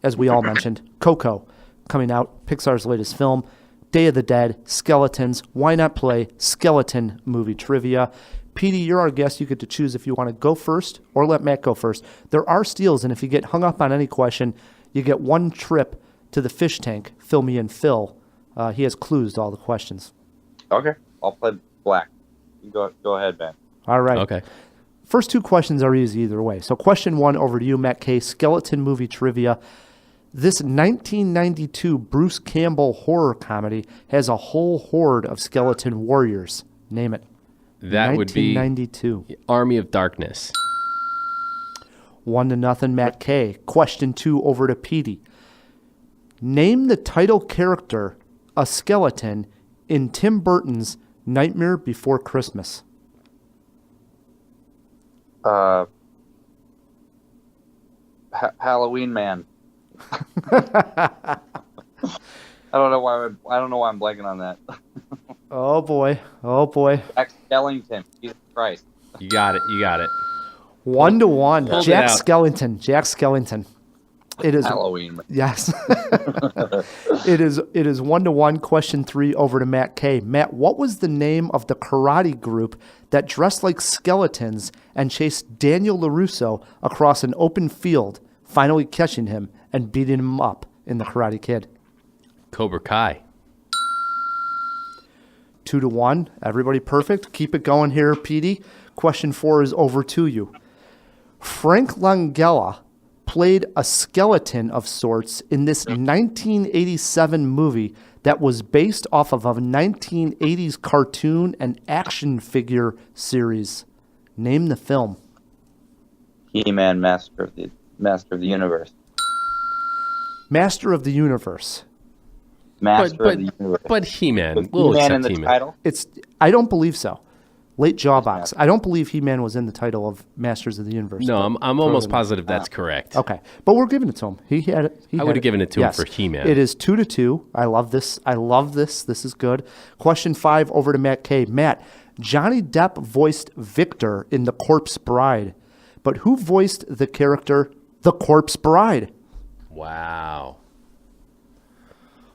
[SPEAKER 2] as we all mentioned, Coco coming out, Pixar's latest film, Day of the Dead, Skeletons. Why not play skeleton movie trivia? Petey, you're our guest. You get to choose if you want to go first or let Matt go first. There are steals, and if you get hung up on any question, you get one trip to the fish tank. Fill me in, Phil. He has clues to all the questions.
[SPEAKER 4] Okay, I'll play black. You go ahead, Ben.
[SPEAKER 2] All right.
[SPEAKER 1] Okay.
[SPEAKER 2] First two questions are easy either way. So question one over to you, Matt K. Skeleton movie trivia. This 1992 Bruce Campbell horror comedy has a whole horde of skeleton warriors. Name it.
[SPEAKER 1] That would be
[SPEAKER 2] 1992.
[SPEAKER 1] Army of Darkness.
[SPEAKER 2] 1-0, Matt K. Question two over to Petey. Name the title character, a skeleton, in Tim Burton's Nightmare Before Christmas.
[SPEAKER 4] Halloween Man. I don't know why I'm blanking on that.
[SPEAKER 2] Oh boy.
[SPEAKER 4] Jack Skellington. Jesus Christ.
[SPEAKER 1] You got it.
[SPEAKER 2] 1-1.
[SPEAKER 1] Hold
[SPEAKER 2] Jack
[SPEAKER 1] it out.
[SPEAKER 2] Skellington. It is
[SPEAKER 4] Halloween Man.
[SPEAKER 2] Yes. It is 1-1. Question three over to Matt K. Matt, what was the name of the karate group that dressed like skeletons and chased Daniel LaRusso across an open field, finally catching him and beating him up in The Karate Kid?
[SPEAKER 1] Cobra Kai.
[SPEAKER 2] 2-1. Everybody perfect. Keep it going here, Petey. Question four is over to you. Frank Langella played a skeleton of sorts in this 1987 movie that was based off of a 1980s cartoon and action figure series. Name the film.
[SPEAKER 4] He-Man, Master of the Universe.
[SPEAKER 2] Master of the Universe.
[SPEAKER 4] Master of the Universe.
[SPEAKER 1] But He-Man.
[SPEAKER 4] Was
[SPEAKER 1] We'll
[SPEAKER 4] He-Man in
[SPEAKER 1] accept
[SPEAKER 4] the
[SPEAKER 1] He-Man.
[SPEAKER 4] title?
[SPEAKER 2] I don't believe so. Late Jawbox. I don't believe He-Man was in the title of Masters of the Universe.
[SPEAKER 1] No,
[SPEAKER 2] but
[SPEAKER 1] I'm almost positive that's correct.
[SPEAKER 2] Okay, but we're giving it to him. He had it.
[SPEAKER 1] I would have given it to him for He-Man.
[SPEAKER 2] It is 2-2. I love this. This is good. Question five over to Matt K. Matt, Johnny Depp voiced Victor in The Corpse Bride, but who voiced the character The Corpse Bride?
[SPEAKER 1] Wow.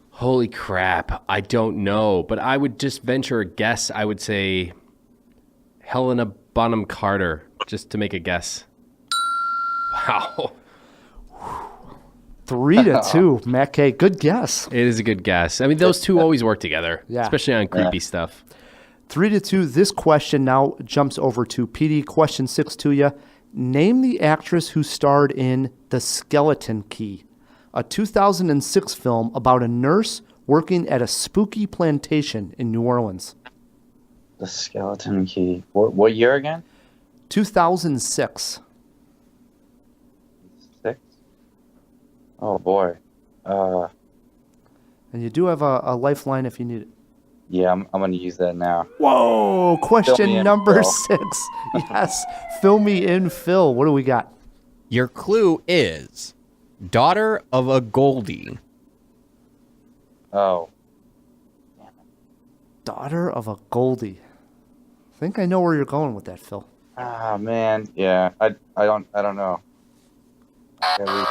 [SPEAKER 1] Holy crap. I don't know, but I would just venture a guess. I would say Helena Bonham Carter, just to make a guess. Wow.
[SPEAKER 2] 3-2. Matt K. Good guess.
[SPEAKER 1] It is a good guess. I mean, those two always work together, especially on creepy stuff.
[SPEAKER 2] 3-2. This question now jumps over to PD. Question six to you. Name the actress who starred in The Skeleton Key, a 2006 film about a nurse working at a spooky plantation in New Orleans.
[SPEAKER 4] The Skeleton Key. What year again?
[SPEAKER 2] 2006.
[SPEAKER 4] 6? Oh, boy.
[SPEAKER 2] And you do have a lifeline if you need it.
[SPEAKER 4] Yeah, I'm going to use that now.
[SPEAKER 2] Whoa!
[SPEAKER 4] Fill me
[SPEAKER 2] Question
[SPEAKER 4] in,
[SPEAKER 2] number
[SPEAKER 4] Phil.
[SPEAKER 2] 6. Yes. Fill me in, Phil. What do we got?
[SPEAKER 3] Your clue is daughter of a Goldie.
[SPEAKER 4] Oh,
[SPEAKER 2] Daughter of a Goldie. I think I know where you're going with that, Phil.
[SPEAKER 4] man. Yeah, I don't know. Okay,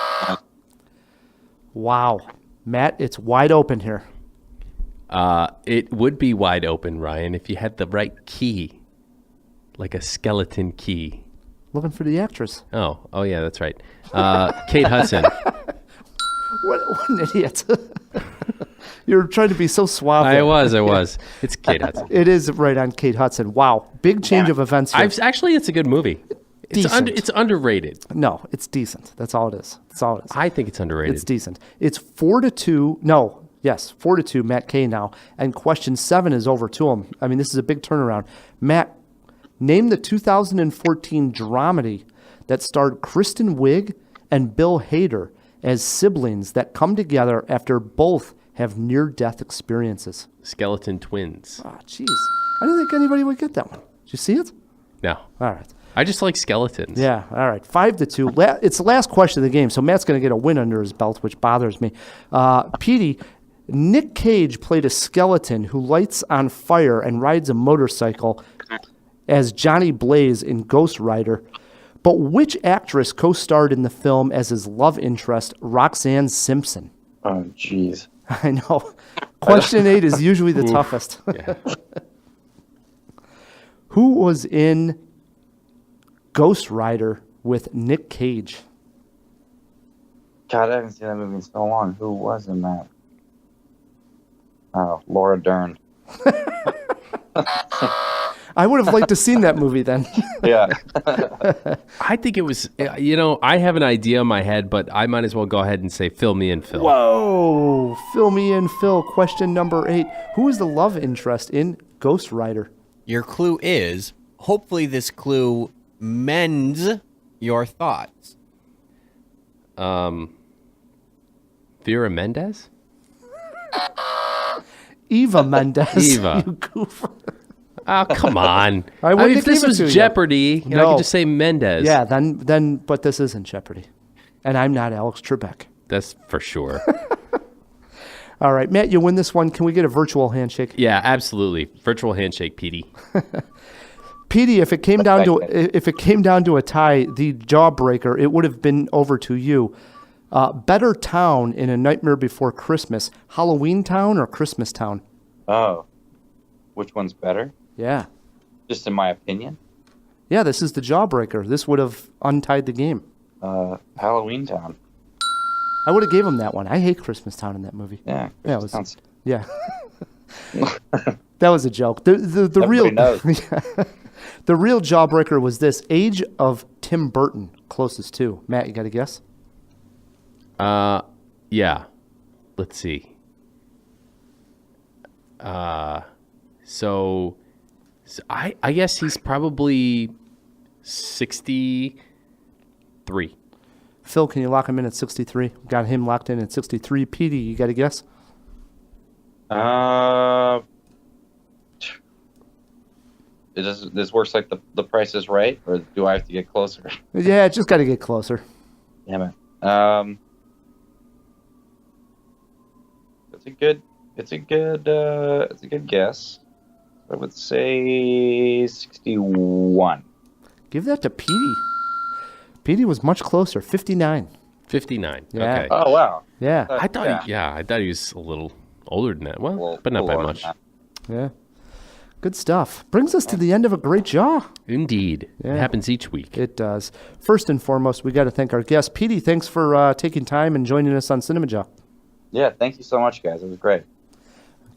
[SPEAKER 2] Wow. Matt, it's wide open here.
[SPEAKER 1] It would be wide open, Ryan, if you had the right key, like a skeleton key.
[SPEAKER 2] Looking for the actress.
[SPEAKER 1] Oh yeah, that's right. Kate Hudson.
[SPEAKER 2] What an idiot. You're trying to be so suave.
[SPEAKER 1] I
[SPEAKER 2] there.
[SPEAKER 1] was. It's Kate Hudson.
[SPEAKER 2] It is right on Kate Hudson. Wow. Big change of events here.
[SPEAKER 1] Actually, it's a good movie.
[SPEAKER 2] Decent.
[SPEAKER 1] It's underrated.
[SPEAKER 2] No, it's decent. That's all it is. That's all it is.
[SPEAKER 1] I think it's underrated.
[SPEAKER 2] It's decent. It's 4-2. No, yes, 4-2. Matt K now. And question 7 is over to him. I mean, this is a big turnaround. Matt, name the 2014 dramedy that starred Kristen Wiig and Bill Hader as siblings that come together after both have near-death experiences.
[SPEAKER 1] Skeleton Twins.
[SPEAKER 2] Ah, jeez. I didn't think anybody would get that one. Did you see it?
[SPEAKER 1] No.
[SPEAKER 2] All right.
[SPEAKER 1] I just like skeletons.
[SPEAKER 2] Yeah, all right. 5-2. It's the last question of the game, so Matt's going to get a win under his belt, which bothers me. Petey, Nick Cage played a skeleton who lights on fire and rides a motorcycle as Johnny Blaze in Ghost Rider. But which actress co-starred in the film as his love interest, Roxanne Simpson?
[SPEAKER 4] Oh, jeez.
[SPEAKER 2] I know. Question 8 is usually the toughest.
[SPEAKER 1] Yeah.
[SPEAKER 2] Who was in Ghost Rider with Nick Cage?
[SPEAKER 4] God, I haven't seen that movie in so long. Who was in that? Oh, Laura Dern.
[SPEAKER 2] I would have liked to seen that movie then.
[SPEAKER 4] Yeah.
[SPEAKER 1] I think it was, I have an idea in my head, but I might as well go ahead and say, fill me in, Phil.
[SPEAKER 2] Whoa! Fill me in, Phil. Question number 8. Who is the love interest in Ghost Rider?
[SPEAKER 3] Your clue is, hopefully this clue mends your thoughts.
[SPEAKER 1] Vera Mendes?
[SPEAKER 2] Eva Mendes.
[SPEAKER 1] Eva.
[SPEAKER 2] You goof.
[SPEAKER 1] Oh, come on.
[SPEAKER 2] I wouldn't
[SPEAKER 1] if
[SPEAKER 2] have
[SPEAKER 1] this
[SPEAKER 2] given it
[SPEAKER 1] was
[SPEAKER 2] to you.
[SPEAKER 1] Jeopardy, I
[SPEAKER 2] No.
[SPEAKER 1] could just say Mendes.
[SPEAKER 2] Yeah, then, but this isn't Jeopardy. And I'm not Alex Trebek.
[SPEAKER 1] That's for sure.
[SPEAKER 2] All right, Matt, you win this one. Can we get a virtual handshake?
[SPEAKER 1] Yeah, absolutely. Virtual handshake, Petey.
[SPEAKER 2] Petey, if it came down to a tie, the jawbreaker, it would have been over to you. Better town in A Nightmare Before Christmas, Halloween Town or Christmas Town?
[SPEAKER 4] Oh. Which one's better?
[SPEAKER 2] Yeah.
[SPEAKER 4] Just in my opinion?
[SPEAKER 2] Yeah, this is the jawbreaker. This would have untied the game.
[SPEAKER 4] Halloween Town.
[SPEAKER 2] I would have gave him that one. I hate Christmas Town in that movie.
[SPEAKER 4] Yeah.
[SPEAKER 2] Yeah, it was,
[SPEAKER 4] Sounds...
[SPEAKER 2] yeah. That was a joke. The real
[SPEAKER 4] knows.
[SPEAKER 2] the real jawbreaker was this: age of Tim Burton, closest to. Matt, you got a guess?
[SPEAKER 1] Yeah. Let's see. So I guess he's probably 63.
[SPEAKER 2] Phil, can you lock him in at 63? Got him locked in at 63. Petey, you got a guess?
[SPEAKER 4] This works like the Price is Right, or do I have to get closer?
[SPEAKER 2] Yeah, just got to get closer.
[SPEAKER 4] Damn it. It's a good guess. I would say 61.
[SPEAKER 2] Give that to Petey. Petey was much closer, 59.
[SPEAKER 1] 59.
[SPEAKER 2] Yeah.
[SPEAKER 1] Okay.
[SPEAKER 4] Oh wow.
[SPEAKER 2] Yeah.
[SPEAKER 1] I thought I thought he was a little older than that. Well, but not by much.
[SPEAKER 2] Yeah. Good stuff. Brings us to the end of a great jaw.
[SPEAKER 1] Indeed.
[SPEAKER 2] Yeah.
[SPEAKER 1] It happens each week.
[SPEAKER 2] It does. First and foremost, we got to thank our guest, Petey. Thanks for taking time and joining us on Cinemajaw.
[SPEAKER 4] Yeah, thank you so much, guys. It was great.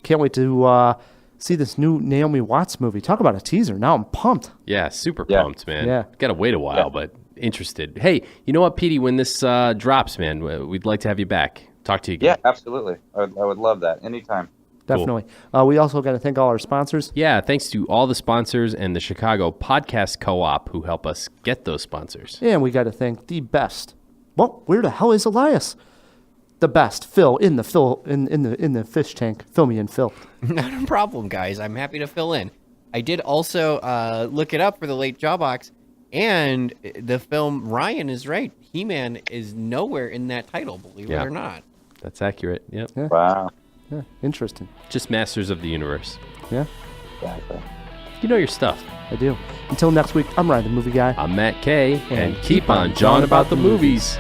[SPEAKER 2] Can't wait to see this new Naomi Watts movie. Talk about a teaser. Now I'm pumped.
[SPEAKER 1] Yeah, super pumped, man.
[SPEAKER 2] Yeah.
[SPEAKER 1] Got to wait a while, but interested. Hey, you know what, Petey? When this drops, man, we'd like to have you back. Talk to you again.
[SPEAKER 4] Yeah, absolutely. I would love that. Anytime.
[SPEAKER 2] Definitely. We also got to thank all our sponsors.
[SPEAKER 1] Yeah, thanks to all the sponsors and the Chicago Podcast Co-op who help us get those sponsors.
[SPEAKER 2] And we got to thank the best. Well, where the hell is Elias? the best. Phil in the fish tank. Fill me in, Phil.
[SPEAKER 3] Not a problem, guys. I'm happy to fill in. I did also look it up for the late Jawbox, and the film, Ryan is right. He-Man is nowhere in that title, believe it or not.
[SPEAKER 1] That's accurate. Yep.
[SPEAKER 2] Yeah.
[SPEAKER 4] Wow.
[SPEAKER 2] Yeah, interesting.
[SPEAKER 1] Just Masters of the Universe.
[SPEAKER 2] Yeah,
[SPEAKER 4] Exactly.
[SPEAKER 1] You know your stuff.
[SPEAKER 2] I do. Until next week, I'm Ryan, the movie guy.
[SPEAKER 1] I'm Matt K, and keep on jawing about the movies.